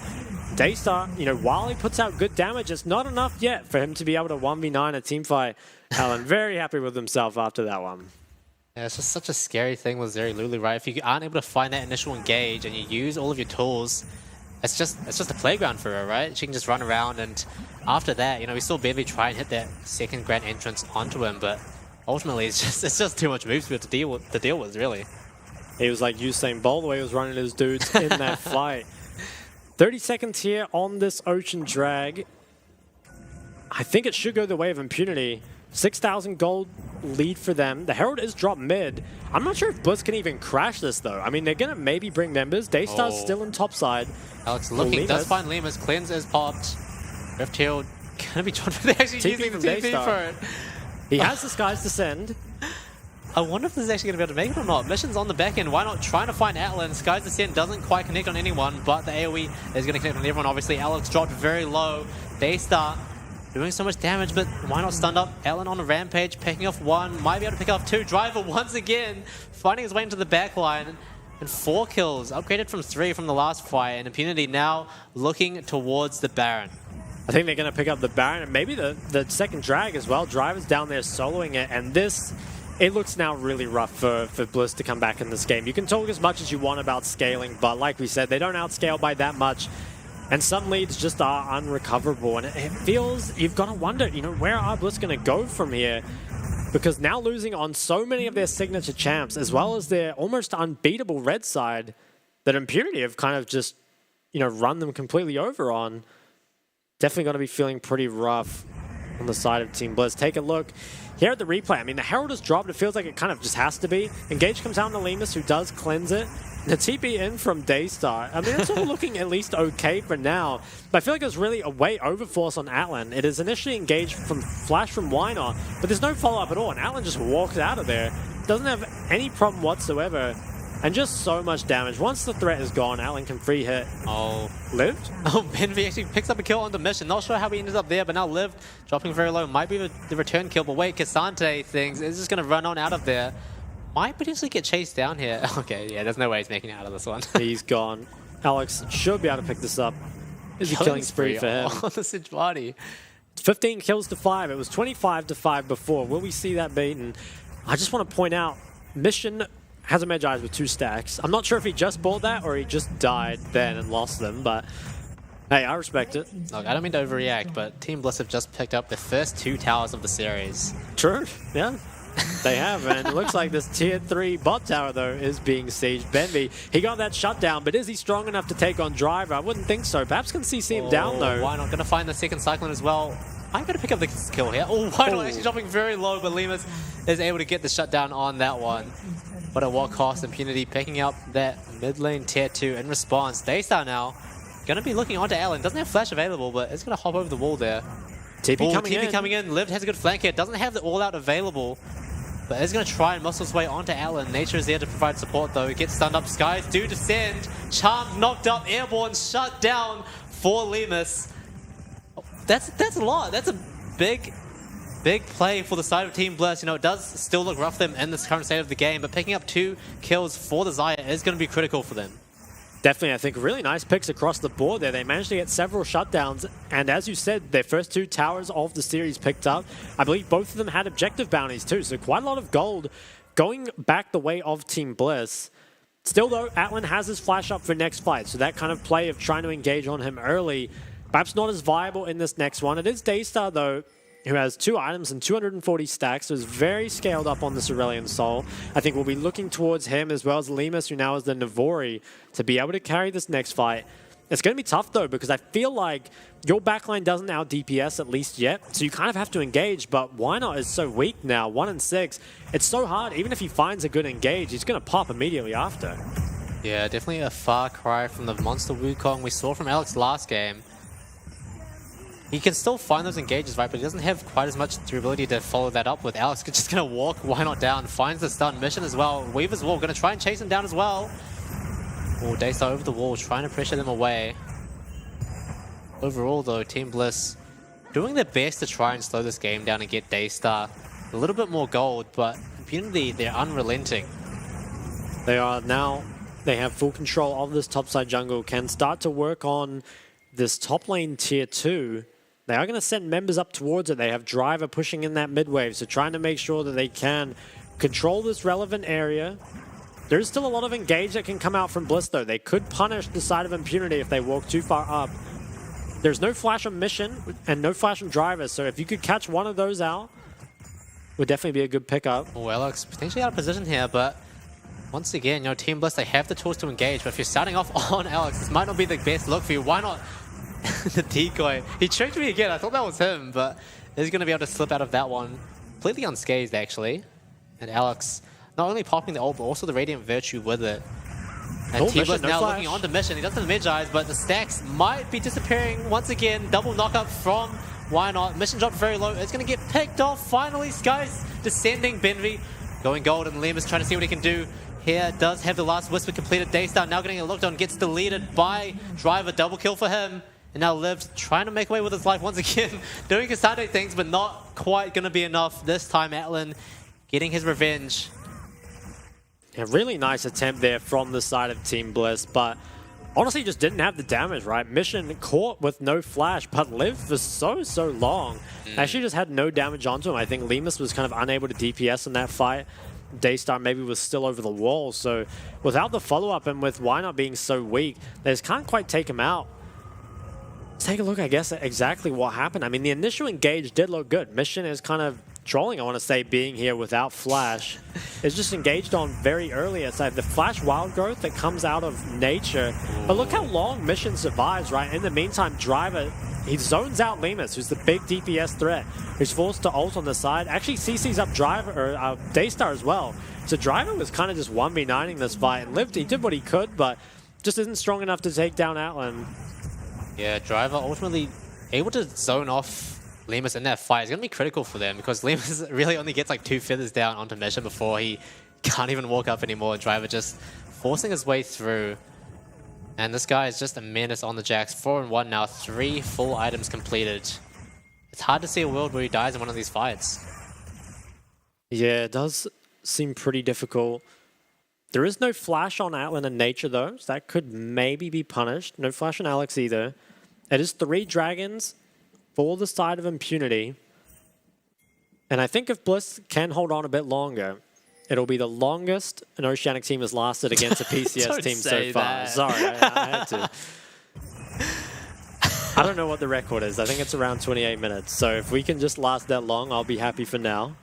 Daystar, you know, while he puts out good damage, it's not enough yet for him to be able to 1v9 a team fight. Alan, very happy with himself after that one. Yeah, it's just such a scary thing with Zeri Lulu, right? If you aren't able to find that initial engage and you use all of your tools, it's just a playground for her, right? She can just run around, and after that, you know, we saw Benvi try and hit that second grand entrance onto him, but ultimately it's just too much moves for her to deal with, really. He was like Usain Bolt the way he was running his dudes in that fight. 30 seconds here on this Ocean Drag. I think it should go the way of Impunity. 6,000 gold lead for them. The Herald is dropped mid. I'm not sure if Bliss can even crash this, though. I mean, they're going to maybe bring members. Daystar's still in top side. Alex looking, does find Lemus. Cleanse is popped. Rift Herald going to be trying to actually using the TP for it. He has the skies to send. I wonder if this is actually going to be able to make it or not. Mission's on the back end. Wynot trying to find Atlan? Skies Descent doesn't quite connect on anyone, but the AoE is going to connect on everyone. Obviously, Alex dropped very low. Daystar doing so much damage, but Wynot stunned up. Atlan on a rampage, picking off 1. Might be able to pick off 2. Driver once again, finding his way into the back line. And 4 kills, upgraded from 3 from the last fight. And Impunity now looking towards the Baron. I think they're going to pick up the Baron and maybe the second drag as well. Driver's down there soloing it, and it looks now really rough for Bliss to come back in this game. You can talk as much as you want about scaling, but like we said, they don't outscale by that much. And some leads just are unrecoverable. And it feels, you've got to wonder, you know, where are Bliss going to go from here? Because now losing on so many of their signature champs, as well as their almost unbeatable red side, that Impunity have kind of just, you know, run them completely over on. Definitely going to be feeling pretty rough on the side of Team Bliss. Take a look here at the replay. I mean, the Herald is dropped. It feels like it kind of just has to be. Engage comes out on the Lemus, who does cleanse it. The TP in from Daystar. I mean, it's all looking at least okay for now. But I feel like there's really a way overforce on Atlan. It is initially engaged from Flash from Wynot, but there's no follow-up at all. And Atlan just walks out of there. Doesn't have any problem whatsoever. And just so much damage. Once the threat is gone, Atlan can free hit. Oh, Lived? Oh, Benvi actually picks up a kill on the mission. Not sure how he ended up there, but now Lived dropping very low. Might be the return kill, but wait, Cassante things is just going to run on out of there. Might potentially get chased down here. Okay, yeah, there's no way he's making it out of this one. He's gone. Alex should be able to pick this up. Is a killing spree for him. On the Sijwadi. 15 kills to 5. It was 25 to 5 before. Will we see that beaten? I just want to point out, Mission has a Magi with 2 stacks. I'm not sure if he just bought that or he just died then and lost them, but hey, I respect it. Look, I don't mean to overreact, but Team Bliss have just picked up the first 2 towers of the series. True, yeah. They have, and it looks like this tier 3 bot tower, though, is being sieged. Benvi, he got that shutdown, but is he strong enough to take on Driver? I wouldn't think so. Perhaps can CC him down, though. Why not? Going to find the second Cyclone as well. I'm going to pick up the kill here. Oh, why not? Actually dropping very low, but Lemus is able to get the shutdown on that one. But at what cost? Impunity picking up that mid lane tier 2 in response. Daystar now going to be looking onto Allen. Doesn't have flash available, but it's going to hop over the wall there. TP coming in. Lived has a good flank here. Doesn't have the all-out available. But is going to try and muscle his way onto Allen. Nature is there to provide support though. He gets stunned up. Skies do descend. Charm knocked up. Airborne shut down for Lemus. That's a lot. That's a big play for the side of Team Bliss. You know, it does still look rough for them in this current state of the game, but picking up 2 kills for the Xayah is going to be critical for them. Definitely, I think really nice picks across the board there. They managed to get several shutdowns, and as you said, their first 2 towers of the series picked up. I believe both of them had objective bounties too, so quite a lot of gold going back the way of Team Bliss. Still though, Atlan has his flash up for next fight, so that kind of play of trying to engage on him early, perhaps not as viable in this next one. It is Daystar though, who has 2 items and 240 stacks, so is very scaled up on the Cerulean Soul. I think we'll be looking towards him as well as Lemus, who now is the Navori, to be able to carry this next fight. It's going to be tough though, because I feel like your backline doesn't out DPS at least yet, so you kind of have to engage, but Wynot is so weak now, 1 and 6. It's so hard, even if he finds a good engage, he's going to pop immediately after. Yeah, definitely a far cry from the monster Wukong we saw from Alex last game. He can still find those engages, right, but he doesn't have quite as much durability to follow that up with. Alex just going to walk Wynot down, finds the stun mission as well. Weaver's Wall going to try and chase him down as well. Oh, Daystar over the wall, trying to pressure them away. Overall, though, Team Bliss doing their best to try and slow this game down and get Daystar a little bit more gold, but Impunity, they're unrelenting. They are now, they have full control of this topside jungle, can start to work on this top lane tier 2. They are going to send members up towards it. They have Driver pushing in that mid wave, so trying to make sure that they can control this relevant area. There is still a lot of engage that can come out from Bliss, though. They could punish the side of Impunity if they walk too far up. There's no flash on Mission and no flash on Driver, so if you could catch one of those out, would definitely be a good pickup. Oh, Alex potentially out of position here, but once again, you know, Team Bliss, they have the tools to engage, but if you're starting off on Alex, this might not be the best look for you. Why not? The decoy. He tricked me again. I thought that was him, but he's going to be able to slip out of that one. Completely unscathed, actually. And Alex not only popping the ult, but also the Radiant Virtue with it. And Team Bliss now looking onto Mission. He doesn't have Magi, but the stacks might be disappearing once again. Double knockup from Wynot. Mission dropped very low. It's going to get picked off. Finally, Skies descending. Benvi going gold, and Liam is trying to see what he can do. Here does have the last Whisper completed. Daystar now getting a looked on, gets deleted by Driver. Double kill for him. And now Lived trying to make away with his life once again. Doing Cassandre things, but not quite going to be enough. This time, Atlan getting his revenge. A really nice attempt there from the side of Team Bliss, but honestly just didn't have the damage, right? Mission caught with no flash, but lived for so long. Actually just had no damage onto him. I think Lemus was kind of unable to DPS in that fight. Daystar maybe was still over the wall, so without the follow-up and with Wynot being so weak, they just can't quite take him out. Let's take a look, I guess, at exactly what happened. I mean, the initial engage did look good. Mission is kind of trolling, I want to say, being here without flash. It's just engaged on very early. It's like the flash wild growth that comes out of nature. But look how long Mission survives, right? In the meantime, Driver, he zones out Lemus, who's the big DPS threat, who's forced to ult on the side. Actually, CC's up Driver, or Daystar as well. So Driver was kind of just 1v9ing this fight and lived. He did what he could, but just isn't strong enough to take down Atlan. Yeah, Driver ultimately able to zone off Lemus in that fight is going to be critical for them because Lemus really only gets like 2 feathers down onto Mission before he can't even walk up anymore. Driver just forcing his way through. And this guy is just a menace on the Jax. 4-1 now, 3 full items completed. It's hard to see a world where he dies in one of these fights. Yeah, it does seem pretty difficult. There is no flash on Atlan and Nature though, so that could maybe be punished. No flash on Alex either. It is 3 dragons for the side of Impunity. And I think if Bliss can hold on a bit longer, it'll be the longest an Oceanic team has lasted against a PCS team so far. That. Sorry, I had to. I don't know what the record is. I think it's around 28 minutes. So if we can just last that long, I'll be happy for now.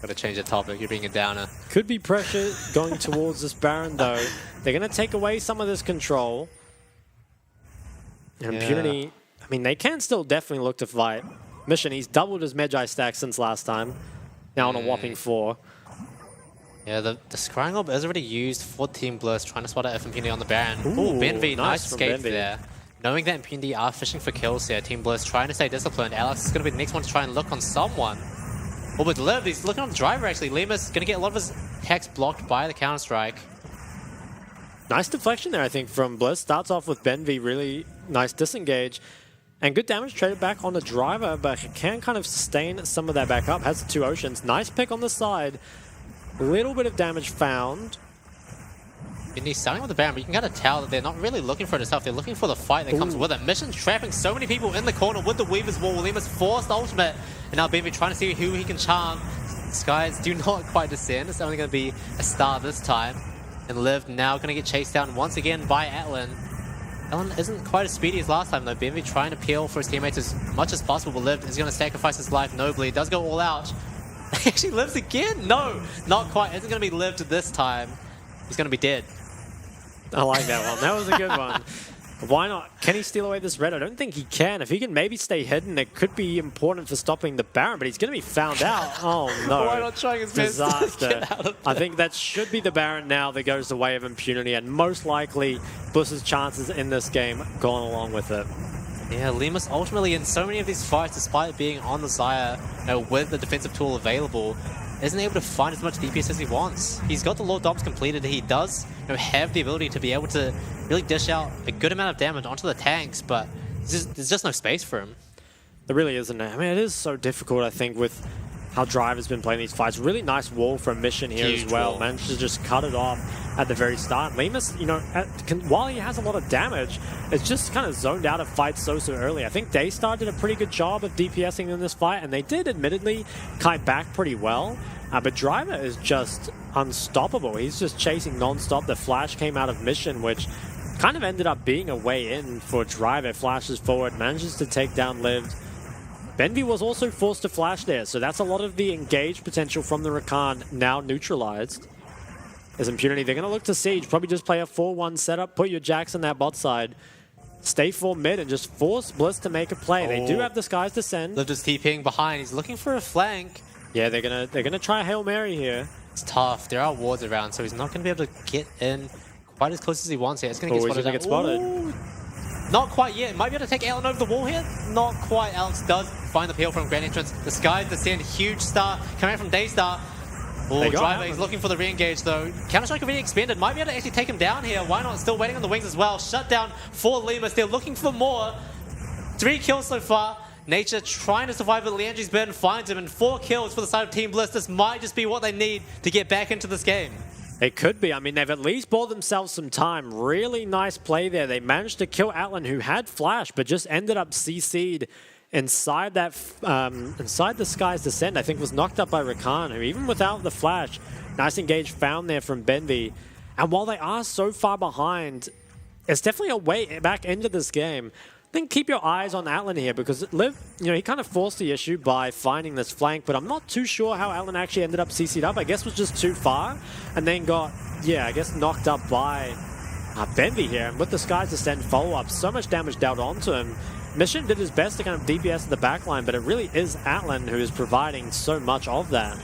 Gotta change the topic, you're being a downer. Could be pressure going towards this Baron though. They're going to take away some of this control. And Impunity, I mean, they can still definitely look to fight. Mission, he's doubled his Magi stack since last time. Now on a whopping 4. Yeah, the Scrying Orb is already used for Team Bliss, trying to spot out Impunity on the Baron. Ooh, Ooh, Benvi, nice from escape Benvi. there. Knowing that Impunity are fishing for kills here, Team Bliss trying to stay disciplined. Alex is going to be the next one to try and look on someone. Well, with Liv, he's looking on the Driver actually. Lemus going to get a lot of his hacks blocked by the Counter-Strike. Nice deflection there, I think, from Bliss. Starts off with Benvi, really nice disengage. And good damage traded back on the Driver, but he can kind of sustain some of that back up. Has the 2 Oceans. Nice pick on the side. Little bit of damage found. And he's starting with the Baron, but you can kind of tell that they're not really looking for it itself. They're looking for the fight that comes with it. Mission's trapping so many people in the corner with the Weaver's Wall. Lemus forced the ultimate. And now Benvi trying to see who he can charm. Skies do not quite descend. It's only going to be a star this time. And Liv now going to get chased down once again by Atlan. Atlan isn't quite as speedy as last time though. Benvi trying to peel for his teammates as much as possible. But Liv is going to sacrifice his life nobly. It does go all out. He actually lives again. No, not quite. Isn't going to be lived this time. He's going to be dead. I like that one. That was a good one. Why not? Can he steal away this red? I don't think he can. If he can maybe stay hidden, it could be important for stopping the Baron, but he's going to be found out. Oh, no. Why not trying his best to Disaster. get out of I think that should be the Baron now that goes the way of Impunity, and most likely Bliss's chances in this game gone along with it. Yeah, Lemus ultimately in so many of these fights, despite being on the Xayah, with the defensive tool available, isn't able to find as much DPS as he wants. He's got the Lord Doms completed. He does have the ability to be able to really dish out a good amount of damage onto the tanks, but there's just no space for him. There really isn't. I mean, it is so difficult, I think, with how Driver's been playing these fights. Really nice wall from Mission here Huge as well. wall. Managed to just cut it off at the very start. Lemus, while he has a lot of damage, it's just kind of zoned out of fights so early. I think Daystar did a pretty good job of DPSing in this fight, and they did admittedly kite back pretty well. But Driver is just unstoppable. He's just chasing non-stop. The flash came out of Mission, which kind of ended up being a way in for Driver. Flashes forward, manages to take down Liv. Benvi was also forced to flash there, so that's a lot of the engaged potential from the Rakan now neutralized. As Impunity, they're going to look to Siege, probably just play a 4-1 setup, put your Jax on that bot side, stay full mid, and just force Bliss to make a play. They do have the Skies Descend. Liv just TPing behind. He's looking for a flank. Yeah, they're gonna try Hail Mary here. It's tough. There are wards around, so he's not going to be able to get in quite as close as he wants here. It's going to He's gonna get get spotted. spotted. Ooh. Not quite yet. Might be able to take Alan over the wall here. Not quite. Alex does find the peel from Grand Entrance. The Skies Descend. Huge star coming from Daystar. Oh, Driver, he's looking for the re-engage though. Counter-Strike already expended. Might be able to actually take him down here. Why not? Still waiting on the wings as well. Shut down for Lemus. They're looking for more. 3 kills so far. Nature trying to survive, but Leandri's Ben finds him, and 4 kills for the side of Team Bliss. This might just be what they need to get back into this game. It could be. I mean, they've at least bought themselves some time. Really nice play there. They managed to kill Atlan, who had flash, but just ended up CC'd inside that, inside the Skies Descent. I think was knocked up by Rakan, who even without the flash, nice engage found there from Benvi. And while they are so far behind, it's definitely a way back into this game. I think keep your eyes on Atlan here, because Liv, he kind of forced the issue by finding this flank, but I'm not too sure how Atlan actually ended up CC'd up. I guess was just too far, and then got, I guess knocked up by Benvi here. And with the Skies Descent follow-up, so much damage dealt onto him. Mission did his best to kind of DPS the backline, but it really is Atlan who is providing so much of that.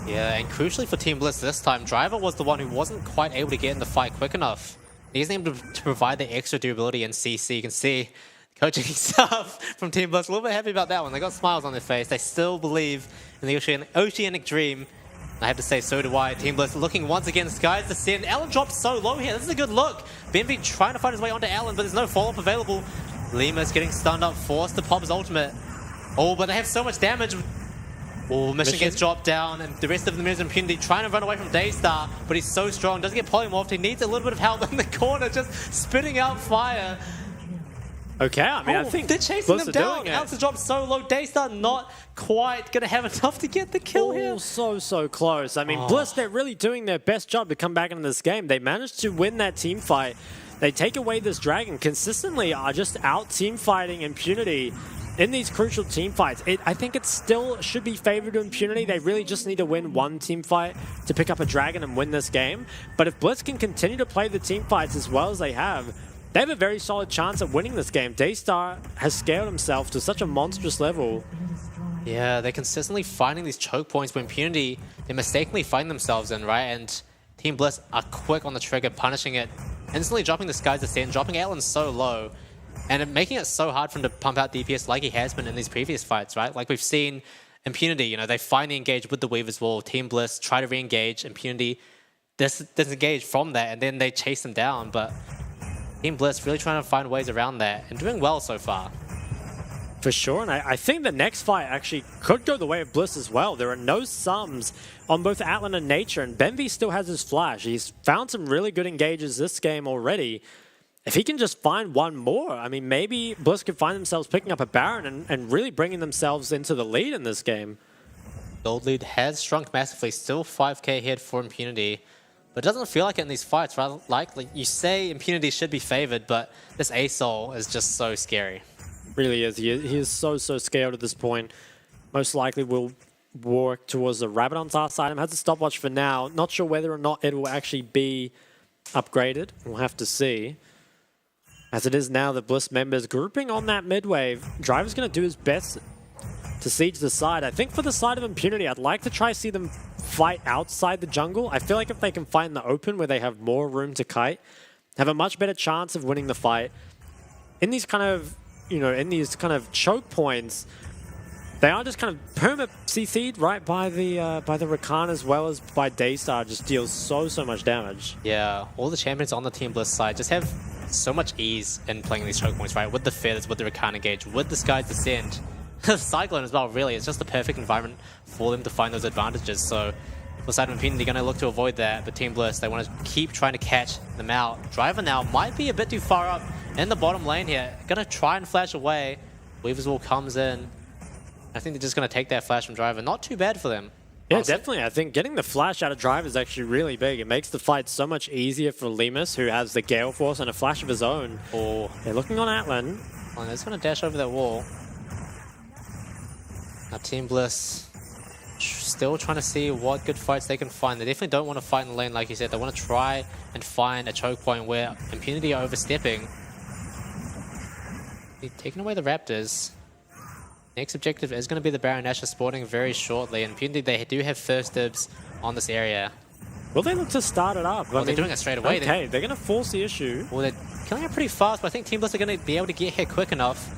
Yeah, and crucially for Team Bliss this time, Driver was the one who wasn't quite able to get in the fight quick enough. He isn't able to provide the extra durability in CC. You can see coaching stuff from Team Bliss. A little bit happy about that one. They got smiles on their face. They still believe in the oceanic dream. I have to say, so do I. Team Bliss looking once again. Skies descend. Alan drops so low here. This is a good look. Benvi trying to find his way onto Alan, but there's no follow-up available. Limas getting stunned up, forced to pop his ultimate. Oh, but they have so much damage. Oh, Mission gets dropped down, and the rest of the members of Impunity trying to run away from Daystar, but he's so strong, doesn't get polymorphed. He needs a little bit of help in the corner, just spitting out fire. Okay, I mean, I think they're chasing Bliss them are down. doing it. Alex has dropped so low. Daystar not quite going to have enough to get the kill here. So close. I mean, Bliss, they're really doing their best job to come back into this game. They managed to win that team fight. They take away this dragon. Consistently are just out team fighting Impunity in these crucial team fights. I think it still should be favored to Impunity. They really just need to win one team fight to pick up a dragon and win this game. But if Bliss can continue to play the team fights as well as they have a very solid chance of winning this game. Daystar has scaled himself to such a monstrous level. Yeah, they're consistently finding these choke points where Impunity, they mistakenly find themselves in, right? And Team Bliss are quick on the trigger, punishing it, instantly dropping the Skies Descent, dropping Alan so low, and making it so hard for him to pump out DPS like he has been in these previous fights, right? Like we've seen Impunity, you know, they finally engage with the Weaver's Wall. Team Bliss try to re-engage. Impunity disengage from that, and then they chase them down, but Team Bliss really trying to find ways around that and doing well so far. For sure, and I think the next fight actually could go the way of Bliss as well. There are no sums on both Atlan and Nature, and Benvi still has his flash. He's found some really good engages this game already. If he can just find one more, I mean, maybe Bliss could find themselves picking up a Baron and really bringing themselves into the lead in this game. Gold lead has shrunk massively, still 5k ahead for Impunity. But it doesn't feel like it in these fights, right? Like you say Impunity should be favored, but this A-Soul is just so scary. Really is. He is so scared at this point. Most likely will work towards the Rabbit on our side. Has a stopwatch for now. Not sure whether or not it will actually be upgraded. We'll have to see. As it is now, the Bliss members grouping on that mid wave. Driver's going to do his best to siege the side. I think for the side of Impunity, I'd like to try see them fight outside the jungle. I feel like if they can fight in the open where they have more room to kite, have a much better chance of winning the fight. In these kind of, in these kind of choke points, they are just kind of perma CC'd right by the Rakan as well as by Daystar. Just deals so much damage. Yeah, all the champions on the Team Bliss side just have so much ease in playing these choke points, right? With the Feathers, with the Rakan engage, with the Skies Descend. Cyclone as well, really. It's just the perfect environment for them to find those advantages. So, for the side of Impunity, they're going to look to avoid that. But Team Bliss, they want to keep trying to catch them out. Driver now might be a bit too far up in the bottom lane here. Going to try and flash away. Weaver's Wall comes in. I think they're just going to take that flash from Driver. Not too bad for them. Yeah, definitely. I think getting the flash out of Driver is actually really big. It makes the fight so much easier for Limas, who has the Gale Force and a flash of his own. Oh, they're looking on Atlan. Oh, they're just going to dash over that wall. Now Team Bliss still trying to see what good fights they can find. They definitely don't want to fight in the lane, like you said. They want to try and find a choke point where Impunity are overstepping. They're taking away the Raptors. Next objective is going to be the Baron Nashor spawning very shortly. And Impunity, they do have first dibs on this area. Will they look to start it up? Well, they're doing it straight away. Okay, they're going to force the issue. Well, they're killing it pretty fast, but I think Team Bliss are going to be able to get here quick enough.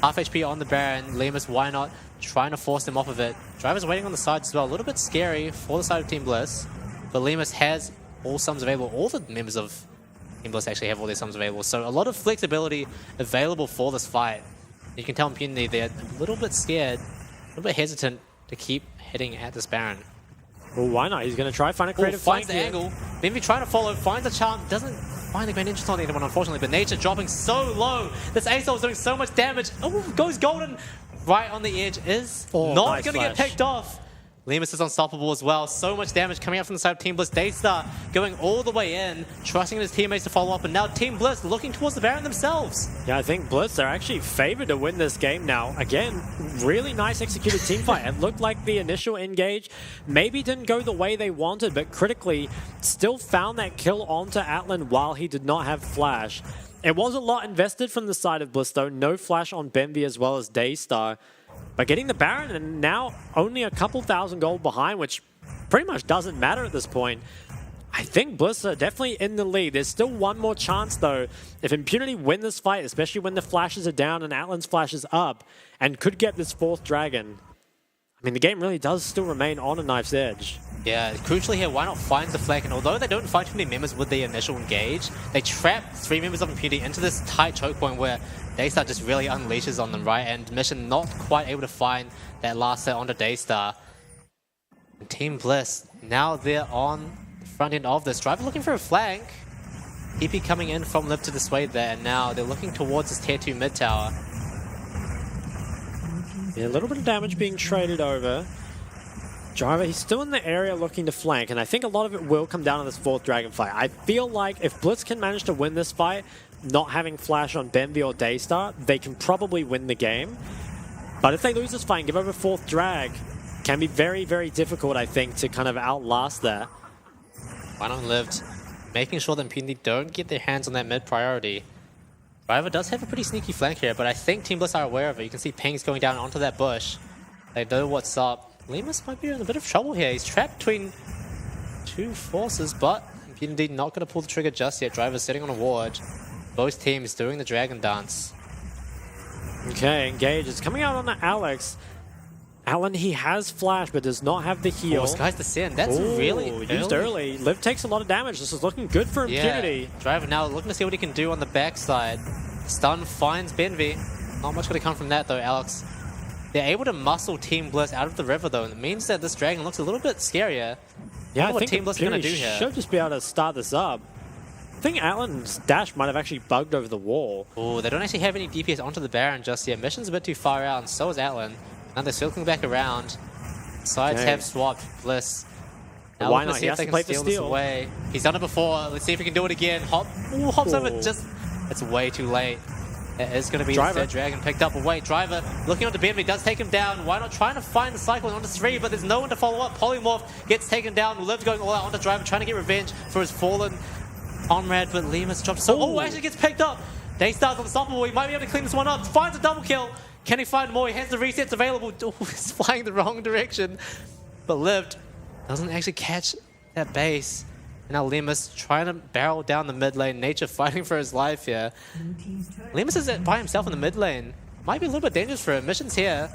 Half HP on the Baron. Limas, why not? Trying to force them off of it. Driver's waiting on the side as well. A little bit scary for the side of Team Bliss. But Limas has all sums available. All the members of Team Bliss actually have all their sums available. So a lot of flexibility available for this fight. You can tell Impunity they're a little bit scared, a little bit hesitant to keep hitting at this Baron. Well, why not? He's going to try find a creative finds flank the angle. Maybe trying to follow, finds a charm, doesn't find the Grand Interest on anyone, unfortunately, but Nature dropping so low. This A-Soul is doing so much damage. Oh, goes golden. Right on the edge is not nice going to get picked off. Limas is unstoppable as well. So much damage coming out from the side of Team Bliss. Daystar going all the way in, trusting his teammates to follow up, and now Team Bliss looking towards the Baron themselves. Yeah, I think Bliss are actually favored to win this game now. Again, really nice executed team fight. It looked like the initial engage maybe didn't go the way they wanted, but critically still found that kill onto Atlan while he did not have flash. It was a lot invested from the side of Bliss, though. No flash on Benvi as well as Daystar. But getting the Baron, and now only a couple thousand gold behind, which pretty much doesn't matter at this point. I think Bliss are definitely in the lead. There's still one more chance, though. If Impunity win this fight, especially when the flashes are down and Atlan's flash is up, and could get this 4th dragon, I mean, the game really does still remain on a knife's edge. Yeah, crucially here, why not find the flag? And although they don't find too many members with the initial engage, they trap 3 members of Impunity into this tight choke point where Daystar just really unleashes on them, right? And Mission not quite able to find that last set onto Daystar. And Team Bliss, now they're on the front end of this. Driver looking for a flank. EP coming in from Liv to dissuade there, and now they're looking towards this tier 2 mid tower. Yeah, a little bit of damage being traded over. Driver, he's still in the area looking to flank, and I think a lot of it will come down to this 4th dragon fight. I feel like if Blitz can manage to win this fight, not having flash on Benvi or Daystar, they can probably win the game. But if they lose this fight and give over 4th drag, can be very, very difficult, I think, to kind of outlast that. Why not Lived? Making sure that Impunity don't get their hands on that mid priority. Driver does have a pretty sneaky flank here, but I think Team Bliss are aware of it. You can see pings going down onto that bush. They know what's up. Lemus might be in a bit of trouble here. He's trapped between 2 forces, but Impunity not going to pull the trigger just yet. Driver's sitting on a ward. Both teams doing the dragon dance. Okay, Engage is coming out on the Alex. Alan, he has flash, but does not have the heal. Oh, Sky's Descent. That's Ooh, really used early. Liv takes a lot of damage. This is looking good for Impunity. Yeah. Driver now looking to see what he can do on the backside. Stun finds Benvi. Not much going to come from that, though, Alex. They're able to muscle Team Bliss out of the river, though, and it means that this dragon looks a little bit scarier. Yeah, I what think Team Bliss is going to do here. Should just be able to start this up. I think Atlan's dash might have actually bugged over the wall. Oh, they don't actually have any DPS onto the Baron just yet. Mission's a bit too far out, and so is Atlan. Now they're circling back around. Sides have swapped. Bliss. Now why not? He has to play for steal. This away. He's done it before. Let's see if he can do it again. Hops over. Just, it's way too late. It is going to be the 3rd dragon picked up. Away. Driver looking onto Benvi, does take him down. Why not trying to find the cycle onto 3, but there's no one to follow up. Polymorph gets taken down. Liv going all out onto Driver, trying to get revenge for his fallen comrade, but Lemus drops. So, actually gets picked up. Daystar's unstoppable. He might be able to clean this one up. Finds a double kill. Can he find more? He has the resets available. Oh, he's flying the wrong direction. But Lived doesn't actually catch that base. And now Lemus trying to barrel down the mid lane. Nature fighting for his life here. Lemus is by himself in the mid lane. Might be a little bit dangerous for him. Mission's here.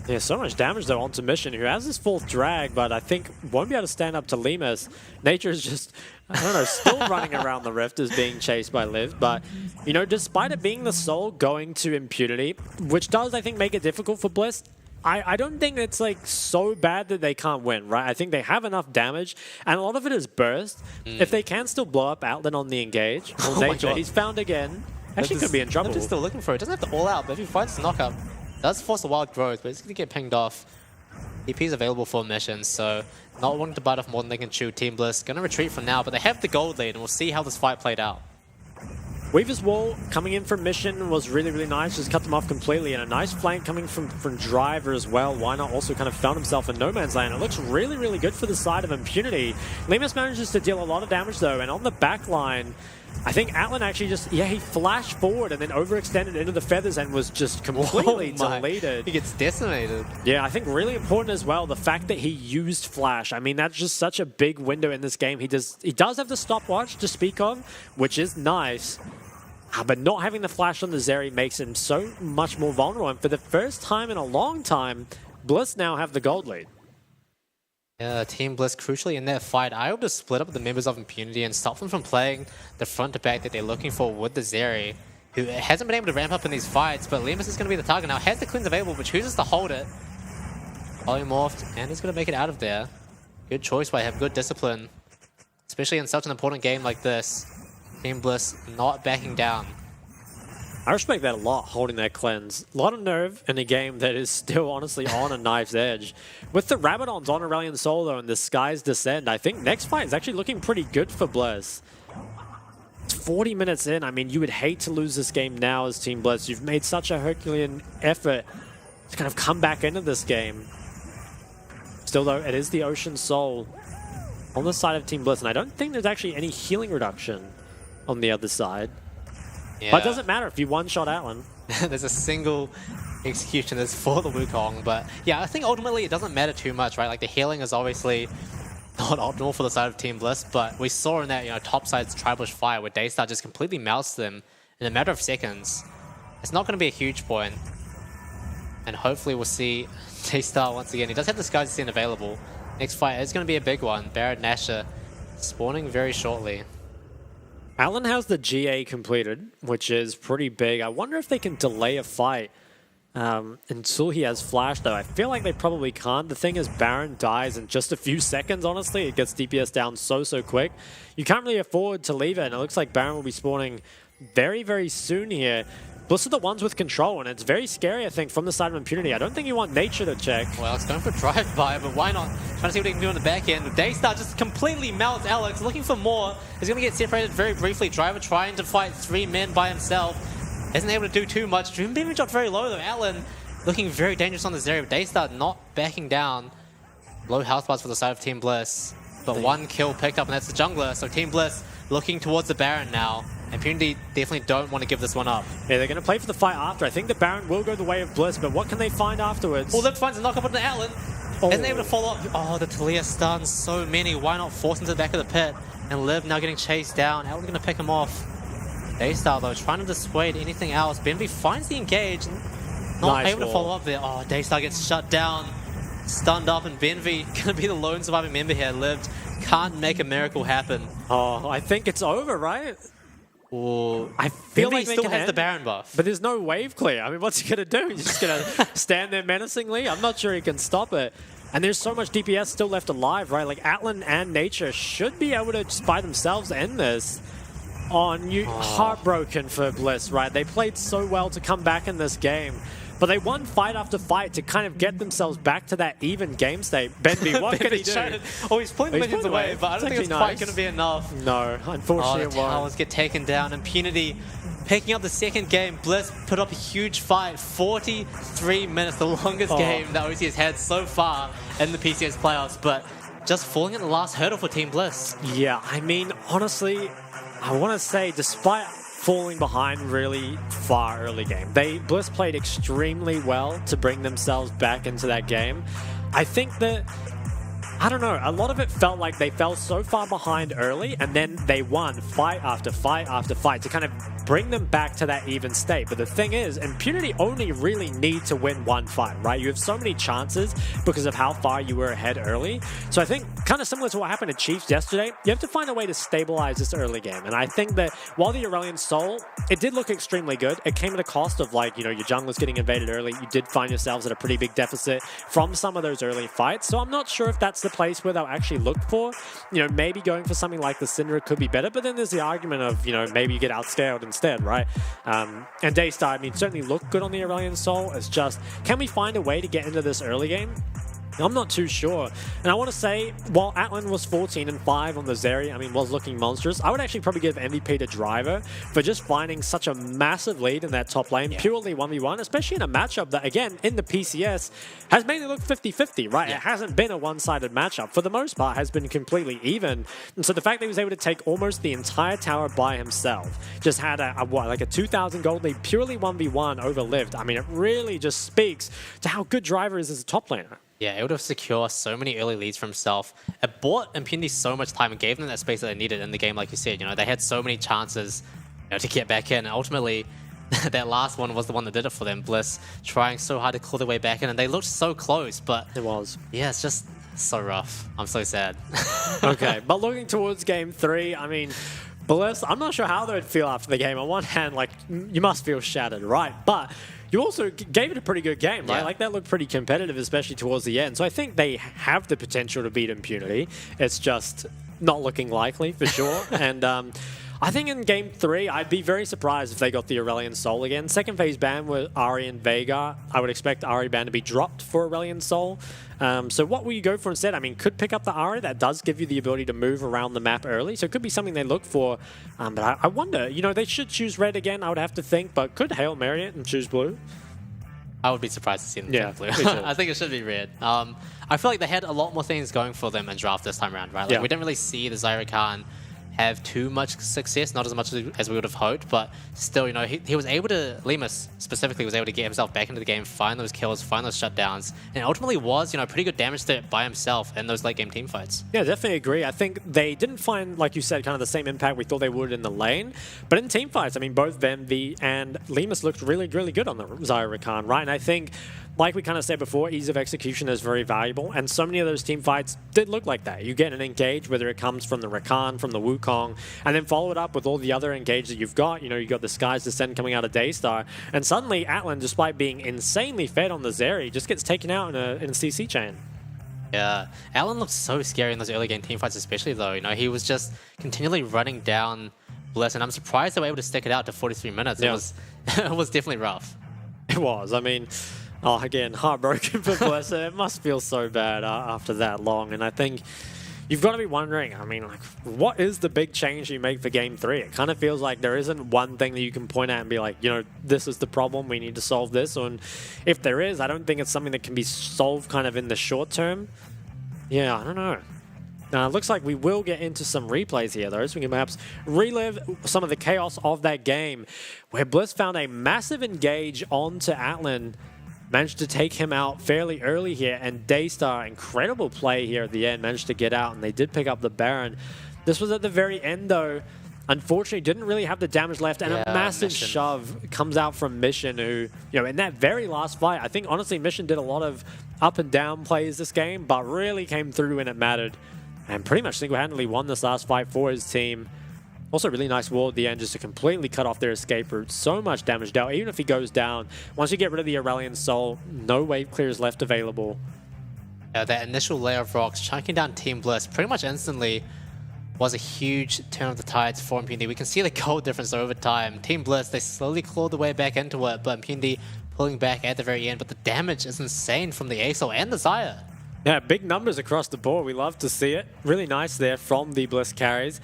Yeah, so much damage though onto Mission, who has his 4th drag, but I think won't be able to stand up to Lemus. Nature is just, I don't know, still running around the rift as being chased by Liv. But, you know, despite it being the soul going to Impunity, which does, I think, make it difficult for Bliss, I don't think it's like so bad that they can't win, right? I think they have enough damage, and a lot of it is burst. If they can still blow up Outland on the engage, well, Nature, he's found again. Actually could be in trouble. He's still looking for it. Doesn't have to all out, but if he finds the knockup, does force a wild growth, but it's going to get pinged off. EP is available for missions, so not wanting to bite off more than they can chew. Team Bliss going to retreat for now, but they have the gold lead, and we'll see how this fight played out. Weaver's Wall coming in from Mission was really, really nice. Just cut them off completely. And a nice flank coming from Driver as well. Why not also kind of found himself in no man's land. It looks really, really good for the side of Impunity. Lemus manages to deal a lot of damage though. And on the back line, I think Atlan actually just, he flashed forward and then overextended into the feathers and was just completely deleted. He gets decimated. Yeah, I think really important as well, the fact that he used flash. I mean, that's just such a big window in this game. He does have the stopwatch to speak of, which is nice. But not having the flash on the Zeri makes him so much more vulnerable. And for the first time in a long time, Bliss now have the gold lead. Yeah, Team Bliss crucially in that fight are able to split up the members of Impunity and stop them from playing the front to back that they're looking for with the Zeri, who hasn't been able to ramp up in these fights, but Lemus is going to be the target now. Has the cleanse available, but chooses to hold it. Polymorphed, and is going to make it out of there. Good choice by him, good discipline. Especially in such an important game like this. Team Bliss not backing down. I respect that a lot, holding that cleanse. A lot of nerve in a game that is still honestly on a knife's edge. With the Rabadons on Aurelion Soul though and the Sky's Descent, I think next fight is actually looking pretty good for Bliss. It's 40 minutes in. I mean, you would hate to lose this game now as Team Bliss. You've made such a Herculean effort to kind of come back into this game. Still though, it is the Ocean Soul on the side of Team Bliss, and I don't think there's actually any healing reduction on the other side. Yeah. But it doesn't matter if you one-shot Alan. There's a single execution that's for the Wukong, but yeah, I think ultimately it doesn't matter too much, right? Like the healing is obviously not optimal for the side of Team Bliss, but we saw in that topside's Tribush fight where Daystar just completely melts them in a matter of seconds. It's not going to be a huge point, and hopefully we'll see Daystar once again. He does have the Sky Descent available. Next fight is going to be a big one. Barrett Nasher spawning very shortly. Alan has the GA completed, which is pretty big. I wonder if they can delay a fight until he has flash, though. I feel like they probably can't. The thing is, Baron dies in just a few seconds, honestly. It gets DPS down so quick. You can't really afford to leave it, and it looks like Baron will be spawning very, very soon here. Bliss are the ones with control, and it's very scary, I think, from the side of Impunity. I don't think you want Nature to check. Well, it's going for drive-by, but why not? Trying to see what he can do on the back end. Daystar just completely melts Alex, looking for more. He's going to get separated very briefly. Driver trying to fight 3 men by himself. Isn't able to do too much. Dream Beam shot very low, though. Alan looking very dangerous on this area, but Daystar not backing down. Low health bars for the side of Team Bliss, but 1 kill picked up, and that's the jungler. So Team Bliss looking towards the Baron now. Impunity definitely don't want to give this one up. Yeah, they're going to play for the fight after. I think the Baron will go the way of Bliss, but what can they find afterwards? Well, Liv finds a knock up on the Alan. Isn't able to follow up. Oh, the Talia stuns so many. Why not force him to the back of the pit? And Liv now getting chased down. Alan's going to pick him off. Daystar, though, trying to dissuade anything else. Benvi finds the engage. Not able to follow up there. Oh, Daystar gets shut down. Stunned up, and Benvi going to be the lone surviving member here. Lived. Can't make a miracle happen. Oh, I think it's over, right? Ooh. I feel like he still has the Baron buff. But there's no wave clear. I mean, what's he going to do? He's just going to stand there menacingly? I'm not sure he can stop it. And there's so much DPS still left alive, right? Like, Atlan and Nature should be able to just by themselves end this. Heartbroken for Bliss, right? They played so well to come back in this game. But they won fight after fight to kind of get themselves back to that even game state. Benvi, what can he do? He's pulling the minions away, but I don't think it's quite going to be enough. No, unfortunately the towers get taken down. Impunity picking up the second game. Bliss put up a huge fight. 43 minutes, the longest game that OC has had so far in the PCS playoffs, but just falling at the last hurdle for Team Bliss. Yeah, I mean, honestly, I want to say, despite falling behind really far early game, Bliss played extremely well to bring themselves back into that game. I think that, I don't know, a lot of it felt like they fell so far behind early, and then they won fight after fight after fight to kind of bring them back to that even state. But the thing is, Impunity only really need to win one fight, right? You have so many chances because of how far you were ahead early. So I think, kind of similar to what happened to Chiefs yesterday, you have to find a way to stabilize this early game. And I think that while the Aurelion Soul, it did look extremely good, it came at a cost of, like, your junglers getting invaded early. You did find yourselves at a pretty big deficit from some of those early fights. So I'm not sure if that's the place where they'll actually look for. Maybe going for something like the Syndra could be better, but then there's the argument of, maybe you get outscaled instead, right? And Daystar, I mean, certainly look good on the Aurelion Soul. It's just, can we find a way to get into this early game? I'm not too sure. And I want to say, while Atlan was 14-5 on the Zeri, I mean, was looking monstrous, I would actually probably give MVP to Driver for just finding such a massive lead in that top lane, purely 1v1, especially in a matchup that, again, in the PCS, has mainly looked 50-50, right? It hasn't been a one-sided matchup. For the most part, has been completely even. And so the fact that he was able to take almost the entire tower by himself, just had a 2,000 gold lead, purely 1v1 over Lived. I mean, it really just speaks to how good Driver is as a top laner. Yeah, able to secure so many early leads for himself. It bought Impunity so much time and gave them that space that they needed in the game, like you said. They had so many chances to get back in. And ultimately, that last one was the one that did it for them. Bliss trying so hard to claw their way back in, and they looked so close, but it was. Yeah, it's just so rough. I'm so sad. Okay, but looking towards game 3, I mean, Bliss, I'm not sure how they would feel after the game. On one hand, like, you must feel shattered, right? But you also gave it a pretty good game, right? Yeah. Like, that looked pretty competitive, especially towards the end. So I think they have the potential to beat Impunity. It's just not looking likely, for sure. And I think in game 3, I'd be very surprised if they got the Aurelion Soul again. Second phase ban with Ahri and Veigar. I would expect Ahri ban to be dropped for Aurelion Soul. So what will you go for instead? I mean, could pick up the Ahri. That does give you the ability to move around the map early. So it could be something they look for. But I wonder, they should choose red again, I would have to think. But could Hail Mary it and choose blue? I would be surprised to see them pick blue. I think it should be red. I feel like they had a lot more things going for them in draft this time around, right? Like, we didn't really see the Zyra Khan have too much success, not as much as we would have hoped, but still, he was able to, Lemus specifically was able to get himself back into the game, find those kills, find those shutdowns, and ultimately was, pretty good damage there by himself in those late game team fights. Yeah, definitely agree. I think they didn't find, like you said, kind of the same impact we thought they would in the lane, but in team fights, I mean, both Venvi and Lemus looked really, really good on the Zyra Rakan, right? And I think, like we kind of said before, ease of execution is very valuable, and so many of those team fights did look like that. You get an engage, whether it comes from the Rakan, from the Wukong, and then follow it up with all the other engage that you've got. You got the Sky's Descent coming out of Daystar, and suddenly Atlan, despite being insanely fed on the Zeri, just gets taken out in a CC chain. Yeah, Atlan looked so scary in those early game team fights, especially though. He was just continually running down Bliss, and I'm surprised they were able to stick it out to 43 minutes. Yeah. It was definitely rough. It was. I mean, again, heartbroken for Bliss. It must feel so bad after that long. And I think you've got to be wondering, I mean, like, what is the big change you make for Game 3? It kind of feels like there isn't one thing that you can point at and be like, this is the problem, we need to solve this. And if there is, I don't think it's something that can be solved kind of in the short term. Yeah, I don't know. It looks like we will get into some replays here, though, so we can perhaps relive some of the chaos of that game, where Bliss found a massive engage onto Atlan, managed to take him out fairly early here, and Daystar, incredible play here at the end, managed to get out, and they did pick up the Baron. This was at the very end, though. Unfortunately, didn't really have the damage left, and a massive shove comes out from Mission, who, in that very last fight, I think, honestly, Mission did a lot of up and down plays this game, but really came through when it mattered, and pretty much single-handedly won this last fight for his team. Also, really nice wall at the end just to completely cut off their escape route. So much damage dealt. Even if he goes down, once you get rid of the Aurelion Soul, no wave clears left available. Yeah, that initial layer of rocks chunking down Team Bliss pretty much instantly was a huge turn of the tides for Impunity. We can see the goal difference over time. Team Bliss, they slowly clawed their way back into it, but Impunity pulling back at the very end. But the damage is insane from the Aesol and the Xayah. Yeah, big numbers across the board. We love to see it. Really nice there from the Bliss carries.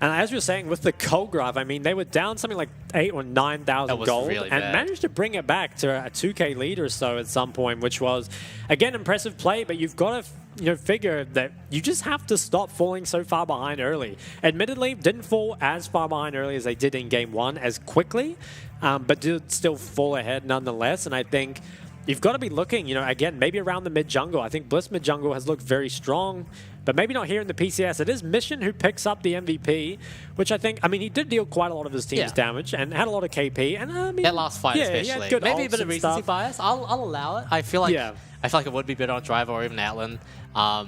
And as you were saying, with the Colgrove, I mean, they were down something like 8,000 or 9,000 gold really and bad. managed to bring it back to a 2k lead or so at some point, which was, again, impressive play, but you've got to figure that you just have to stop falling so far behind early. Admittedly, didn't fall as far behind early as they did in Game 1 as quickly, but did still fall ahead nonetheless, and I think you've got to be looking, again, maybe around the mid-jungle. I think Bliss mid-jungle has looked very strong, but maybe not here in the PCS. It is Mission who picks up the MVP, which I think, he did deal quite a lot of his team's damage and had a lot of KP. And that last fight especially. Good maybe a bit ults of and recency stuff. bias. I'll allow it. I feel like it would be better on Driver or even Atlan. I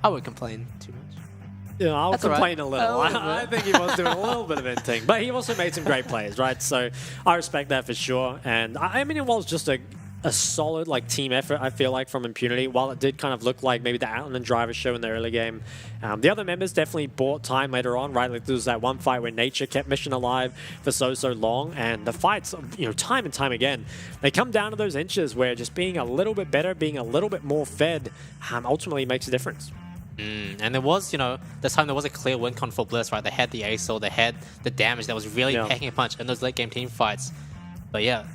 wouldn't complain too much. I'll That's complain all right. a little. I think he was doing a little bit of inting, but he also made some great plays, right? So I respect that for sure. And it was just a solid team effort, I feel like, from Impunity. While it did kind of look like maybe the Atlan and Driver show in the early game, the other members definitely bought time later on, right? Like there was that one fight where Nature kept Mission alive for so long, and the fights, time and time again, they come down to those inches where just being a little bit better, being a little bit more fed, ultimately makes a difference. And there was, this time there was a clear win con for Bliss, right? They had the Aesol, they had the damage that was really packing a punch in those late game team fights. But yeah,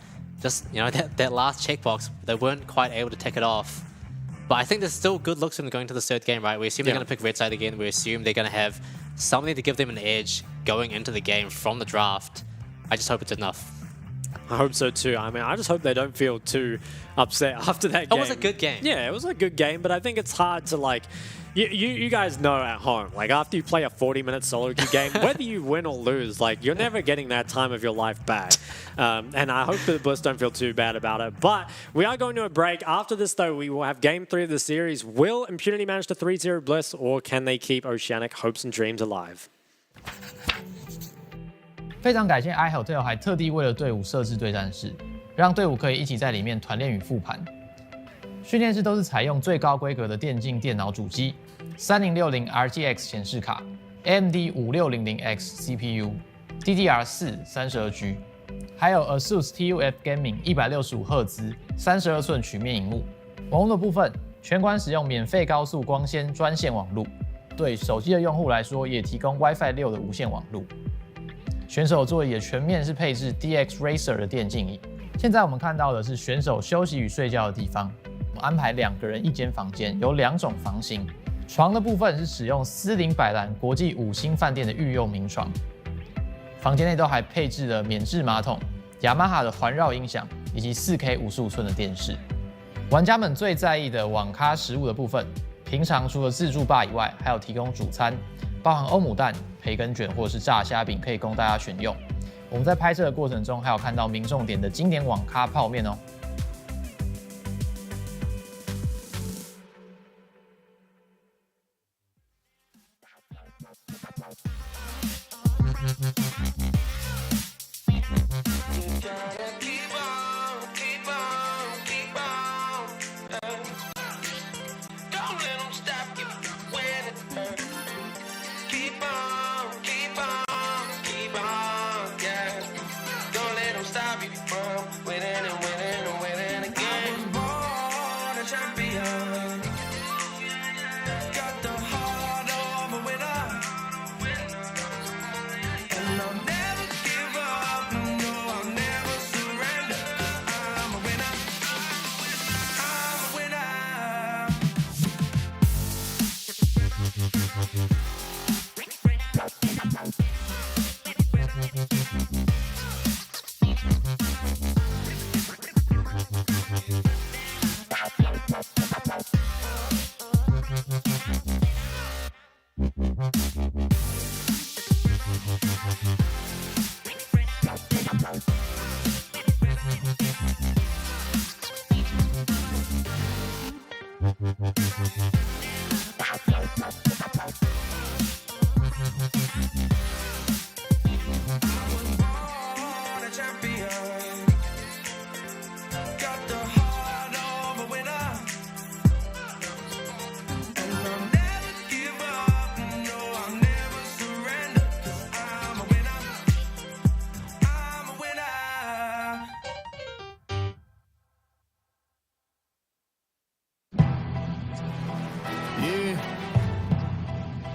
just, that last checkbox, they weren't quite able to tick it off. But I think there's still good looks in going to the third game, right? We assume they're going to pick red side again. We assume they're going to have something to give them an edge going into the game from the draft. I just hope it's enough. I hope so too. I just hope they don't feel too upset after that game. It was a good game. Yeah, it was a good game, but I think it's hard to you guys know at home, after you play a 40-minute solo queue game, whether you win or lose, you're never getting that time of your life back. And I hope that the Bliss don't feel too bad about it. But we are going to a break. After this, though, we will have Game 3 of the series. Will Impunity manage to 3-0 Bliss, or can they keep Oceanic hopes and dreams alive?非常感谢 iHotel 还特地为了队伍设置对战室，让队伍可以一起在里面团练与复盘。训练室都是采用最高规格的电竞电脑主机，3060 RTX 显示卡 ，AMD 5600X CPU，DDR4 32G， 还有 ASUS TUF Gaming 165赫兹32寸曲面萤幕。网络的部分，全馆使用免费高速光纤专线网路，对手机的用户来说也提供 WiFi 6的无线网路。选手座椅也全面是配置 DX Racer 的电竞椅。现在我们看到的是选手休息与睡觉的地方。我们安排2个人1间房间，有2种房型，床的部分是使用斯林百兰国际5星饭店的御用名床，房间内都还配置了免治马桶、雅马哈的环绕音响以及4K 55寸的电视。玩家们最在意的网咖食物的部分，平常除了自助吧以外，还有提供主餐，包含欧姆蛋、培根卷或者是炸虾饼，可以供大家选用。我们在拍摄的过程中，还有看到民众点的经典网咖泡面哦。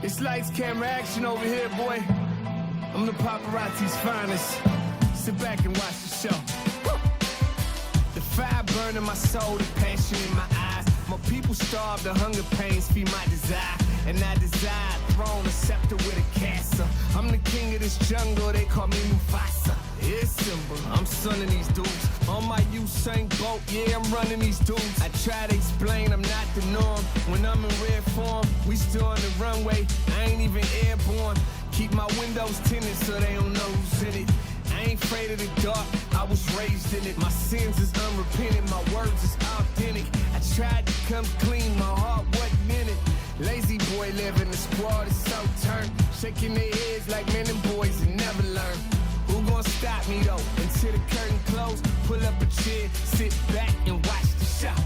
It's lights, camera, action over here, boy. I'm the paparazzi's finest. Sit back and watch the show. The fire burning my soul, the passion in my eyes. My people starve, the hunger pains feed my desire. And I desire a throne, a scepter with a castle. I'm the king of this jungle, they call me Mufasa. It's simple, I'm sonning these dudes. On my Usain Bolt, yeah, I'm running these dudes. I try to explain, I'm not the norm. When I'm in rare form, we still on the runway. I ain't even airborne. Keep my windows tinted so they don't know who's in it. I ain't afraid of the dark, I was raised in it. My sins is unrepentant, my words is authentic. I tried to come clean, my heart wasn't in it. Lazy boy living, the squad is so turned. Shaking their heads like men and boys and never learn. Who gon' stop me though? Until the curtain close, pull up a chair, sit back and watch the show.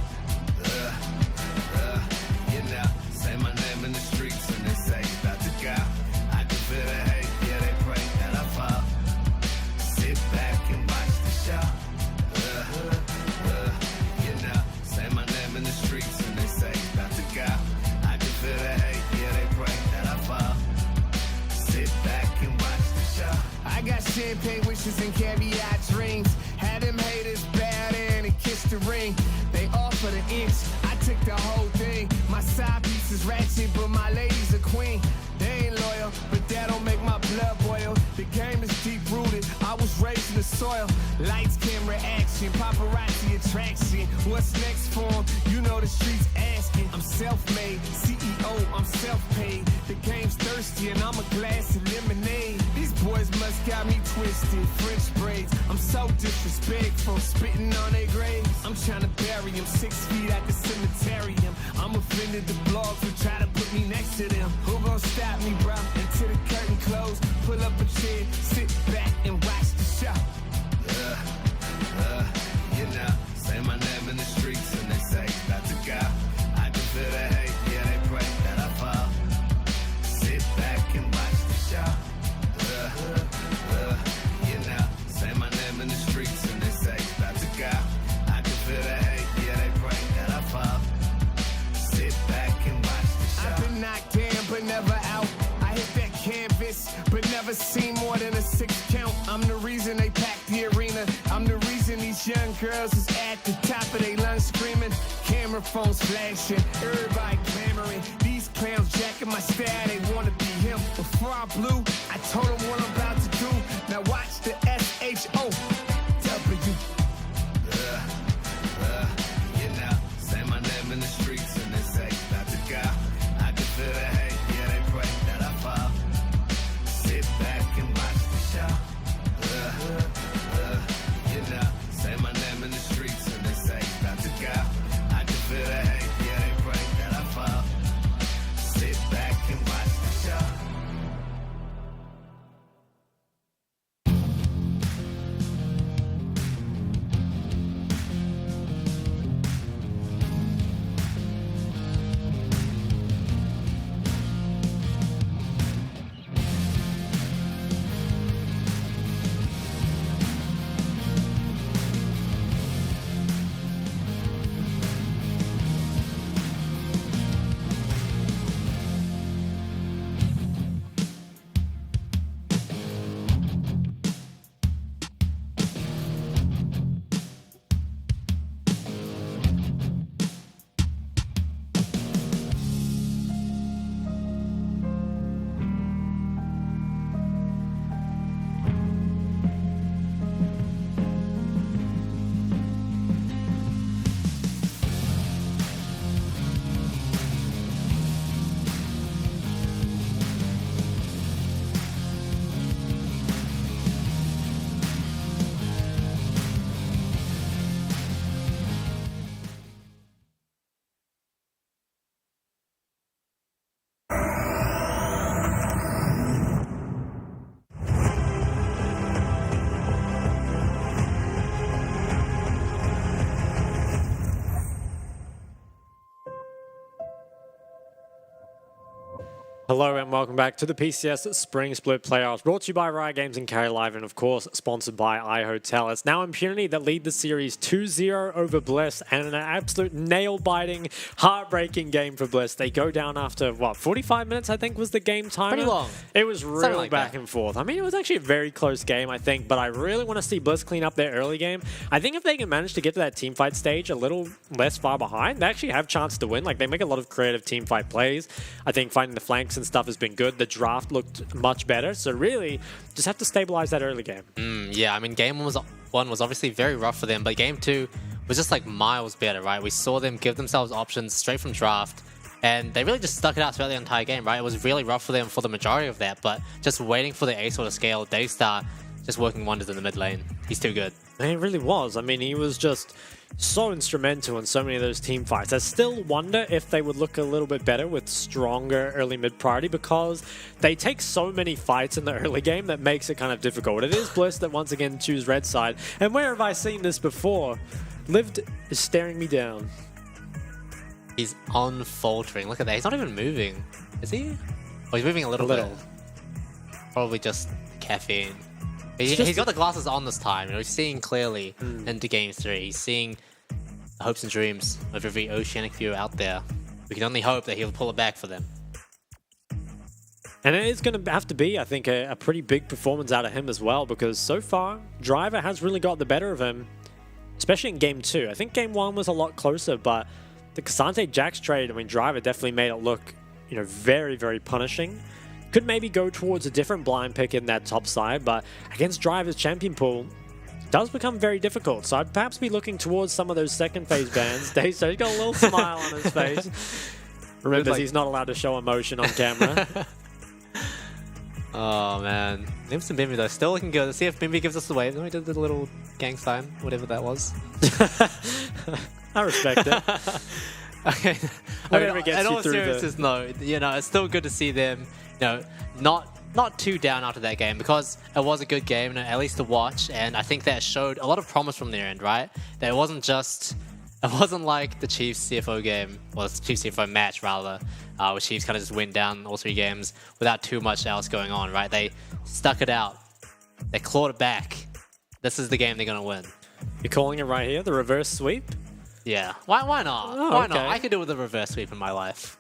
You know, say my name in the streets and they say, Dr. God, I can feel the hate, yeah, they pray that I fall. Sit back and watch the show. You know, say my name in the streets and they say, Dr. God, I can feel the hate, yeah, they pray that I fall. Sit back and watch the show. I got champagne wishes and caviar dreams. Had them haters bow down and kiss the ring. They offer the inch, I took the whole thing. My side piece is ratchet, but my lady's a queen. They ain't loyal, but that don't make my blood boil. The game is deep rooted, I was raised in the soil. Lights, camera, action, paparazzi attraction. What's next for 'em? You know the streets asking. I'm self-made, CEO, I'm self-paid. The game's thirsty and I'm a glass of lemonade. These boys must got me twisted, French braids. I'm so disrespectful, spitting on their graves. I'm trying to bury them 6 feet at the cemeterium. I'm offended the blogs will try to put me next to them. Who gon' stop me, bro? Until the curtain close, pull up a chair, sit back and watch the show. You know, say my name in the streets and they say, Dr. God, I can feel the hate, yeah, they pray that I fall. Sit back and watch the show. You know, say my name in the streets and they say, Dr. God, I can feel the hate, yeah, they pray that I fall. Sit back and watch the show. I've been knocked down but never out. I hit that canvas but never seen more than a 6 count. I'm the reason they packed the arena. I'm the reason these young girls is at the top of their lungs screaming. Camera phones flashing, everybody clamoring. These clowns at my style, they wanna be him. Before I blew, I told them what I'm about to do. Now watch the SHOW. You know, say my name in the streets and they say, about to go. I can feel the hate, yeah, they pray that I fall. Sit back and watch the show. You know, say my name in the streets and they say, about to go. I can feel the hate, yeah, they pray that I fall. Sit back and watch the show. Hello and welcome back to the PCS Spring Split Playoffs, brought to you by Riot Games and Carry Live, and of course sponsored by iHotel. It's now Impunity that lead the series 2-0 over Bliss, and an absolute nail-biting, heartbreaking game for Bliss. They go down after, 45 minutes I think was the game timer? Pretty long. It was real like back that. and forth. I mean, it was actually a very close game, I think, but I really want to see Bliss clean up their early game. I think if they can manage to get to that teamfight stage a little less far behind, they actually have a chance to win. Like, they make a lot of creative teamfight plays. I think finding the flanks and stuff has been good. The draft looked much better, so really just have to stabilize that early game. Yeah, I mean, game one was obviously very rough for them, but game two was just like miles better, right? We saw them give themselves options straight from draft, and they really just stuck it out throughout the entire game, right? It was really rough for them for the majority of that, but just waiting for the A-Sword to scale, Daystar just working wonders in the mid lane. He's too good. And he really was. I mean, he was just so instrumental in so many of those team fights. I still wonder if they would look a little bit better with stronger early mid priority, because they take so many fights in the early game that makes it kind of difficult. It is Bliss that once again choose red side. And where have I seen this before? Lived is staring me down. He's unfaltering. Look at that. He's not even moving. Is he? Oh, he's moving a little bit. Probably just caffeine. He's got the glasses on this time. You know, he's seeing clearly into Game 3. He's seeing the hopes and dreams of every Oceanic viewer out there. We can only hope that he'll pull it back for them. And it is going to have to be, I think, a pretty big performance out of him as well, because so far, Driver has really got the better of him, especially in Game 2. I think Game 1 was a lot closer, but the Cassante Jax trade, I mean, Driver definitely made it look, very, very punishing. Could maybe go towards a different blind pick in that top side, but against Driver's champion pool, it does become very difficult. So I'd perhaps be looking towards some of those second phase bans. So he's got a little smile on his face. Remember, he's not allowed to show emotion on camera. Oh man, Nimps and Bimby though, still looking good. Let's see if Bimby gives us the wave. Then we did the little gang sign, whatever that was. I respect it. Okay. Whatever gets you through seriousness, no. It's still good to see them, not too down after that game, because it was a good game, at least to watch, and I think that showed a lot of promise from their end, right? That it wasn't like the Chiefs CFO game, or the Chiefs CFO match rather, where Chiefs kind of just went down all three games without too much else going on, right? They stuck it out. They clawed it back. This is the game they're going to win. You're calling it right here, the reverse sweep? Yeah. Why not? Oh, Why okay. not? I could do with a reverse sweep in my life.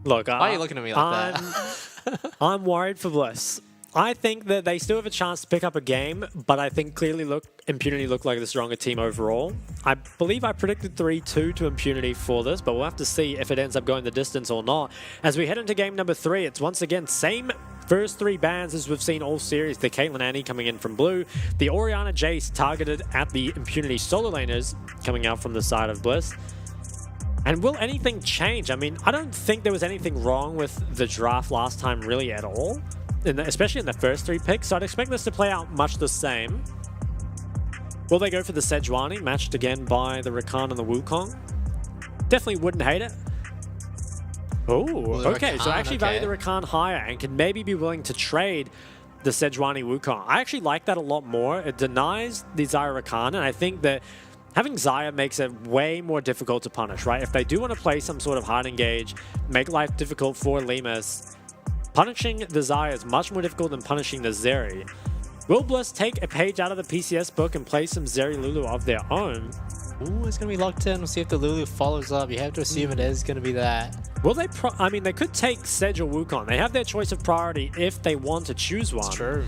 Look, Why are you looking at me like that? I'm worried for Bliss. I think that they still have a chance to pick up a game, but I think clearly Impunity look like the stronger team overall. I believe I predicted 3-2 to Impunity for this, but we'll have to see if it ends up going the distance or not. As we head into game number 3, it's once again same first 3 bans as we've seen all series. The Caitlyn Annie coming in from blue, the Orianna Jace targeted at the Impunity solo laners coming out from the side of Bliss. And will anything change? I mean, I don't think there was anything wrong with the draft last time really at all. Especially in the first 3 picks, so I'd expect this to play out much the same. Will they go for the Sejuani, matched again by the Rakan and the Wukong? Definitely wouldn't hate it. Oh, okay, so I actually value the Rakan higher and can maybe be willing to trade the Sejuani Wukong. I actually like that a lot more. It denies the Xayah Rakan, and I think that having Xayah makes it way more difficult to punish, right? If they do want to play some sort of hard engage, make life difficult for Limus, punishing the Xayah is much more difficult than punishing the Zeri. Will Bliss take a page out of the PCS book and play some Zeri Lulu of their own? Ooh, it's going to be locked in. We'll see if the Lulu follows up. You have to assume it is going to be that. Will they? I mean, they could take Sedge or Wukong. They have their choice of priority if they want to choose one. It's true.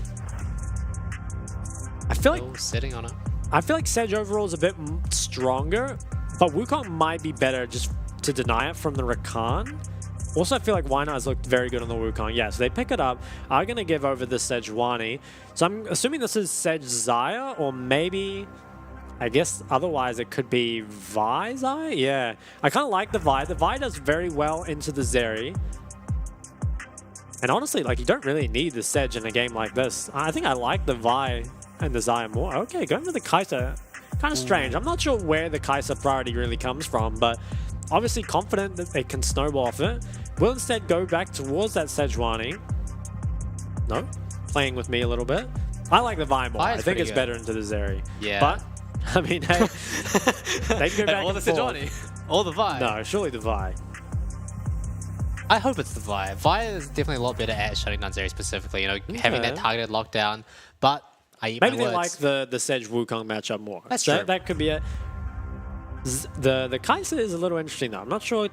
I feel like sitting on it. I feel like Sedge overall is a bit stronger, but Wukong might be better just to deny it from the Rakan. Also, I feel like Wynard has looked very good on the Wukong. Yeah, so they pick it up. Are going to give over the Sejuani. So I'm assuming this is Sedge Xayah, or maybe, I guess otherwise it could be Vi Xayah? Yeah. I kind of like the Vi. The Vi does very well into the Zeri. And honestly, like, you don't really need the Sedge in a game like this. I think I like the Vi and the Xayah more. Okay, going to the Kai'Sa. Kind of strange. I'm not sure where the Kai'Sa priority really comes from, but obviously confident that they can snowball off it. Will instead go back towards that Sejuani. No, playing with me a little bit. I like the Vi more. I think it's better into the Zeri. Yeah. But, I mean, hey, they can go back or the Sejuani. Or the Vi. No, surely the Vi. I hope it's the Vi. Vi is definitely a lot better at shutting down Zeri specifically, you know, having that targeted lockdown. But I eat maybe my they words. like the Sedge Wukong matchup more. That's true. That could be it. The Kai'Sa is a little interesting though. I'm not sure.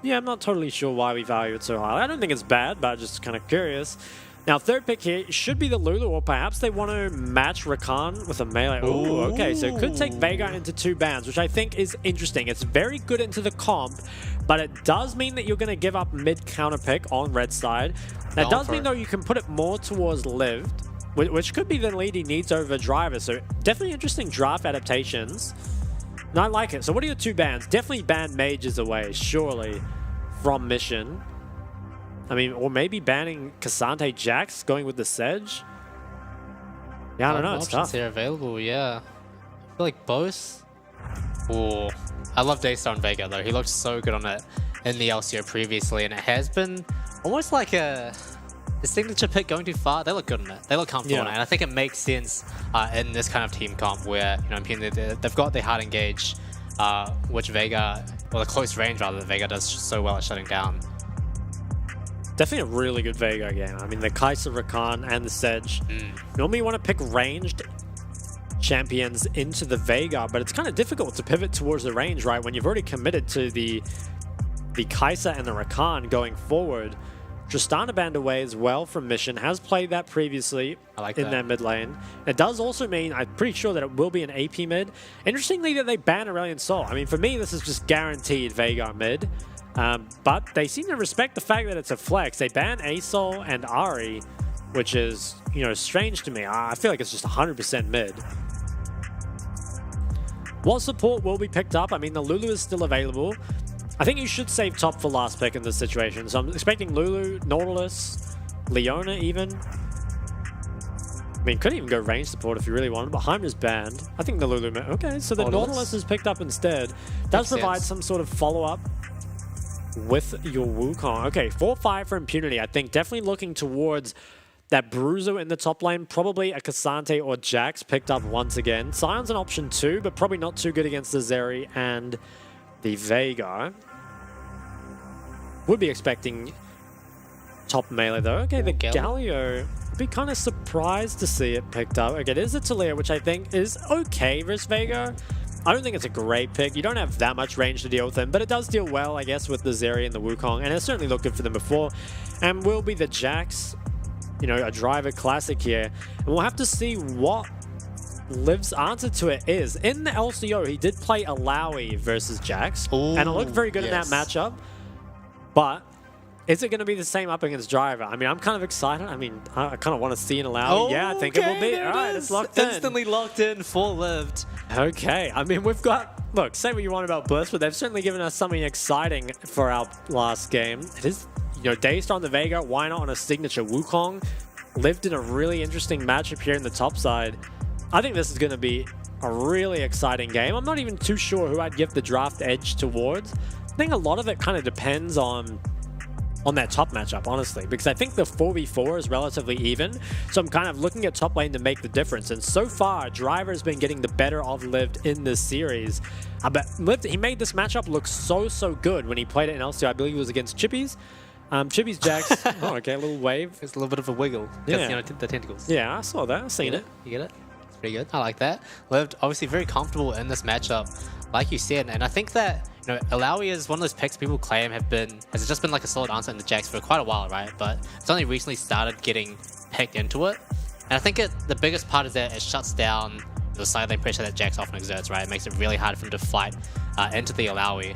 Yeah, I'm not totally sure why we value it so highly. I don't think it's bad, but I'm just kind of curious. Now, third pick here should be the Lulu, or perhaps they want to match Rakan with a melee. Oh, okay, so it could take Veigar into 2 bans, which I think is interesting. It's very good into the comp, but it does mean that you're going to give up mid counter pick on red side. That does mean, though, you can put it more towards lived, which could be the lead he needs over driver. So definitely interesting draft adaptations. And I like it. So what are your 2 bans? Definitely ban mages away, surely, from mission. I mean, or maybe banning Cassante Jax, going with the Sedge. Yeah, I don't know. It's tough. Here available, yeah. I feel like both. Ooh, I love Daystar and Veigar though. He looked so good on it in the LCO previously, and it has been almost like a signature pick going too far. They look good on it. They look comfortable on it, and I think it makes sense in this kind of team comp where, you know, they've got the hard engage, which Veigar, or the close range rather, that Veigar does so well at shutting down. Definitely a really good Veigar game. I mean, the Kai'Sa, Rakan, and the Sedge. Normally you want to pick ranged champions into the Veigar, but it's kind of difficult to pivot towards the range, right? When you've already committed to the Kai'Sa and the Rakan going forward. Tristana banned away as well from mission, has played that previously in their mid lane. It does also mean, I'm pretty sure that it will be an AP mid. Interestingly that they ban Aurelion Sol. I mean, for me, this is just guaranteed Veigar mid. But they seem to respect the fact that it's a flex. They ban Asol and Ari, which is, you know, strange to me. I feel like it's just 100% mid. What support will be picked up? I mean, the Lulu is still available. I think you should save top for last pick in this situation. So I'm expecting Lulu, Nautilus, Leona even. I mean, could even go range support if you really wanted, but Heimer's banned. I think the Lulu... Okay, so the Nautilus is picked up instead. Does provide some sort of follow-up with your Wukong. Okay, 4-5 for Impunity. I think definitely looking towards that Bruiser in the top lane. Probably a Cassante or Jax picked up once again. Sion's an option too, but probably not too good against the Zeri and the Veigar. Would be expecting top melee though. Okay, the Galio. Would be kind of surprised to see it picked up. Okay, it is a Taliyah, which I think is okay versus Veigar. I don't think it's a great pick. You don't have that much range to deal with him, but it does deal well, I guess, with the Zeri and the Wukong, and it certainly looked good for them before. And will be the Jax. a driver classic here. And we'll have to see what Liv's answer to it is. In the LCO, he did play Alawi versus Jax, and it looked very good in that matchup. But is it going to be the same up against driver? I mean, I'm kind of excited. I mean, I kind of want to see an Alawi. Yeah, I think it will be. All right, it's locked in. Instantly locked in for Lived. Okay, I mean, we've got... Look, say what you want about Bliss, but they've certainly given us something exciting for our last game. It is, Daystar on the Vega, why not on a signature Wukong? Lived in a really interesting matchup here in the top side. I think this is going to be a really exciting game. I'm not even too sure who I'd give the draft edge towards. I think a lot of it kind of depends on that top matchup, honestly, because I think the 4v4 is relatively even, so I'm kind of looking at top lane to make the difference. And so far, Driver has been getting the better of Lived in this series. But Lived, he made this matchup look so good when he played it in LCO. I believe it was against Chippies. Chippies Jax. Oh, okay, a little wave. It's a little bit of a wiggle. Yeah. The tentacles. Yeah, I saw that. I've seen it. You get it? It's pretty good. I like that. Lived obviously very comfortable in this matchup, like you said, and I think that Alawi is one of those picks people claim has just been like a solid answer in the Jax for quite a while, right? But it's only recently started getting picked into it. And I think the biggest part is that it shuts down the side lane pressure that Jax often exerts, right? It makes it really hard for him to fight into the Alawi.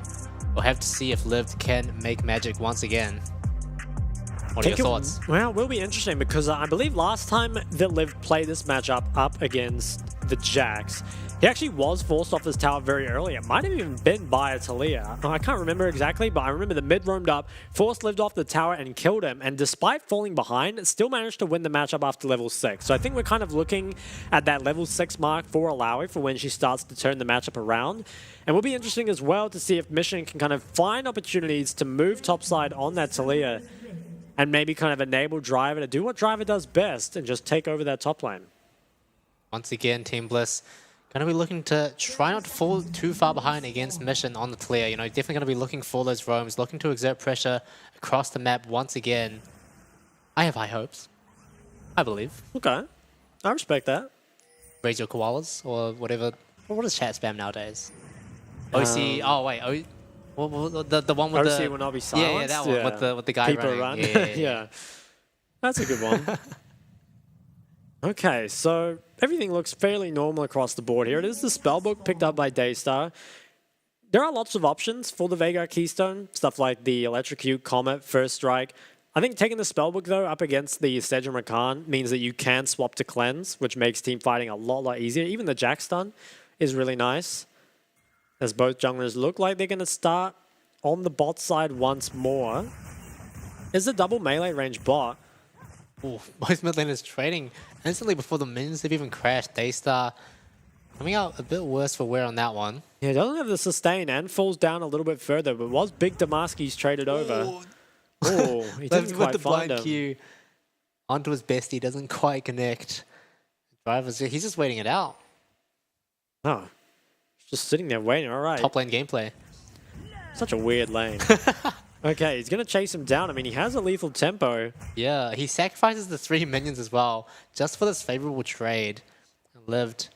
We'll have to see if Lived can make magic once again. What are your thoughts? Well, it will be interesting because I believe last time that Liv played this matchup up against the Jax, he actually was forced off his tower very early. It might have even been by a Talia. I can't remember exactly, but I remember the mid roamed up, forced Lived off the tower and killed him. And despite falling behind, still managed to win the matchup after level 6. So I think we're kind of looking at that level 6 mark for Alawi for when she starts to turn the matchup around. And will be interesting as well to see if Mission can kind of find opportunities to move topside on that Talia and maybe kind of enable Driver to do what Driver does best and just take over that top lane. Once again, Team Bliss going to be looking to try not to fall too far behind against Mission on the clear. Definitely going to be looking for those roams, looking to exert pressure across the map once again. I have high hopes. I believe. Okay. I respect that. Raise your koalas or whatever. What is chat spam nowadays? OC. Oh, wait. The one with OC the... will not be silenced. Yeah, that one with the guy People running. run. Yeah. That's a good one. Okay, so everything looks fairly normal across the board here. It is the spellbook picked up by Daystar. There are lots of options for the Veigar Keystone, stuff like the Electrocute, Comet, First Strike. I think taking the spellbook, though, up against the Sedge Rakan means that you can swap to Cleanse, which makes team fighting a lot easier. Even the Jack stun is really nice, as both junglers look like they're going to start on the bot side once more. Is the double melee range bot? Ooh, both mid laners trading instantly before the minions have even crashed. Daystar coming out a bit worse for wear on that one. Yeah, it doesn't have the sustain and falls down a little bit further, but was Big Damaski's traded over. Oh, he didn't quite with the find blind him. Q onto his bestie, doesn't quite connect. He's just waiting it out. Oh, just sitting there waiting, all right. Top lane gameplay. Such a weird lane. Okay, he's going to chase him down. I mean, he has a lethal tempo. Yeah, he sacrifices the 3 minions as well, just for this favorable trade. Lived,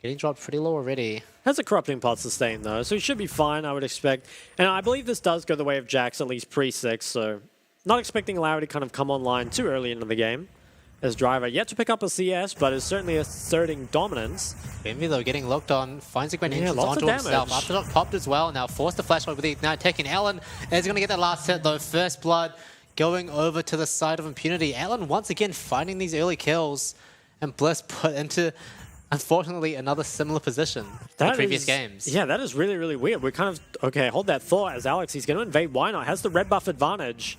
getting dropped pretty low already. Has a corrupting pot sustain, though, so he should be fine, I would expect. And I believe this does go the way of Jax, at least pre-6, so not expecting Larry to kind of come online too early into the game. As Driver yet to pick up a CS, but is certainly asserting dominance. Envy, though, getting locked on, finds a great entrance lots of onto himself. damage. Aftershock popped as well, now forced the flash with the Ignite, taking Alan. And he's going to get that last hit, though. First blood going over to the side of Impunity. Alan once again finding these early kills, and Bliss put into, unfortunately, another similar position in previous games. Yeah, that is really weird. We're kind of, okay, hold that thought as Alex, he's going to invade Why Not, has the red buff advantage.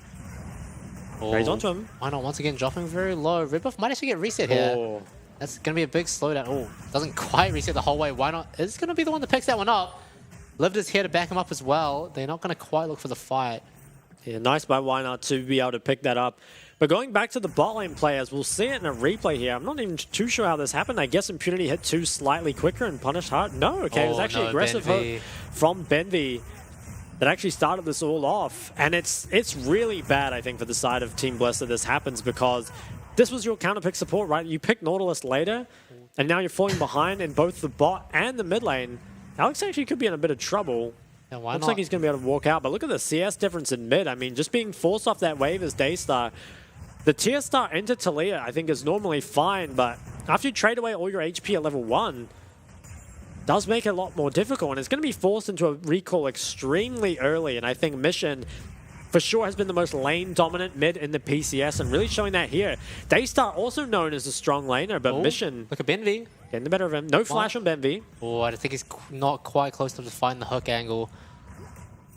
Raise onto him. Why Not once again dropping very low. Red buff might actually get reset here. Oh. That's going to be a big slowdown. Oh, doesn't quite reset the whole way. Why Not is going to be the one that picks that one up. Lived is here to back him up as well. They're not going to quite look for the fight. Yeah, nice by Why Not to be able to pick that up. But going back to the bot lane players, we'll see it in a replay here. I'm not even too sure how this happened. I guess Impunity hit 2 slightly quicker and punished hard. No, okay, it was actually aggressive hook from Benvi that actually started this all off. And it's really bad, I think, for the side of Team Bliss that this happens, because this was your counterpick support, right? You picked Nautilus later, and now you're falling behind in both the bot and the mid lane. Alex actually could be in a bit of trouble. Yeah, why Looks not? like he's going to be able to walk out, but look at the CS difference in mid. I mean, just being forced off that wave as Daystar The tier star into Talia, I think, is normally fine, but after you trade away all your HP at level 1, does make it a lot more difficult, and it's going to be forced into a recall extremely early, and I think Mission for sure has been the most lane dominant mid in the PCS, and really showing that here. Daystar also known as a strong laner, but Mission Look at Benvi. getting the better of him. No flash on Benvi. Oh, I think he's not quite close enough to find the hook angle.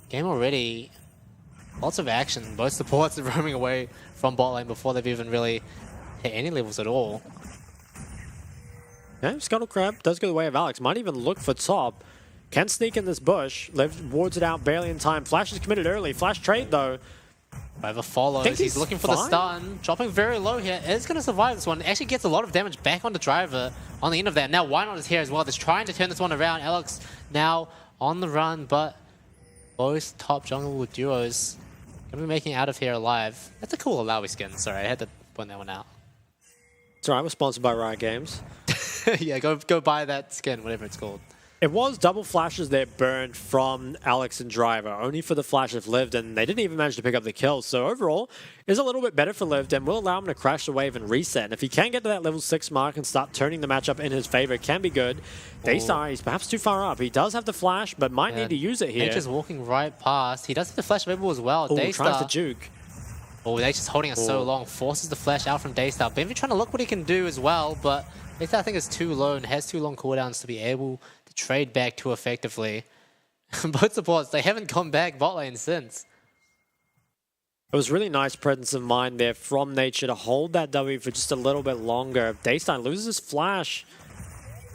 Game already. Lots of action. Both supports are roaming away from bot lane before they've even really hit any levels at all. Yeah, Scuttle Crab does go the way of Alex. Might even look for top. Can sneak in this bush. Liv wards it out barely in time. Flash is committed early. Flash trade though. Whoever follows, he's looking for the stun. Dropping very low here. Is going to survive this one. Actually gets a lot of damage back on the driver on the end of that. Now Why Not is here as well. They're trying to turn this one around. Alex now on the run, but both top jungle duos going to be making it out of here alive. That's a cool Alawi skin. Sorry, I had to point that one out. It's alright, we're sponsored by Riot Games. Yeah, go buy that skin, whatever it's called. It was double flashes that burned from Alex and Driver, only for the flash of Lived, and they didn't even manage to pick up the kills. So overall, is a little bit better for Lived and will allow him to crash the wave and reset. And if he can get to that level 6 mark and start turning the matchup in his favor, it can be good. Daystar, he's perhaps too far up. He does have the flash, but might need to use it here. Nature's walking right past. He does have the flash available as well. Daystar tries to juke. Oh, Nature's holding it so long. Forces the flash out from Daystar. Benvi trying to look what he can do as well, but Daystar I think is too low and has too long cooldowns to be able to trade back too effectively. Both supports, they haven't gone back bot lane since. It was really nice presence of mind there from Nature to hold that W for just a little bit longer. If Daystar loses his flash,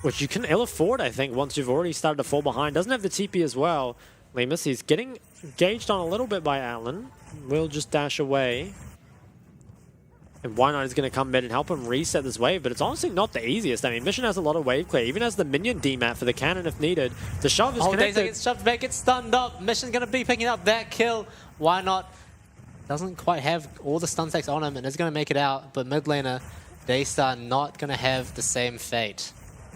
which you can ill afford, I think, once you've already started to fall behind. Doesn't have the TP as well. Lemus, he's getting engaged on a little bit by Alan. Will just dash away. And Why Not is going to come mid and help him reset this wave, but it's honestly not the easiest. I mean, Mission has a lot of wave clear, even has the minion demat for the cannon if needed. The shove is connected. Daystar gets shoved back, gets stunned up. Mission's going to be picking up that kill. Why Not? Doesn't quite have all the stun stacks on him and is going to make it out, but mid laner, Daystar not going to have the same fate.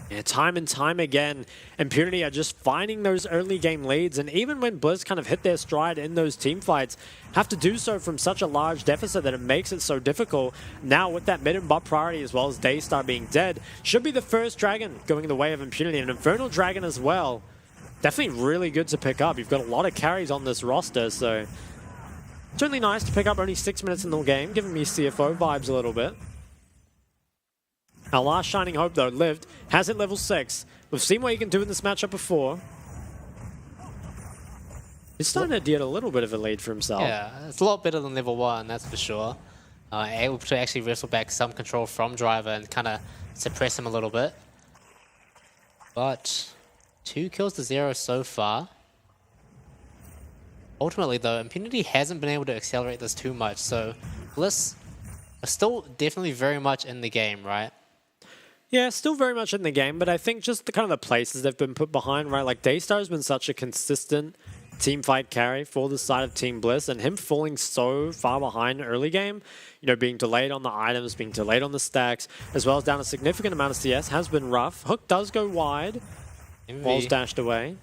Yeah, time and time again, Impunity are just finding those early game leads, and even when Blizz kind of hit their stride in those team fights, have to do so from such a large deficit that it makes it so difficult. Now with that mid and bot priority as well as Daystar being dead, should be the first dragon going the way of Impunity, and an Infernal Dragon as well. Definitely really good to pick up. You've got a lot of carries on this roster, so certainly nice to pick up only 6 minutes in the game, giving me CFO vibes a little bit. Our last shining hope, though, Lived, has it level 6. We've seen what he can do in this matchup before. He's starting to get a little bit of a lead for himself. Yeah, it's a lot better than level 1, that's for sure. Able to actually wrestle back some control from Driver and kind of suppress him a little bit. But 2 kills to 0 so far. Ultimately, though, Impunity hasn't been able to accelerate this too much, so Bliss are still definitely very much in the game, right? Yeah, still very much in the game, but I think just the kind of the places they've been put behind, right? Like, Daystar's been such a consistent team fight carry for the side of Team Bliss, and him falling so far behind early game, you know, being delayed on the items, being delayed on the stacks, as well as down a significant amount of CS, has been rough. Hook does go wide. Wall's dashed away.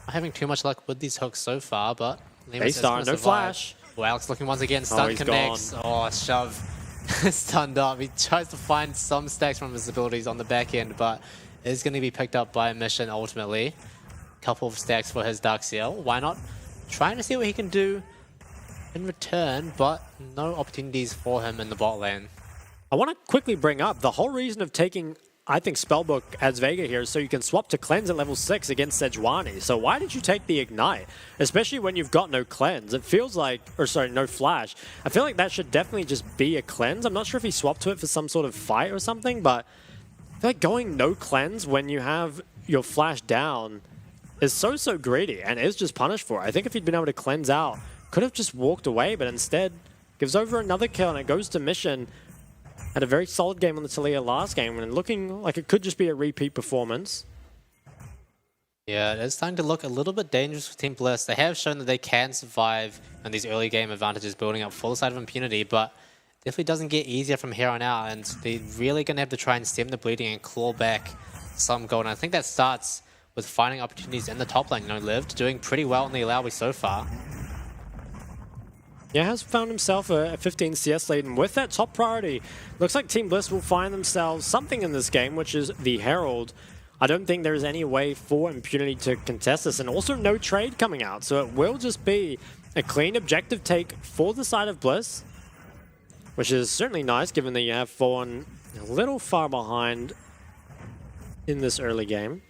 Not having too much luck with these hooks so far, but Daystar, no flash. Well, Alex looking once again, stun connects. Gone. Oh, shove. Stunned up. He tries to find some stacks from his abilities on the back end, but is going to be picked up by a Mission ultimately. Couple of stacks for his Dark Seal. Why Not? Trying to see what he can do in return, but no opportunities for him in the bot lane. I want to quickly bring up the whole reason of taking, I think, Spellbook as Vega here is so you can swap to Cleanse at level 6 against Sejuani. So why did you take the Ignite? Especially when you've got no Cleanse. It feels like, or sorry, no Flash. I feel like that should definitely just be a Cleanse. I'm not sure if he swapped to it for some sort of fight or something, but I feel like going no Cleanse when you have your Flash down is so greedy and is just punished for it. I think if he'd been able to Cleanse out, could have just walked away, but instead gives over another kill and it goes to Mission. Had a very solid game on the Talia last game and looking like it could just be a repeat performance. Yeah, it's starting to look a little bit dangerous for Team Bliss. They have shown that they can survive on these early game advantages building up full side of Impunity, but definitely doesn't get easier from here on out, and they're really going to have to try and stem the bleeding and claw back some gold. And I think that starts with finding opportunities in the top lane. You know, Lived doing pretty well in the Alawi so far. Yeah, has found himself a 15 CS lead, and with that top priority, looks like Team Bliss will find themselves something in this game, which is the Herald. I don't think there's any way for Impunity to contest this, and also no trade coming out, so it will just be a clean objective take for the side of Bliss, which is certainly nice given that you have fallen a little far behind in this early game.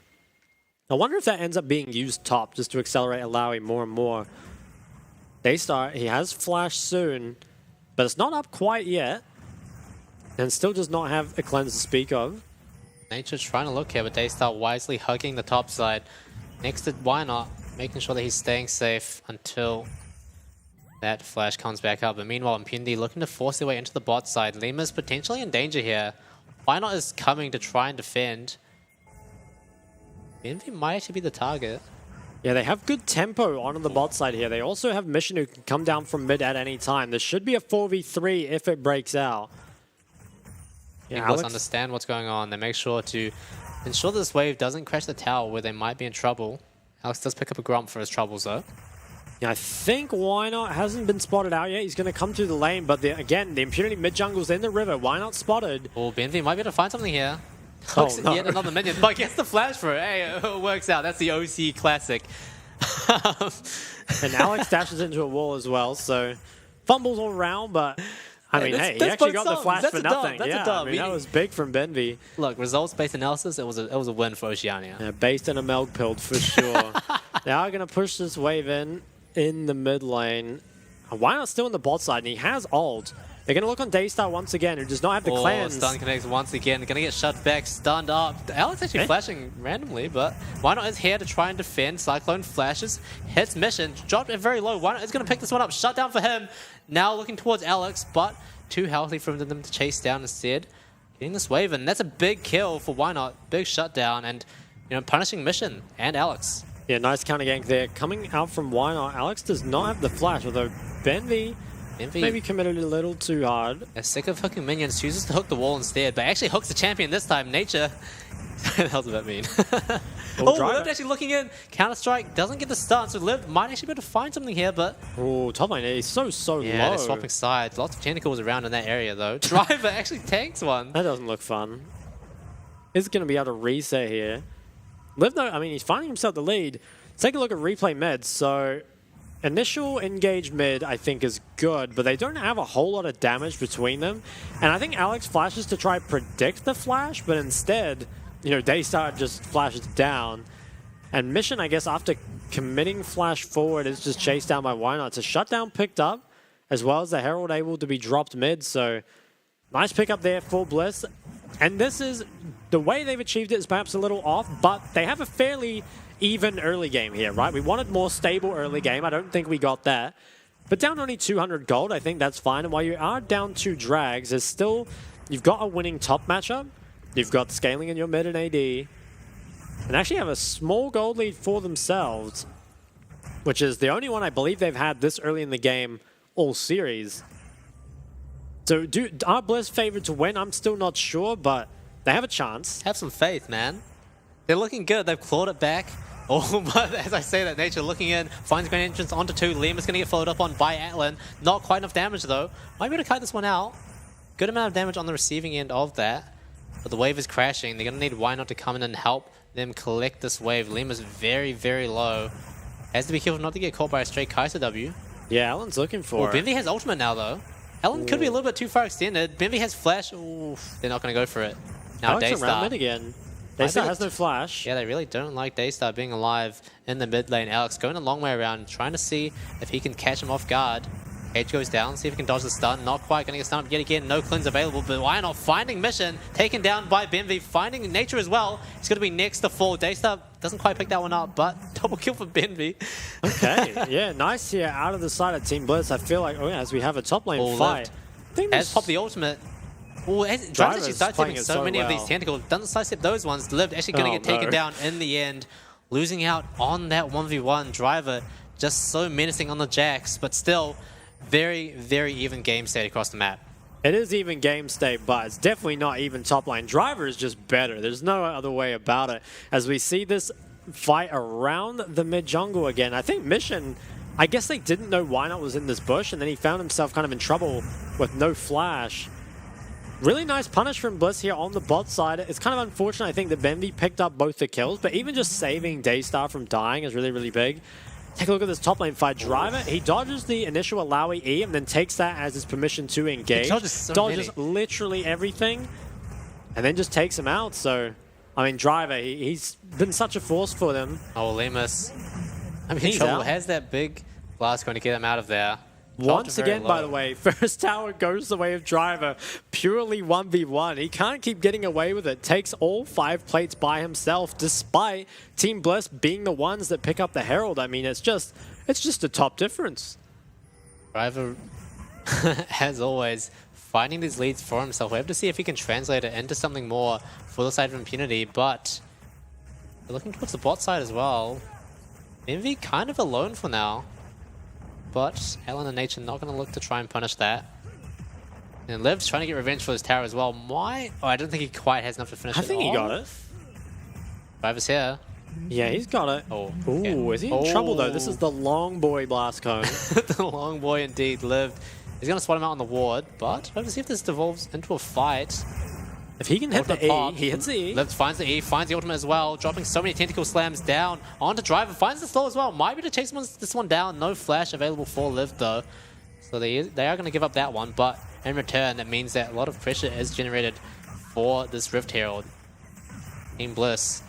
I wonder if that ends up being used top just to accelerate Alawi more and more. Daystar, he has flash soon, but it's not up quite yet, and still does not have a cleanse to speak of. Nature's trying to look here, but Daystar wisely hugging the top side. Next to Why Not, making sure that he's staying safe until that flash comes back up. But meanwhile, Impunity looking to force their way into the bot side. Lima's potentially in danger here. Why Not is coming to try and defend. IMP might actually be the target. Yeah, they have good tempo on the bot side here. They also have Mission who can come down from mid at any time. This should be a 4v3 if it breaks out. Yeah, Alex understand what's going on. They make sure to ensure this wave doesn't crash the tower where they might be in trouble. Alex does pick up a Grump for his troubles though. Yeah, I think Why Not hasn't been spotted out yet. He's going to come through the lane, but again, the Impunity mid jungle's in the river. Why Not spotted? Oh, BNV might be able to find something here. Oh, Hooks no. yet another minion, but gets the flash for it. Hey, it works out. That's the OC classic. And Alex dashes into a wall as well, so fumbles all around, but I mean, hey, he that's actually both got the songs. flash That's for a dub. nothing. That's a Yeah, dub. I mean, that was big from Benvi. Look, results-based analysis, it was a win for Oceania. Yeah, based on a milk pilled for sure. They are going to push this wave in the mid lane. Why Not still in the bot side, and he has ult. They're going to look on Daystar once again, who does not have the cleanse. Stun connects once again. Going to get shut back, stunned up. Alex actually flashing randomly, but Why Not is here to try and defend. Cyclone flashes, hits Mission, dropped it very low. Why Not is going to pick this one up. Shut down for him. Now looking towards Alex, but too healthy for them to chase down instead. Getting this wave, and that's a big kill for Why Not. Big shutdown, and punishing Mission and Alex. Yeah, nice counter gank there. Coming out from Why Not, Alex does not have the flash, although Benvi maybe committed a little too hard. Yeah, sick of hooking minions, chooses to hook the wall instead, but actually hooks the champion this time. Nature. What the hell does that mean? Lived actually looking in. Counter-Strike doesn't get the stun, so Lived might actually be able to find something here, but... Oh, top lane is so low. Yeah, they're swapping sides. Lots of tentacles around in that area, though. Driver actually tanks one. That doesn't look fun. Is going to be able to reset here. Liv, though, I mean, he's finding himself the lead. Let's take a look at replay mid. So, initial engage mid, I think, is good, but they don't have a whole lot of damage between them. And I think Alex flashes to try predict the flash, but instead, Daystar just flashes down. And Mission, I guess, after committing flash forward, is just chased down by Why Not. It's a shutdown picked up, as well as the Herald able to be dropped mid. So, nice pickup there for Bliss. And this is, the way they've achieved it is perhaps a little off, but they have a fairly even early game here, right? We wanted more stable early game. I don't think we got that. But down only 200 gold, I think that's fine. And while you are down 2 drags, there's still, you've got a winning top matchup. You've got scaling in your mid and AD. And actually have a small gold lead for themselves, which is the only one I believe they've had this early in the game all series. So are Bliss favored to win? I'm still not sure, but they have a chance. Have some faith, man. They're looking good. They've clawed it back. Oh, but as I say that, Nature looking in, finds Grand Entrance onto 2. Lima's going to get followed up on by Atlan. Not quite enough damage, though. Might be able to kite this one out. Good amount of damage on the receiving end of that. But the wave is crashing. They're going to need Why Not to come in and help them collect this wave. Lima's very, very low. Has to be careful not to get caught by a straight Kaiser W. Yeah, Alan's looking for it. Benvi has ultimate now, though. Alan could be a little bit too far extended. Benvi has flash. Ooh, they're not going to go for it. Now Alex around Daystar. mid again. Daystar has no flash. Yeah, they really don't like Daystar being alive in the mid lane. Alex going a long way around, trying to see if he can catch him off guard. Cage goes down, see if he can dodge the stun. Not quite going to get stunned up yet again. No cleanse available, but Why Not finding Mission, taken down by Benvi, finding Nature as well. He's going to be next to fall. Daystar doesn't quite pick that one up, but double kill for Benvi. Okay, yeah, nice here out of the side of Team Bliss. I feel like, as we have a top lane fight. Has popped the ultimate. Oh, Driver's actually sidestepping so many of these tentacles. Doesn't sidestep those ones. Lived actually going to get taken down in the end. Losing out on that 1v1. Driver just so menacing on the Jax, but still very, very even game state across the map. It is even game state, but it's definitely not even top lane. Driver is just better. There's no other way about it. As we see this fight around the mid jungle again, I think Mission I guess they didn't know Wynot was in this bush, and then he found himself kind of in trouble with no flash. Really nice punish from Bliss here on the bot side. It's kind of unfortunate, I think, that Benvi picked up both the kills, but even just saving Daystar from dying is really, really big. Take a look at this top lane fight. Driver, he dodges the initial Alawi E and then takes that as his permission to engage. Dodges literally everything and then just takes him out. So, I mean, Driver, he's been such a force for them. Oh, Lemus. I mean, trouble has that big blast going to get him out of there. Once again, by the way, first tower goes the way of Driver. Purely 1v1. He can't keep getting away with it. Takes all 5 plates by himself, despite Team Bliss being the ones that pick up the Herald. I mean, it's just a top difference. Driver, as always, finding these leads for himself. We have to see if he can translate it into something more for the side of Impunity, but they're looking towards the bot side as well. Envy kind of alone for now. But Alan and Nature not going to look to try and punish that. And Liv's trying to get revenge for his tower as well. Why? Oh, I don't think he quite has enough to finish it. I think he got it. Driver's here. Yeah, he's got it. Oh, ooh, is he in trouble though? This is the long boy blast cone. The long boy indeed, Liv. He's going to swat him out on the ward, but let's see if this devolves into a fight. If he can hit the E, he hits the E. Liv finds the E, finds the ultimate as well, dropping so many tentacle slams down onto Driver, finds the slow as well. Might be to chase this one down. No flash available for Liv though. So they are going to give up that one, but in return, that means that a lot of pressure is generated for this Rift Herald. Team Bliss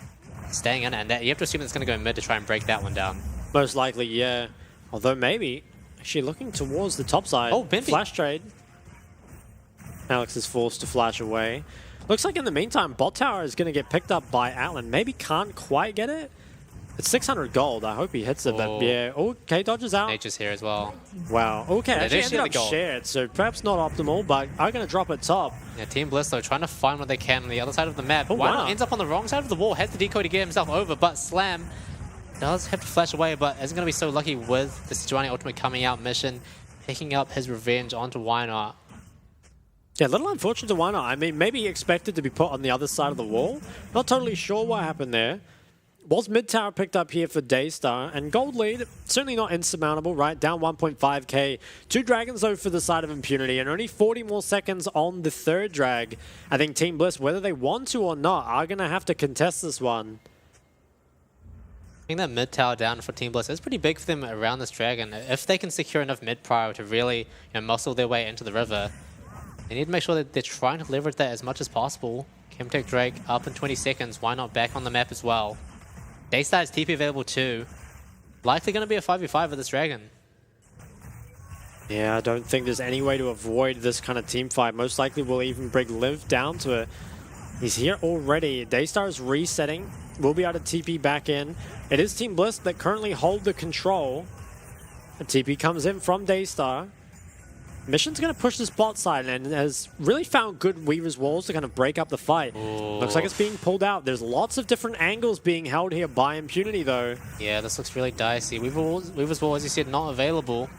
staying in it, and that, you have to assume it's going to go mid to try and break that one down. Most likely, yeah. Although maybe, actually looking towards the top side. Oh, Benvi. Flash trade. Alex is forced to flash away. Looks like in the meantime, bot tower is going to get picked up by Atlan. Maybe can't quite get it. It's 600 gold. I hope he hits it, but yeah. Okay, dodges out. Nature's here as well. Wow. Okay, Yeah, actually ended up shared, so perhaps not optimal, but I'm going to drop it top. Yeah, Team Bliss though, trying to find what they can on the other side of the map. Oh, Wynot wow. ends up on the wrong side of the wall, has the decoy to get himself over, but Slam does have to flash away, but isn't going to be so lucky with the Sejuani ultimate coming out mission, picking up his revenge onto Wynot. Yeah, a little unfortunate to Wynot. I mean, maybe he expected to be put on the other side of the wall. Not totally sure what happened there. Was mid tower picked up here for Daystar, and gold lead, certainly not insurmountable, right? Down 1.5k. 2 dragons though for the side of Impunity, and only 40 more seconds on the third drag. I think Team Bliss, whether they want to or not, are going to have to contest this one. I think that mid tower down for Team Bliss is pretty big for them around this dragon. If they can secure enough mid prio to really muscle their way into the river, they need to make sure that they're trying to leverage that as much as possible. Chemtech Drake up in 20 seconds. Wynot back on the map as well? Daystar has TP available too. Likely going to be a 5v5 with this dragon. Yeah, I don't think there's any way to avoid this kind of team fight. Most likely we'll even bring Liv down to it. He's here already. Daystar is resetting. We'll be able to TP back in. It is Team Bliss that currently hold the control. The TP comes in from Daystar. Mission's going to push this bot side and has really found good Weaver's Walls to kind of break up the fight. Ooh. Looks like it's being pulled out. There's lots of different angles being held here by Impunity though. Yeah, this looks really dicey. Weaver's Wall, as you said, not available.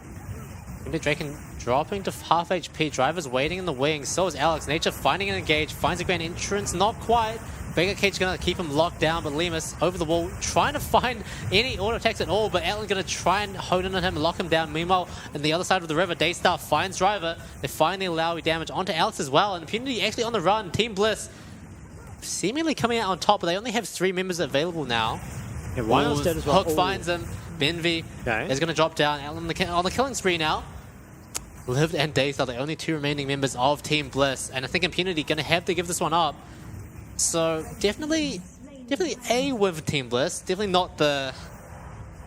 Draken dropping to half HP. Driver's waiting in the wings. So is Alex. Nature finding an engage. Finds a grand entrance. Not quite. Vega Cage going to keep him locked down, but Lemus over the wall trying to find any auto attacks at all, but Atlan going to try and hone in on him and lock him down. Meanwhile, on the other side of the river, Daystar finds Driver. They finally allow damage onto Alex as well, and Impunity actually on the run. Team Bliss seemingly coming out on top, but they only have 3 members available now. Yeah, Wynot's dead as well. Hook finds him. Benvi is going to drop down. Atlan on the killing spree now. Liv and Daystar, the only 2 remaining members of Team Bliss, and I think Impunity going to have to give this one up. So definitely A with Team Bliss. Definitely not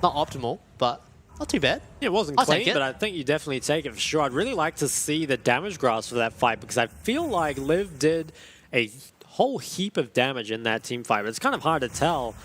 optimal, but not too bad. It wasn't clean, but I think you definitely take it for sure. I'd really like to see the damage graphs for that fight because I feel like Liv did a whole heap of damage in that team fight, but it's kind of hard to tell.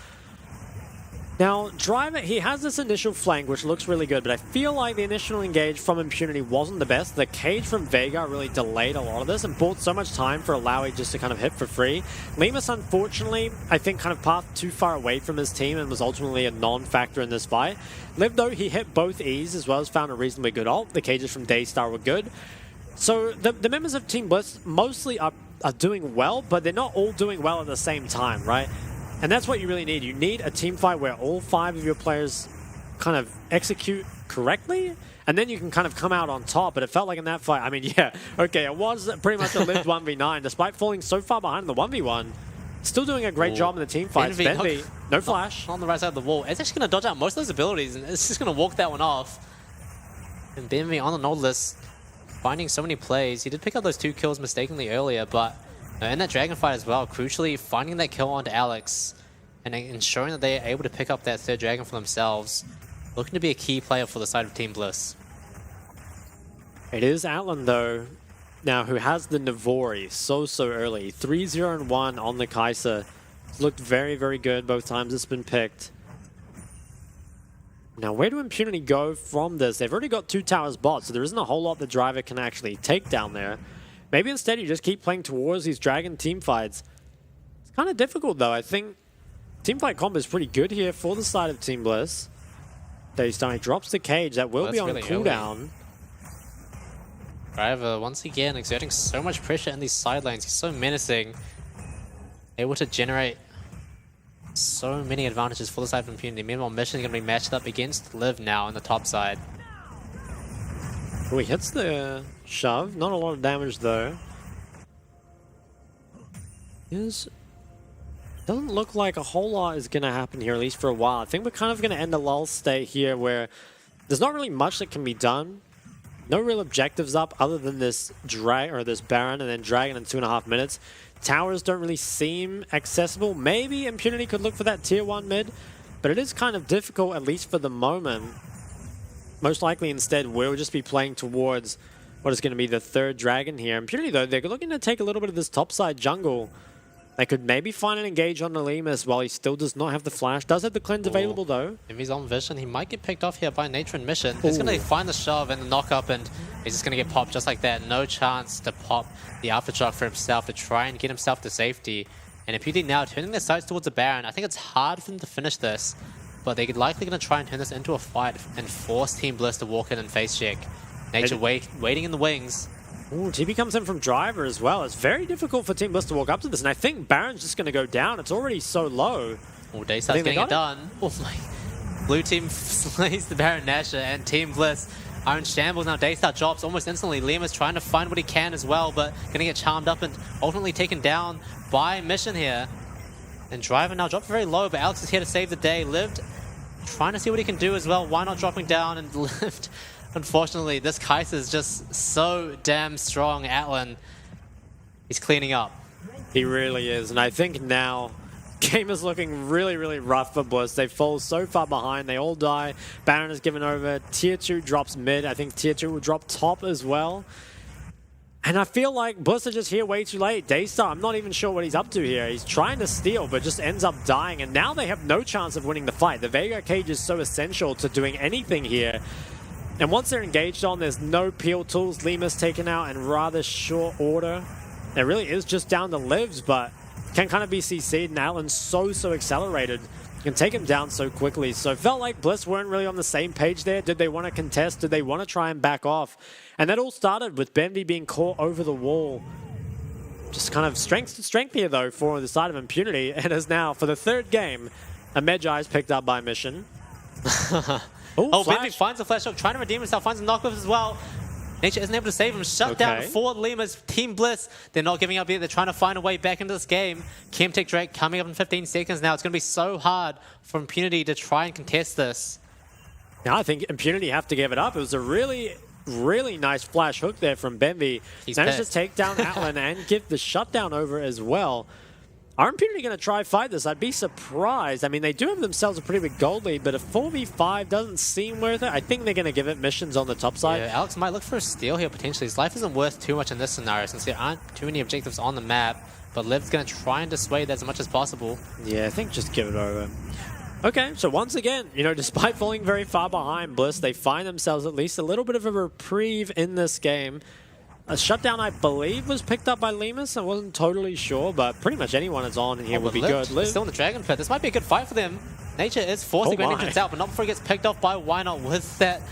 Now, Driver, he has this initial flank, which looks really good, but I feel like the initial engage from Impunity wasn't the best. The cage from Vega really delayed a lot of this and bought so much time for Alawi just to kind of hit for free. Lemus, unfortunately, I think kind of pathed too far away from his team and was ultimately a non-factor in this fight. Liv, though, he hit both E's as well as found a reasonably good ult. The cages from Daystar were good. So the members of Team Bliss mostly are doing well, but they're not all doing well at the same time, right? And that's what you really need. You need a team fight where all 5 of your players kind of execute correctly, and then you can kind of come out on top. But it felt like in that fight, I mean, yeah, okay, it was pretty much a lived 1v9, despite falling so far behind in the 1v1. Still doing a great job in the team fights. Benvi, no flash. On the right side of the wall. It's actually going to dodge out most of those abilities, and it's just going to walk that one off. And Benvi on the node list, finding so many plays. He did pick up those 2 kills mistakenly earlier, but in that Dragon fight as well, crucially finding that kill onto Alex and ensuring that they are able to pick up that 3rd Dragon for themselves. Looking to be a key player for the side of Team Bliss. It is Atlan, though, now who has the Navori so early. 3-0-1 on the Kai'Sa. It's looked very, very good both times it's been picked. Now, where do Impunity go from this? They've already got 2 towers bot, so there isn't a whole lot the driver can actually take down there. Maybe instead you just keep playing towards these Dragon team fights. It's kind of difficult, though. I think teamfight combo is pretty good here for the side of Team Bliss. Daystar drops the cage. That will be on really cooldown. Driver, once again, exerting so much pressure in these side lanes. He's so menacing. Able to generate so many advantages for the side of Impunity. Meanwhile, Mission is going to be matched up against Liv now on the top side. Oh, he hits the shove. Not a lot of damage, though. Doesn't look like a whole lot is going to happen here, at least for a while. I think we're kind of going to end a lull state here where there's not really much that can be done. No real objectives up other than this this Baron and then Dragon in 2.5 minutes. Towers don't really seem accessible. Maybe Impunity could look for that tier 1 mid, but it is kind of difficult, at least for the moment. Most likely instead we'll just be playing towards what is going to be the 3rd Dragon here. Impunity, though, they're looking to take a little bit of this topside jungle. They could maybe find an engage on Nalimus while he still does not have the flash. Does have the cleanse available, though. If he's on vision, he might get picked off here by Nature and Mission. He's going to find the shove and the knock up, and he's just going to get popped just like that. No chance to pop the aftershock for himself to try and get himself to safety. And Impunity now turning their sights towards the Baron. I think it's hard for them to finish this, but they're likely going to try and turn this into a fight and force Team Bliss to walk in and face check. Nature waiting in the wings. Ooh, TP comes in from Driver as well. It's very difficult for Team Bliss to walk up to this, and I think Baron's just going to go down. It's already so low. Oh, Daystar's getting it done. Oh my. Blue team slays the Baron Nashor, and Team Bliss are in shambles now. Daystar drops almost instantly. Liam is trying to find what he can as well, but going to get charmed up and ultimately taken down by Mission here. And Driver now dropped very low, but Alex is here to save the day. Lived trying to see what he can do as well. Why not dropping down and Lived? Unfortunately, this Kai'Sa is just so damn strong. Atlan, he's cleaning up. He really is, and I think now game is looking really, really rough for Bliss. They fall so far behind. They all die. Baron is given over. Tier 2 drops mid. I think Tier 2 will drop top as well. And I feel like Bliss are just here way too late. Daystar, I'm not even sure what he's up to here. He's trying to steal, but just ends up dying. And now they have no chance of winning the fight. The Vega cage is so essential to doing anything here. And once they're engaged on, there's no peel tools. Lima's taken out in rather short order. It really is just down to Livs, but can kind of be CC'd, and Atlan's so accelerated. Can take him down so quickly. So it felt like Bliss weren't really on the same page there. Did they want to contest? Did they want to try and back off? And that all started with Benvi being caught over the wall. Just kind of strength to strength here, though, for the side of Impunity. And as now, for the 3rd game, a Medjai is picked up by Mission. Oh, Benvi finds a flash hook, trying to redeem himself, finds a knockback as well. Nature isn't able to save him. Shut down for Lima's Team Bliss. They're not giving up yet. They're trying to find a way back into this game. Chemtech Drake coming up in 15 seconds now. It's going to be so hard for Impunity to try and contest this. Now I think Impunity have to give it up. It was a really nice flash hook there from Benvi. He's managed to take down Atlan and give the shutdown over as well. Are Impunity going to try fight this? I'd be surprised. I mean, they do have themselves a pretty big gold lead, but a 4v5 doesn't seem worth it. I think they're going to give it Missions on the top side. Yeah, Alex might look for a steal here potentially. His life isn't worth too much in this scenario since there aren't too many objectives on the map, but Liv's going to try and dissuade that as much as possible. Yeah, I think just give it over. Okay, so once again, you know, despite falling very far behind Bliss, they find themselves at least a little bit of a reprieve in this game. A shutdown, I believe, was picked up by Limas. I wasn't totally sure, but pretty much anyone that's on here would be good. Still in the Dragon Pit. This might be a good fight for them. Nature is forcing Grand Entrance out, but not before he gets picked off by Why Not with that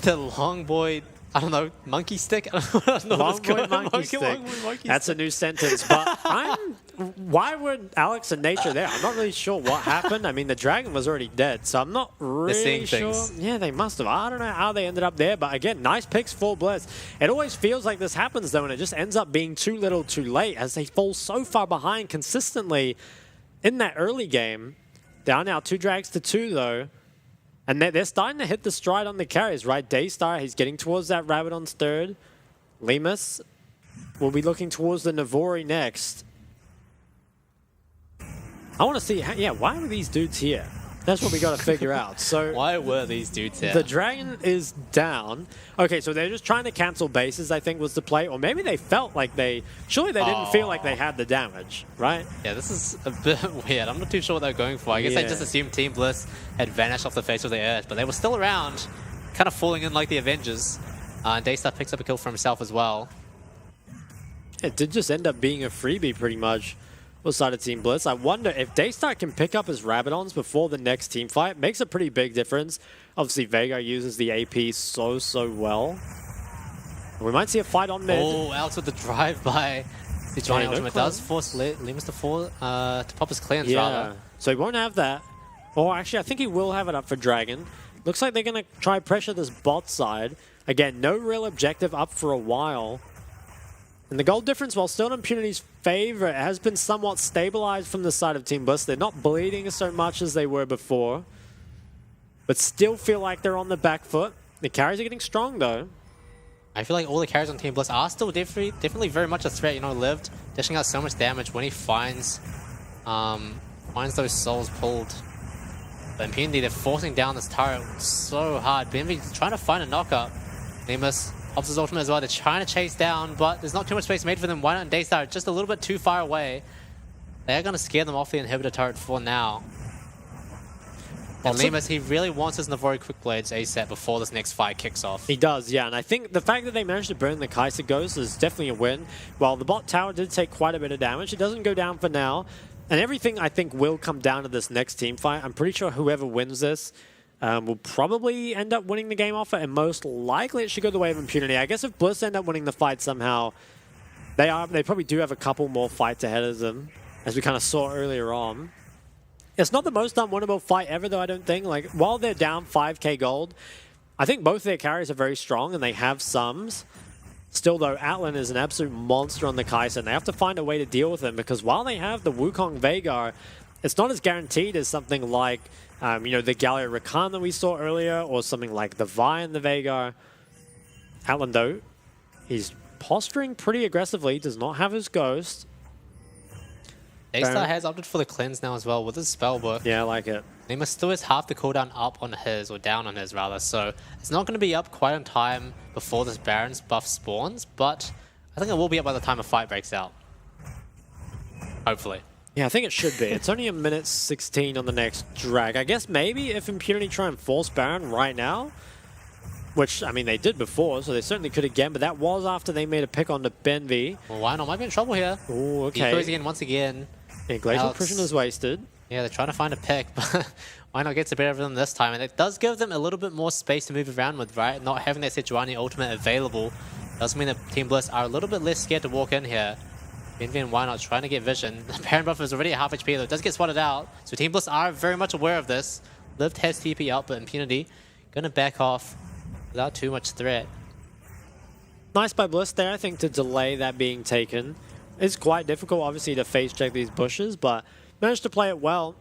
the long boy I don't know, monkey stick? I don't know what's Longboy going on. monkey stick. Longboy monkey That's a stick. new sentence. But why were Alex and Nature there? I'm not really sure what happened. I mean, the dragon was already dead, so I'm not really seeing sure. things. Yeah, they must have. I don't know how they ended up there, but again, nice picks for Bliss. It always feels like this happens though, and it just ends up being too little, too late, as they fall so far behind consistently in that early game. Down now 2 drags to 2 though. And they're starting to hit the stride on the carries, right? Daystar, he's getting towards that Rabadon's third. Lemus will be looking towards the Navori next. I want to see, why were these dudes here? That's what we got to figure out. So Why were these dudes here? the dragon is down. Okay, so they're just trying to cancel bases, I think was the play. Or maybe they felt like surely they didn't feel like they had the damage, right? Yeah, this is a bit weird. I'm not too sure what they're going for. I guess I just assumed Team Bliss had vanished off the face of the earth, but they were still around, kind of falling in like the Avengers. And Daystar picks up a kill for himself as well. It did just end up being a freebie pretty much for side of Team Bliss. I wonder if Daystar can pick up his Rabadons before the next team fight. Makes a pretty big difference. Obviously, Veigar uses the AP so well. We might see a fight on mid. Oh, Alex with the drive by the Johnny Ultimate does force Lemus to pop his cleanse rather. So he won't have that. Or actually, I think he will have it up for Dragon. Looks like they're going to try pressure this bot side. Again, no real objective up for a while. And the gold difference, while still in Impunity's favor, has been somewhat stabilized from the side of Team Bliss. They're not bleeding so much as they were before, but still feel like they're on the back foot. The carries are getting strong, though. I feel like all the carries on Team Bliss are still definitely very much a threat. You know, Lived dishing out so much damage when he finds those souls pulled. But Impunity, they're forcing down this turret so hard. BMV trying to find a knockup. Lemus pops his ultimate as well. They're trying to chase down, but there's not too much space made for them. Why not? And Daystar just a little bit too far away. They are going to scare them off the inhibitor turret for now. And Lemus, he really wants his Navori Quick Blades ASAP before this next fight kicks off. He does, yeah. And I think the fact that they managed to burn the Kai'Sa Ghost is definitely a win. While the bot tower did take quite a bit of damage, it doesn't go down for now. And everything, I think, will come down to this next team fight. I'm pretty sure whoever wins this will probably end up winning the game off it, and most likely it should go the way of Impunity. I guess if Bliss end up winning the fight somehow, they probably do have a couple more fights ahead of them, as we kind of saw earlier on. It's not the most unwinnable fight ever, though, I don't think. Like, while they're down 5k gold, I think both their carries are very strong, and they have sums. Still, though, Atlan is an absolute monster on the Kai'Sa, and they have to find a way to deal with him, because while they have the Wukong Veigar, it's not as guaranteed as something like, the Galio Rakan that we saw earlier, or something like the Vi and the Veigar. Atlan, though, he's posturing pretty aggressively, does not have his Ghost. Daystar has opted for the cleanse now as well with his spellbook. Yeah, I like it. Lemus still has half the cooldown up on his, or down on his rather, so it's not going to be up quite on time before this Baron's buff spawns, but I think it will be up by the time a fight breaks out. Hopefully. Yeah, I think it should be. It's only a minute 16 on the next drag. I guess maybe if Impunity try and force Baron right now, which, I mean, they did before, so they certainly could again, but that was after they made a pick on the Benvi. Well, why not? Might be in trouble here. Oh, okay. He goes again once again. Yeah, Glacial Cushion is wasted. Yeah, they're trying to find a pick, but why not get a bit of them this time? And it does give them a little bit more space to move around with, right? Not having that Sejuani ultimate available does mean that Team Bliss are a little bit less scared to walk in here. BNV and Why Not trying to get vision. The Baron buff is already at half HP, though. It does get spotted out. So Team Bliss are very much aware of this. Lived has TP out, but Impunity going to back off without too much threat. Nice by Bliss there, I think, to delay that being taken. It's quite difficult, obviously, to face check these bushes, but managed to play it well.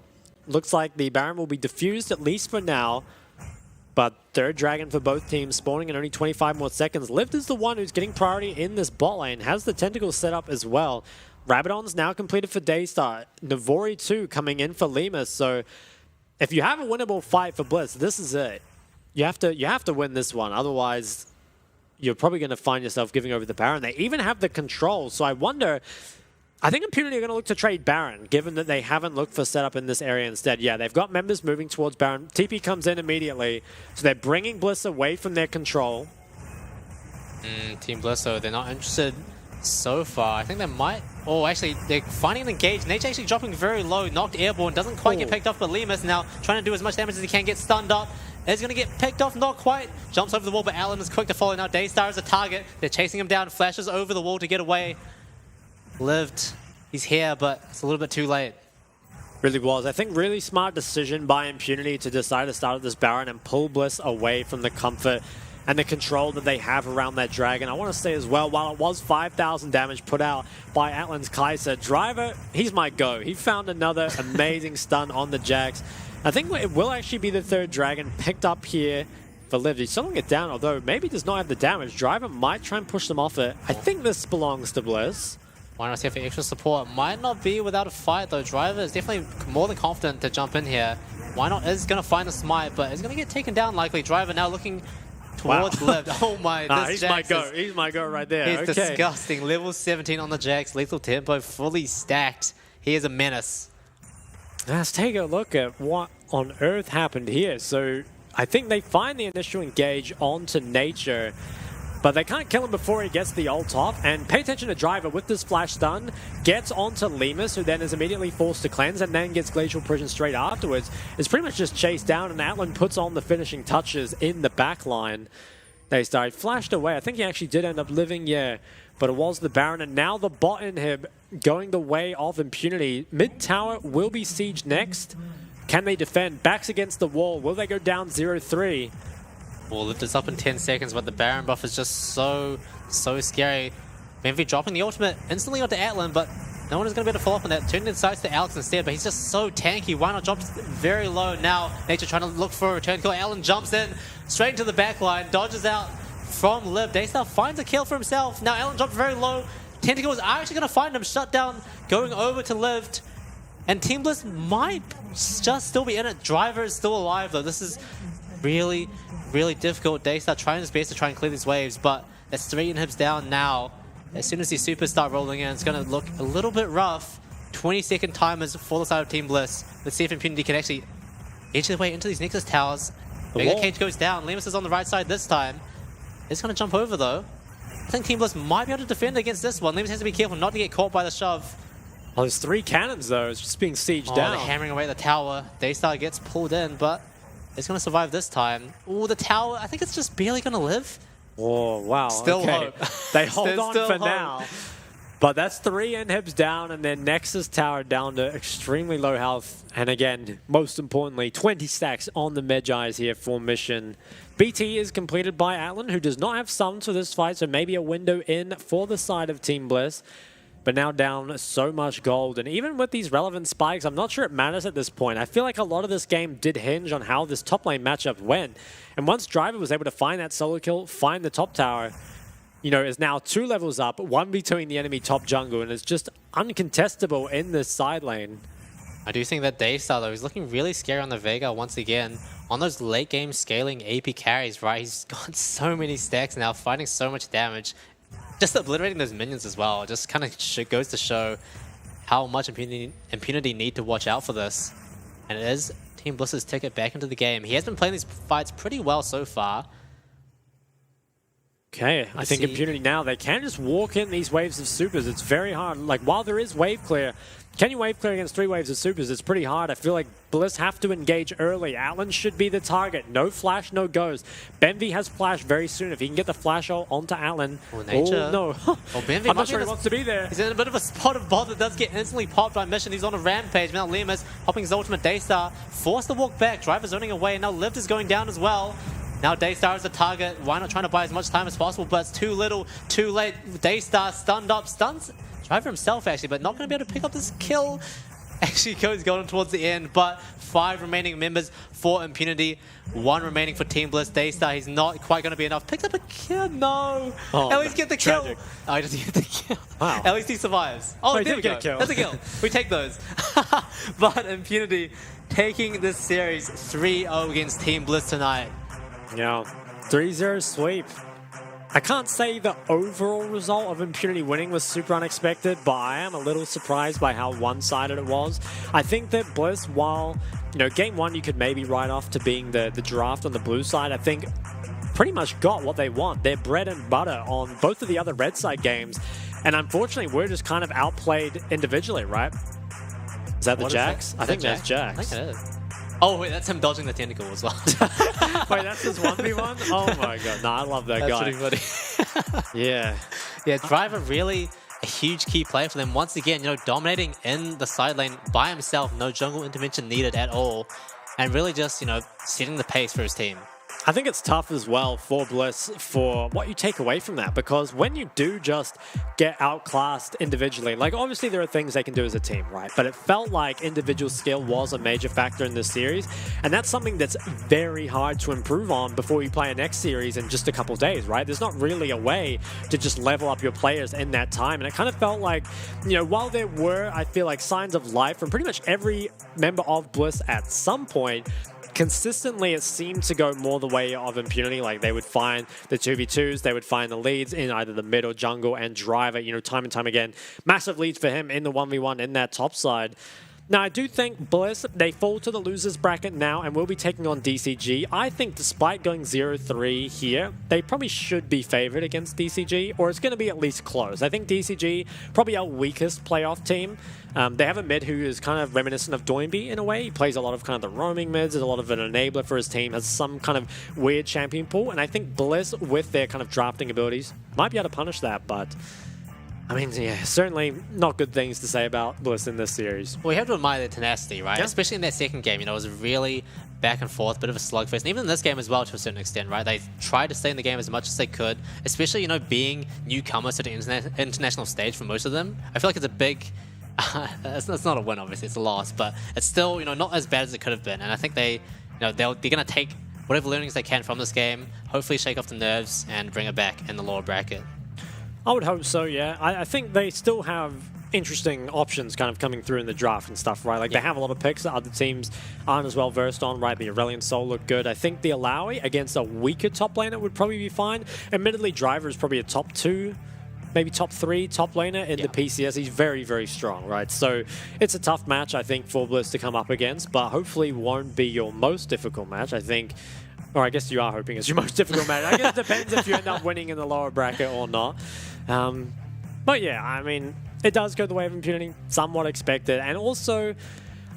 Looks like the Baron will be diffused, at least for now. But third Dragon for both teams, spawning in only 25 more seconds. Lived is the one who's getting priority in this bot lane, has the tentacles set up as well. Rabadon's now completed for Daystar. Navori too coming in for Lemus. So if you have a winnable fight for Bliss, this is it. You have to win this one, otherwise you're probably going to find yourself giving over the Baron. They even have the control, so I wonder... I think Impunity are going to look to trade Baron, given that they haven't looked for setup in this area instead. Yeah, they've got members moving towards Baron. TP comes in immediately, so they're bringing Bliss away from their control. Team Bliss, though, they're not interested so far. I think they might... Oh, actually, they're finding an engage. Nature actually dropping very low, knocked airborne, doesn't quite get picked off, but Lemus now trying to do as much damage as he can, get stunned up. is going to get picked off, not quite. Jumps over the wall, but Alan is quick to follow. Now Daystar is a target. They're chasing him down, flashes over the wall to get away. Lived. He's here, but it's a little bit too late. Really was. I think really smart decision by Impunity to decide to start at this Baron and pull Bliss away from the comfort and the control that they have around that dragon. I want to say as well, while it was 5,000 damage put out by Atlan's Kaiser, Driver, he's my go. He found another amazing stun on the Jax. I think it will actually be the third dragon picked up here for Liv. He's slowing it down, although maybe does not have the damage. Driver might try and push them off it. I think this belongs to Bliss. Why not see if the extra support might not be without a fight though. Driver is definitely more than confident to jump in here. Why not is going to find the smite, but is going to get taken down likely. Driver now looking towards Liv. Oh my, he's my go. He's my go right there. He's disgusting. Level 17 on the Jax. Lethal tempo fully stacked. He is a menace. Let's take a look at what on earth happened here. So I think they find the initial engage onto Nature, but they can't kill him before he gets the ult off. And pay attention to Driver with this flash stun. Gets onto Lemus, who then is immediately forced to cleanse and then gets Glacial Prison straight afterwards. It's pretty much just chased down, and Atlan puts on the finishing touches in the back line. They started flashed away. I think he actually did end up living, yeah. But it was the Baron, and now the bot inhib going the way of Impunity. Mid tower will be sieged next. Can they defend? Backs against the wall. Will they go down 0-3? We'll lift this up in 10 seconds, but the Baron buff is just so scary. Benvi dropping the ultimate instantly onto Atlan, but no one is going to be able to follow up on that. Turning his sights to Alex instead, but he's just so tanky. Why not drop very low now? Nature trying to look for a return kill. Atlan jumps in straight into the back line, dodges out from Liv. Daystar finds a kill for himself. Now Atlan dropped very low. Tentacles are actually going to find him. Shut down, going over to Liv. And Team Bliss might just still be in it. Driver is still alive though. This is really difficult. Daystar trying his best to try and clear these waves, but that's 3 inhibs down now. As soon as these supers start rolling in, it's going to look a little bit rough. 20-second timers for the side of Team Bliss. Let's see if Impunity can actually edge their way into these Nexus towers. Mega Cage goes down. Lemus is on the right side this time. It's going to jump over though. I think Team Bliss might be able to defend against this one. Lemus has to be careful not to get caught by the shove. Well, there's 3 cannons though. It's just being sieged down. They're hammering away at the tower. Daystar gets pulled in, but it's going to survive this time. Oh, the tower, I think it's just barely going to live. Oh, wow. Still okay. hope. They hold on still for hope. now. But that's 3 inhibs down, and then Nexus Tower down to extremely low health. And again, most importantly, 20 stacks on the Medjais here for mission. BT is completed by Atlan, who does not have summons for this fight, so maybe a window in for the side of Team Bliss. But now down so much gold. And even with these relevant spikes, I'm not sure it matters at this point. I feel like a lot of this game did hinge on how this top lane matchup went. And once Driver was able to find that solo kill, find the top tower, you know, is now 2 levels up, 1 between the enemy top jungle, and it's just uncontestable in this side lane. I do think that Daystar, though, he's looking really scary on the Vega once again. On those late game scaling AP carries, right? He's got so many stacks now, fighting so much damage. Just obliterating those minions as well. It just kind of goes to show how much Impunity need to watch out for this. And it is Team Bliss's ticket back into the game. He has been playing these fights pretty well so far. Okay, I think Impunity now, they can just walk in these waves of supers. It's very hard. Like, while there is wave clear, can you wave clear against 3 waves of supers? It's pretty hard. I feel like Bliss have to engage early. Atlan should be the target. No flash, no goes. Benvi has flash very soon. If he can get the flash ult onto Atlan. Oh, Nature. Oh, no. Benvi I'm not sure he wants to be there. He's in a bit of a spot of bother that does get instantly popped by Mission. He's on a rampage. Now Lemus popping his ultimate. Daystar forced to walk back. Driver zoning away. And now Lift is going down as well. Now Daystar is the target. Why not trying to buy as much time as possible? But it's too little, too late. Daystar stunned up. Stuns Driver himself actually, but not going to be able to pick up this kill. Actually goes going towards the end, but 5 remaining members for Impunity. 1 remaining for Team Bliss. Daystar, he's not quite going to be enough. Picks up a kill, no. Oh, at least get the kill. tragic. Oh, he doesn't get the kill. Wow. At least he survives. Oh, he there did we get go. a kill. That's a kill. We take those. But Impunity taking this series 3-0 against Team Bliss tonight. Yeah, 3-0 sweep. I can't say the overall result of Impunity winning was super unexpected, but I am a little surprised by how one-sided it was. I think that Bliss, while, you know, game 1 you could maybe write off to being the draft on the blue side, I think pretty much got what they want. Their bread and butter on both of the other red side games. And unfortunately, we're just kind of outplayed individually, right? Is that the Jax? I think that's Jax. I think it is. Oh wait, that's him dodging the tentacle as well. Wait, that's his 1v1? Oh my god. No, I love that That's guy. pretty funny. Yeah. Yeah, Driver really a huge key player for them. Once again, dominating in the side lane by himself, no jungle intervention needed at all, and really just, setting the pace for his team. I think it's tough as well for Bliss for what you take away from that, because when you do just get outclassed individually, like obviously there are things they can do as a team, right? But it felt like individual skill was a major factor in this series, and that's something that's very hard to improve on before you play a next series in just a couple days, right? There's not really a way to just level up your players in that time, and it kind of felt like, while there were, I feel like, signs of life from pretty much every member of Bliss at some point, consistently it seemed to go more the way of Impunity. Like they would find the 2v2s, they would find the leads in either the mid or jungle, and Driver, time and time again, massive leads for him in the 1v1 in that top side. Now, I do think Bliss, they fall to the losers bracket now and will be taking on DCG. I think despite going 0-3 here, they probably should be favored against DCG, or it's going to be at least close. I think DCG, probably our weakest playoff team. They have a mid who is kind of reminiscent of Doinby in a way. He plays a lot of kind of the roaming mids, is a lot of an enabler for his team, has some kind of weird champion pool, and I think Bliss, with their kind of drafting abilities, might be able to punish that, but I mean, yeah, certainly not good things to say about Bliss in this series. Well, you have to admire their tenacity, right? Yeah. Especially in that second game, it was a really back and forth, bit of a slugfest. And even in this game as well, to a certain extent, right? They tried to stay in the game as much as they could, especially, being newcomers to the international stage for most of them. I feel like it's a big... it's not a win, obviously, it's a loss, but it's still, not as bad as it could have been. And I think they're going to take whatever learnings they can from this game, hopefully shake off the nerves and bring it back in the lower bracket. I would hope so, yeah. I think they still have interesting options kind of coming through in the draft and stuff, right? Like they have a lot of picks that other teams aren't as well versed on, right? The Aurelion Sol looked good. I think the Alawi against a weaker top laner would probably be fine. Admittedly, Driver is probably a top 2, maybe top 3 top laner in the PCS. He's very, very strong, right? So it's a tough match, I think, for Bliss to come up against, but hopefully won't be your most difficult match. I think, or I guess you are hoping it's your most difficult match. I guess it depends if you end up winning in the lower bracket or not. But yeah, I mean, it does go the way of Impunity, somewhat expected. And also,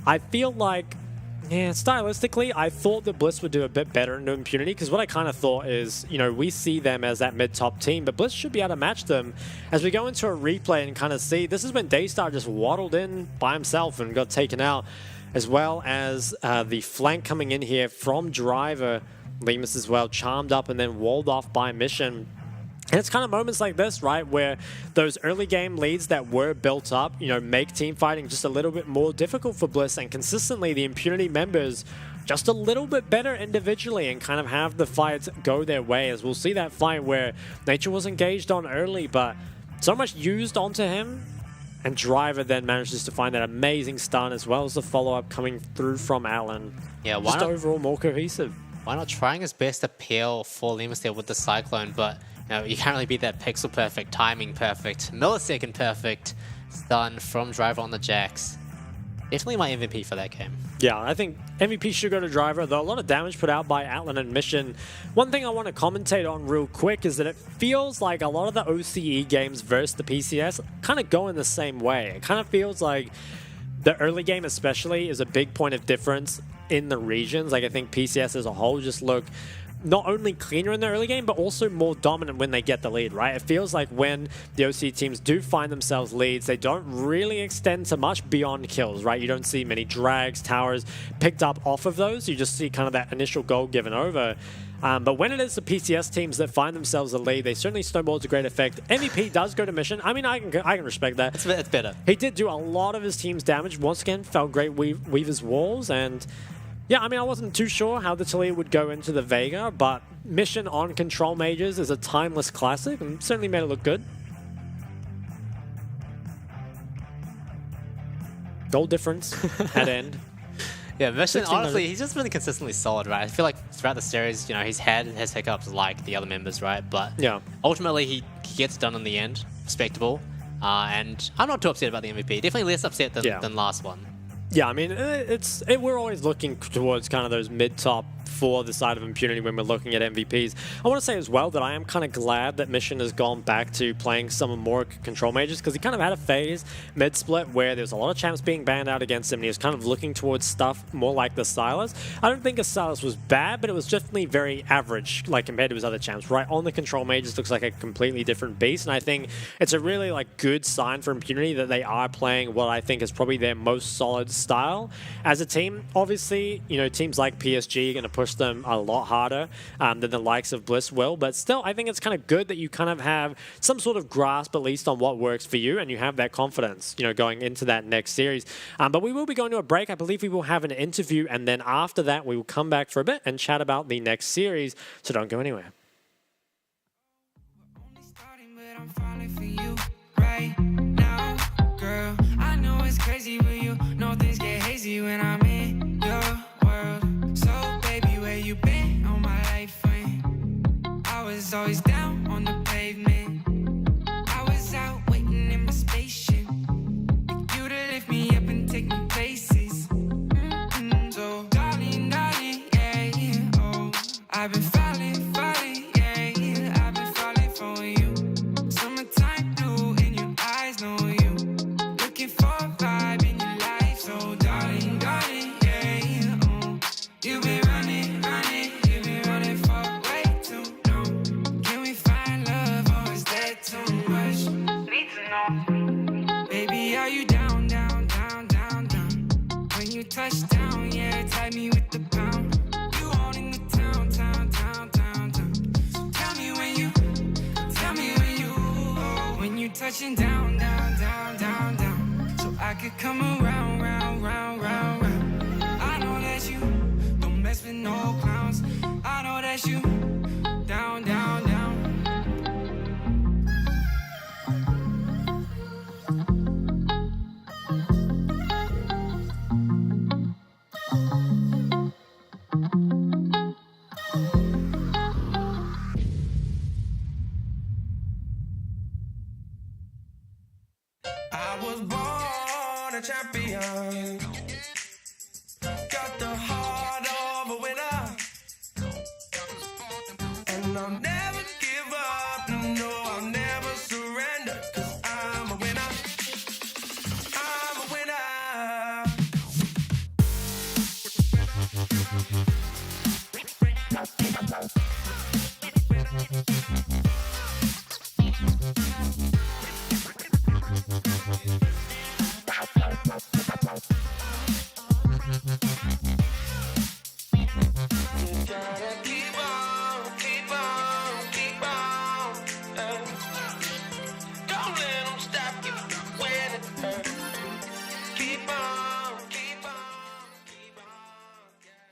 I feel like, stylistically, I thought that Bliss would do a bit better into Impunity, because what I kind of thought is, we see them as that mid-top team, but Bliss should be able to match them. As we go into a replay and kind of see, this is when Daystar just waddled in by himself and got taken out, as well as the flank coming in here from Driver, Lemus as well, charmed up and then walled off by Mission. And it's kind of moments like this, right, where those early game leads that were built up, make team fighting just a little bit more difficult for Bliss, and consistently the Impunity members just a little bit better individually and kind of have the fights go their way, as we'll see that fight where Nature was engaged on early, but so much used onto him, and Driver then manages to find that amazing stun, as well as the follow-up coming through from Alan. Yeah, why just not, overall more cohesive. Why not trying his best to peel for Lemus there with the Cyclone, but you can't really beat that pixel perfect, timing perfect, millisecond perfect stun from Driver on the Jax. Definitely my MVP for that game. Yeah, I think MVP should go to Driver, though a lot of damage put out by Atlan and Mission. One thing I want to commentate on real quick is that it feels like a lot of the OCE games versus the PCS kind of go in the same way. It kind of feels like the early game especially is a big point of difference in the regions. Like I think PCS as a whole just look not only cleaner in the early game, but also more dominant when they get the lead, right? It feels like when the OC teams do find themselves leads, they don't really extend to much beyond kills, right? You don't see many drags, towers picked up off of those. You just see kind of that initial goal given over. But when it is the PCS teams that find themselves a lead, they certainly snowball to great effect. MVP does go to Mission. I mean, I can respect that. It's better. He did do a lot of his team's damage. Once again, felt great Weaver's walls, and yeah, I mean, I wasn't too sure how the Taliyah would go into the Vega, but Mission on Control Mages is a timeless classic and certainly made it look good. Goal difference at end. Yeah, Mission, 1600. honestly, he's just been consistently solid, right? I feel like throughout the series, he's had his hiccups like the other members, right? But Yeah. ultimately, he gets done in the end. Respectable. And I'm not too upset about the MVP. Definitely less upset than last one. Yeah, I mean, we're always looking towards kind of those mid-top for the side of Impunity when we're looking at MVPs. I want to say as well that I am kind of glad that Mission has gone back to playing some more control mages, because he kind of had a phase mid-split where there's a lot of champs being banned out against him, and he was kind of looking towards stuff more like the Silas. I don't think a Silas was bad, but it was definitely very average, like compared to his other champs. Right on the control mages looks like a completely different beast, and I think it's a really like good sign for Impunity that they are playing what I think is probably their most solid style as a team. Obviously, you know, teams like PSG are going to push them a lot harder than the likes of Bliss will, but still I think it's kind of good that you kind of have some sort of grasp at least on what works for you, and you have that confidence, you know, going into that next series. But we will be going to a break. I believe we will have an interview, and then after that we will come back for a bit and chat about the next series, so don't go anywhere. Only starting, but I'm falling for you right now, girl. I know it's crazy, but you know things get hazy when I'm in your world. So baby, where you been all my life when I was always down on the pavement? I was out waiting in my spaceship for you to lift me up and take me places. So darling, darling, yeah, yeah, oh, I've been falling, falling, yeah, yeah, I've been falling for you. Summertime blue in your eyes, know you looking for a vibe in your life. So darling, darling, yeah, yeah, oh, you've been running, running, you've been running for way too long. Can we find love, or is that too much? Need to know, baby, are you down, down, down, down, down? When you touch down, yeah, tie me with the pound. You owning the town, town, town, town, town. So tell me when you when you touching down, down, down, down, down. So I could come around, round, round, round, round. I know that you don't mess with no clowns. I know that you down, down, down. I was born a champion. Got the heart of a winner. And I'll never give up. No, I'll never surrender. 'Cause I'm a winner. I'm a winner. You gotta keep on, keep on, keep on. Don't let them stop you when it hurts. Keep on, keep on, keep on. Yeah.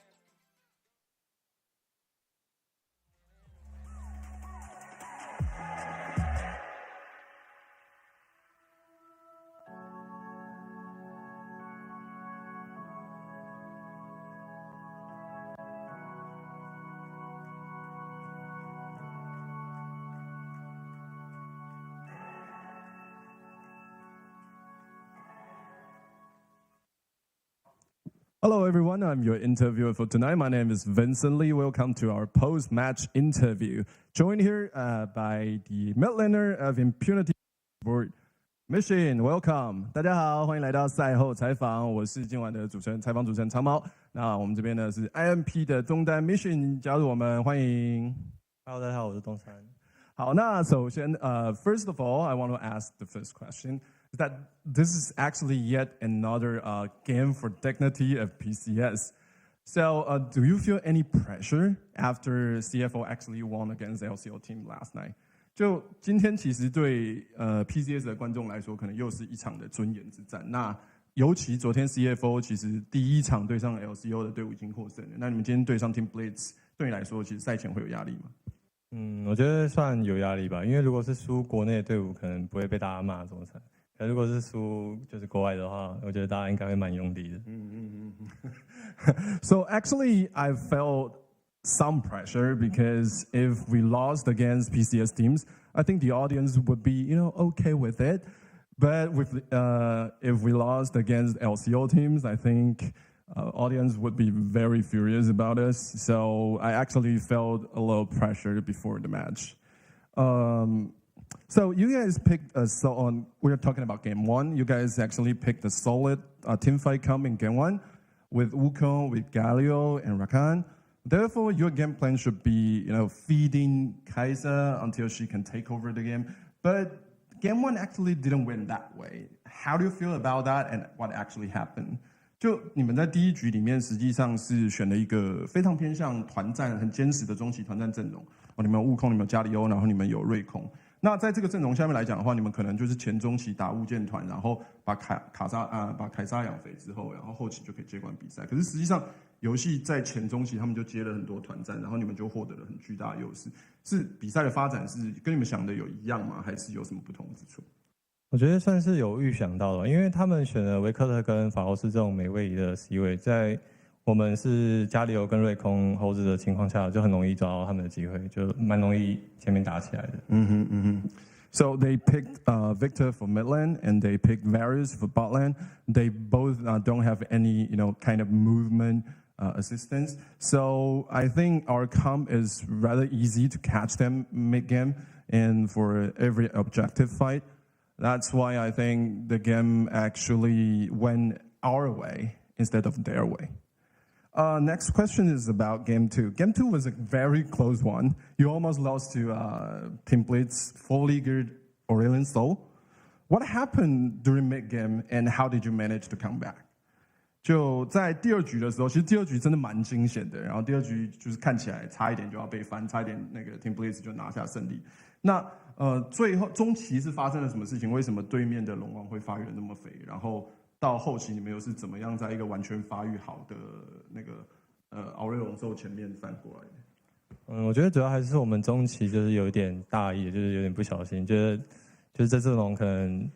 Hello, everyone. I'm your interviewer for tonight. My name is Vincent Lee. Welcome to our post-match interview. Joined here by the mid laner of Impunity Board, Mission. Welcome， 大家好，欢迎来到赛后采访。我是今晚的采访主持人长毛。那我们这边呢是 IMP 的中单 Mission 加入我们，欢迎。Hello， 大家好，我是东山。好，那首先first of all, I want to ask the first question. Is that this is actually yet another game for dignity of PCS. So, do you feel any pressure after CFO actually won against LCO team last night? 就今天其实对PCS 的观众来说，可能又是一场的尊严之战。那尤其昨天 CFO 其实第一场对上 LCO 的队伍已经获胜了。那你们今天对上 Team Blitz， 对你来说，其实赛前会有压力吗？我觉得算有压力吧，因为如果是输国内的队伍，可能不会被大家骂这么惨。可如果是输就是国外的话，我觉得大家应该会蛮用力的。So actually, I felt some pressure because if we lost against PCS teams, I think the audience would be, okay with it. But if we lost against LCO teams, I think audience would be very furious about us. So I actually felt a little pressure before the match. So you guys picked we're talking about game one. You guys actually picked a solid team fight comp in game one with Wukong, with Galio, and Rakan. Therefore, your game plan should be, feeding Kai'Sa until she can take over the game. But game one actually didn't win that way. How do you feel about that, and what actually happened? 就你们在第一局里面，实际上是选了一个非常偏向团战、很坚实的中期团战阵容。你们有悟空，你们有加里欧，然后你们有瑞空。那在这个阵容下面来讲的话，你们可能就是前中期打物件团，然后把凯撒养肥之后，然后后期就可以接管比赛。可是实际上，游戏在前中期他们就接了很多团战，然后你们就获得了很巨大的优势。是比赛的发展是跟你们想的有一样吗？还是有什么不同之处？我觉得算是有预想到的，因为他们选了维克特跟法罗斯这种美位移的 C 位，在我们是加里欧跟瑞空 hold 的情况下，就很容易找到他们的机会，就蛮容易前面打起来的。So they picked Victor for mid lane and they picked Varus for bot lane. They both don't have any, kind of movement assistance. So I think our comp is rather easy to catch them mid game and for every objective fight. That's why I think the game actually went our way instead of their way. Next question is about game two. Game two was a very close one. You almost lost to Team Blitz, fully geared Aurelion Sol. What happened during mid game, and how did you manage to come back? 就在第二局的时候，其实第二局真的蛮惊险的。然后第二局就是看起来差一点就要被翻，差一点那个 Team Blitz 就拿下胜利。那最后中期是发生了什么事情？为什么对面的龙王会发育的那么肥？然后到后期你们又是怎么样在一个完全发育好的那个奥瑞龙兽前面翻过来的？我觉得主要还是我们中期就是有一点大意，就是有点不小心，就是这阵容可能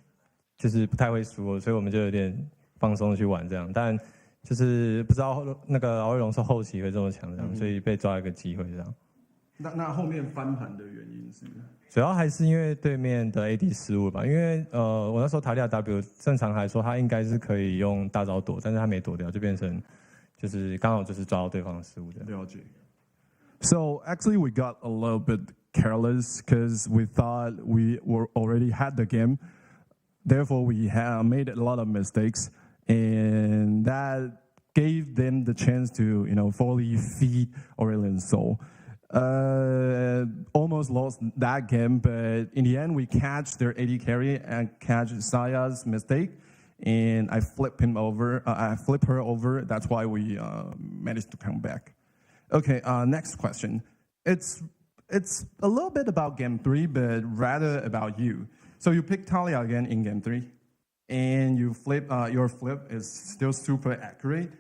就是不太会输，所以我们就有点放松的去玩这样，但就是不知道那个奥瑞龙兽后期会这么强这样，所以被抓一个机会这样。那后面翻盘的原因是？主要还是因为对面的 AD 失误吧，因为我那时候塔利亚 W 正常来说他应该是可以用大招躲，但是他没躲掉，就变成就是刚好就是抓到对方的失误的。了解。So actually we got a little bit careless because we thought we already had the game. Therefore we have made a lot of mistakes and that gave them the chance to fully feed Aurelion Sol. Almost lost that game, but in the end we catch their AD carry and catch Saya's mistake, and I flip her over. That's why we managed to come back. Okay, next question. It's a little bit about game 3, but rather about you. So you pick Talia again in game 3, and you flip. Your flip is still super accurate.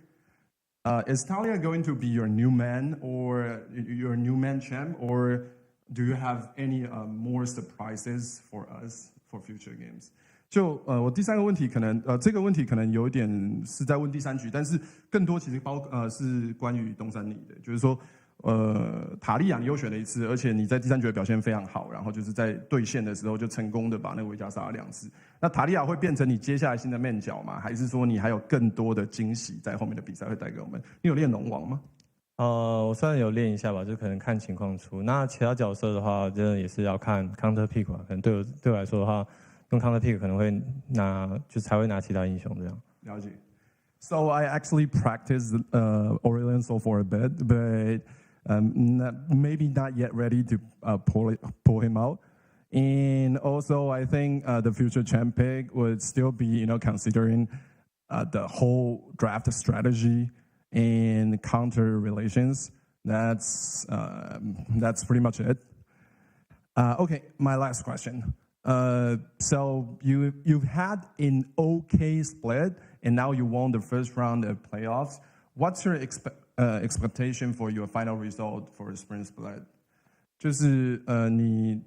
Is Talia going to be your new man or your new man champ, or do you have any more surprises for us for future games? 我第三个问题可能这个问题可能有一点是在问第三局，但是更多其实是关于东山里的，就是说塔利亚你又选了一次，而且你在第三局的表现非常好，然后就是在对线的时候就成功的把那个维加杀了2次。那塔利亚会变成你接下来新的面角吗？还是说你还有更多的惊喜在后面的比赛会带给我们？你有练龙王吗？我虽然有练一下吧，就可能看情况出。那其他角色的话，真的也是要看 counter pick 吧。可能对我来说的话，用 counter pick 可能会才会拿其他英雄这样。了解。So I actually practiced Aurelion Sol for a bit, but maybe not yet ready to pull him out. And also, I think the future champ pick would still be, considering the whole draft strategy and counter relations. That's pretty much it. Okay, my last question. So you've had an okay split, and now you won the first round of playoffs. What's your expectation for your final result for Spring Split? 就是你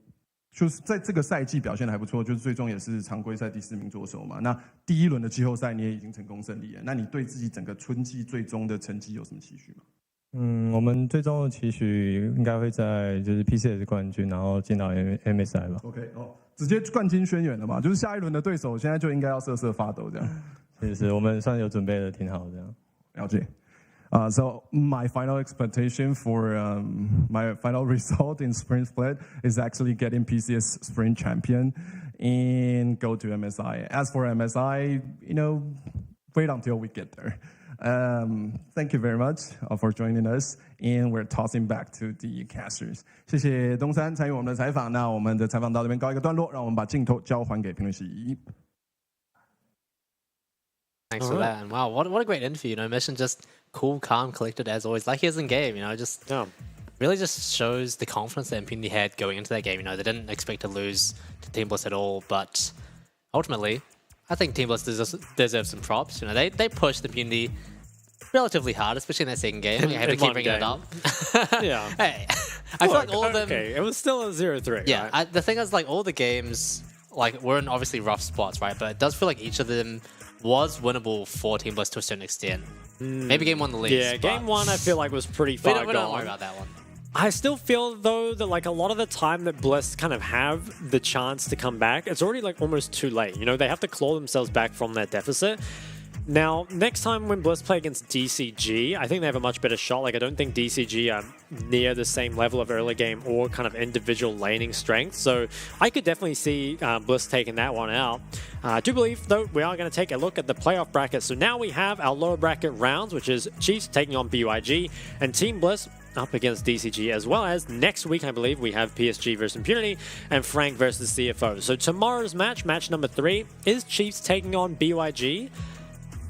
就是在这个赛季表现得还不错，就是最终也是常规赛第4名做手嘛。那第1轮的季后赛你也已经成功胜利了，那你对自己整个春季最终的成绩有什么期许吗？我们最终的期许应该会在就是 PCS 冠军，然后进到 MSI 吧。OK， 直接冠军宣言了嘛，就是下一轮的对手现在就应该要瑟瑟发抖这样。是，我们算有准备的挺好这样。了解。So my final expectation for my final result in Sprint Split is actually getting PCS Sprint Champion and go to MSI. As for MSI, wait until we get there. Thank you very much for joining us, and we're tossing back to the casters. 谢谢东山参与我们的采访。那我们的采访到这边告一个段落，让我们把镜头交还给评论席。Thanks for that. And wow, what a great interview. Mission just cool, calm, collected as always, like he is in game. Just really just shows the confidence that Impunity had going into that game. They didn't expect to lose to Team Bliss at all, but ultimately, I think Team Bliss deserves some props. They pushed Impunity relatively hard, especially in that second game. You have to keep bringing it up. Yeah. Hey, I feel like all of them. Okay, it was still a 0-3. Yeah, right? the thing is, like, all the games, like, we're in obviously rough spots, right? But it does feel like each of them was winnable for Team Bliss to a certain extent. Maybe game one the least. Yeah, game one I feel like was pretty far gone. We don't worry about that one. I still feel though that like a lot of the time that Bliss kind of have the chance to come back, it's already like almost too late. They have to claw themselves back from that deficit. Now, next time when Bliss play against DCG, I think they have a much better shot. Like, I don't think DCG are near the same level of early game or kind of individual laning strength. So I could definitely see Bliss taking that one out. I do believe, though, we are going to take a look at the playoff bracket. So now we have our lower bracket rounds, which is Chiefs taking on BYG and Team Bliss up against DCG, as well as next week, I believe, we have PSG versus Impunity and Frank versus CFO. So tomorrow's match number 3, is Chiefs taking on BYG.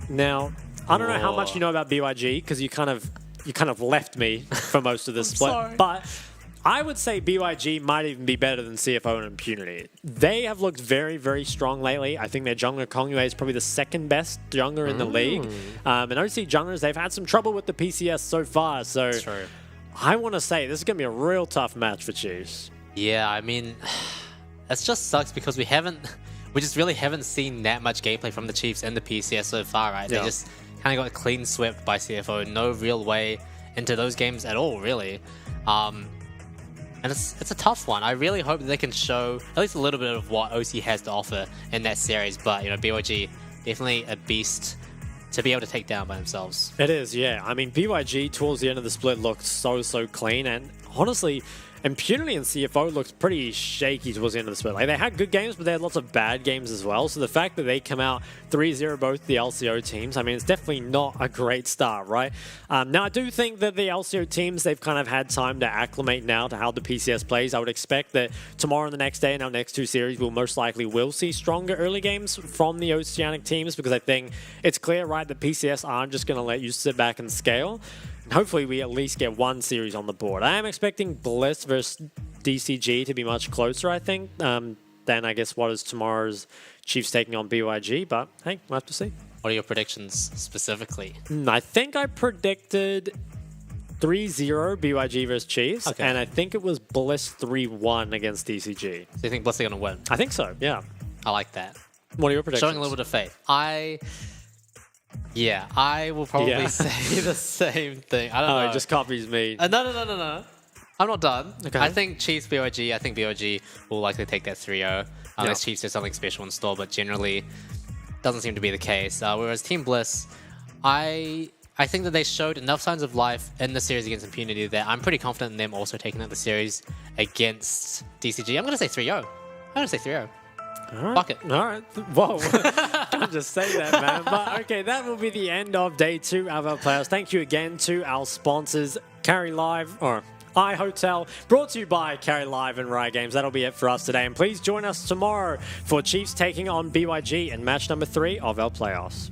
Now, I don't know how much you know about BYG because you kind of left me for most of this split. Sorry. But I would say BYG might even be better than CFO and Impunity. They have looked very, very strong lately. I think their jungler Kongyue is probably the second best jungler in the league. And OC junglers, they've had some trouble with the PCS so far. So True. I want to say this is going to be a real tough match for Chiefs. Yeah, I mean, it just sucks because we just really haven't seen that much gameplay from the Chiefs and the PCS so far, right? They just kind of got clean swept by CFO. No real way into those games at all, really. And it's a tough one. I really hope that they can show at least a little bit of what OC has to offer in that series. But, BYG, definitely a beast to be able to take down by themselves. It is, yeah. I mean, BYG towards the end of the split looked so clean. And honestly, Impunity and CFO looked pretty shaky towards the end of the split. Like, they had good games, but they had lots of bad games as well. So the fact that they come out 3-0 both the LCO teams, I mean, it's definitely not a great start, right? Now, I do think that the LCO teams, they've kind of had time to acclimate now to how the PCS plays. I would expect that tomorrow and the next day in our next 2 series, we'll most likely will see stronger early games from the Oceanic teams because I think it's clear, right, that PCS aren't just going to let you sit back and scale. And hopefully we at least get 1 series on the board. I am expecting Bliss versus DCG to be much closer, I think, than I guess what is tomorrow's Chiefs taking on BYG. But hey, we'll have to see. What are your predictions specifically? I think I predicted 3-0 BYG versus Chiefs, and I think it was Bliss 3-1 against DCG. So you think Bliss are going to win? I think so, yeah. I like that. What are your predictions? Showing a little bit of faith. I will probably say the same thing. I don't know. It just copies me. No. I'm not done. Okay. I think Chiefs, BYG. I think BYG will likely take that 3-0 unless Chiefs has something special in store, but generally doesn't seem to be the case. Whereas Team Bliss, I think that they showed enough signs of life in the series against Impunity that I'm pretty confident in them also taking out the series against DCG. I'm going to say 3-0. All right. Fuck it. All right. Whoa. Can't just say that, man. But okay, that will be the end of day 2 of our playoffs. Thank you again to our sponsors, Carry Live, or iHotel, brought to you by Carry Live and Riot Games. That'll be it for us today. And please join us tomorrow for Chiefs taking on BYG in match number 3 of our playoffs.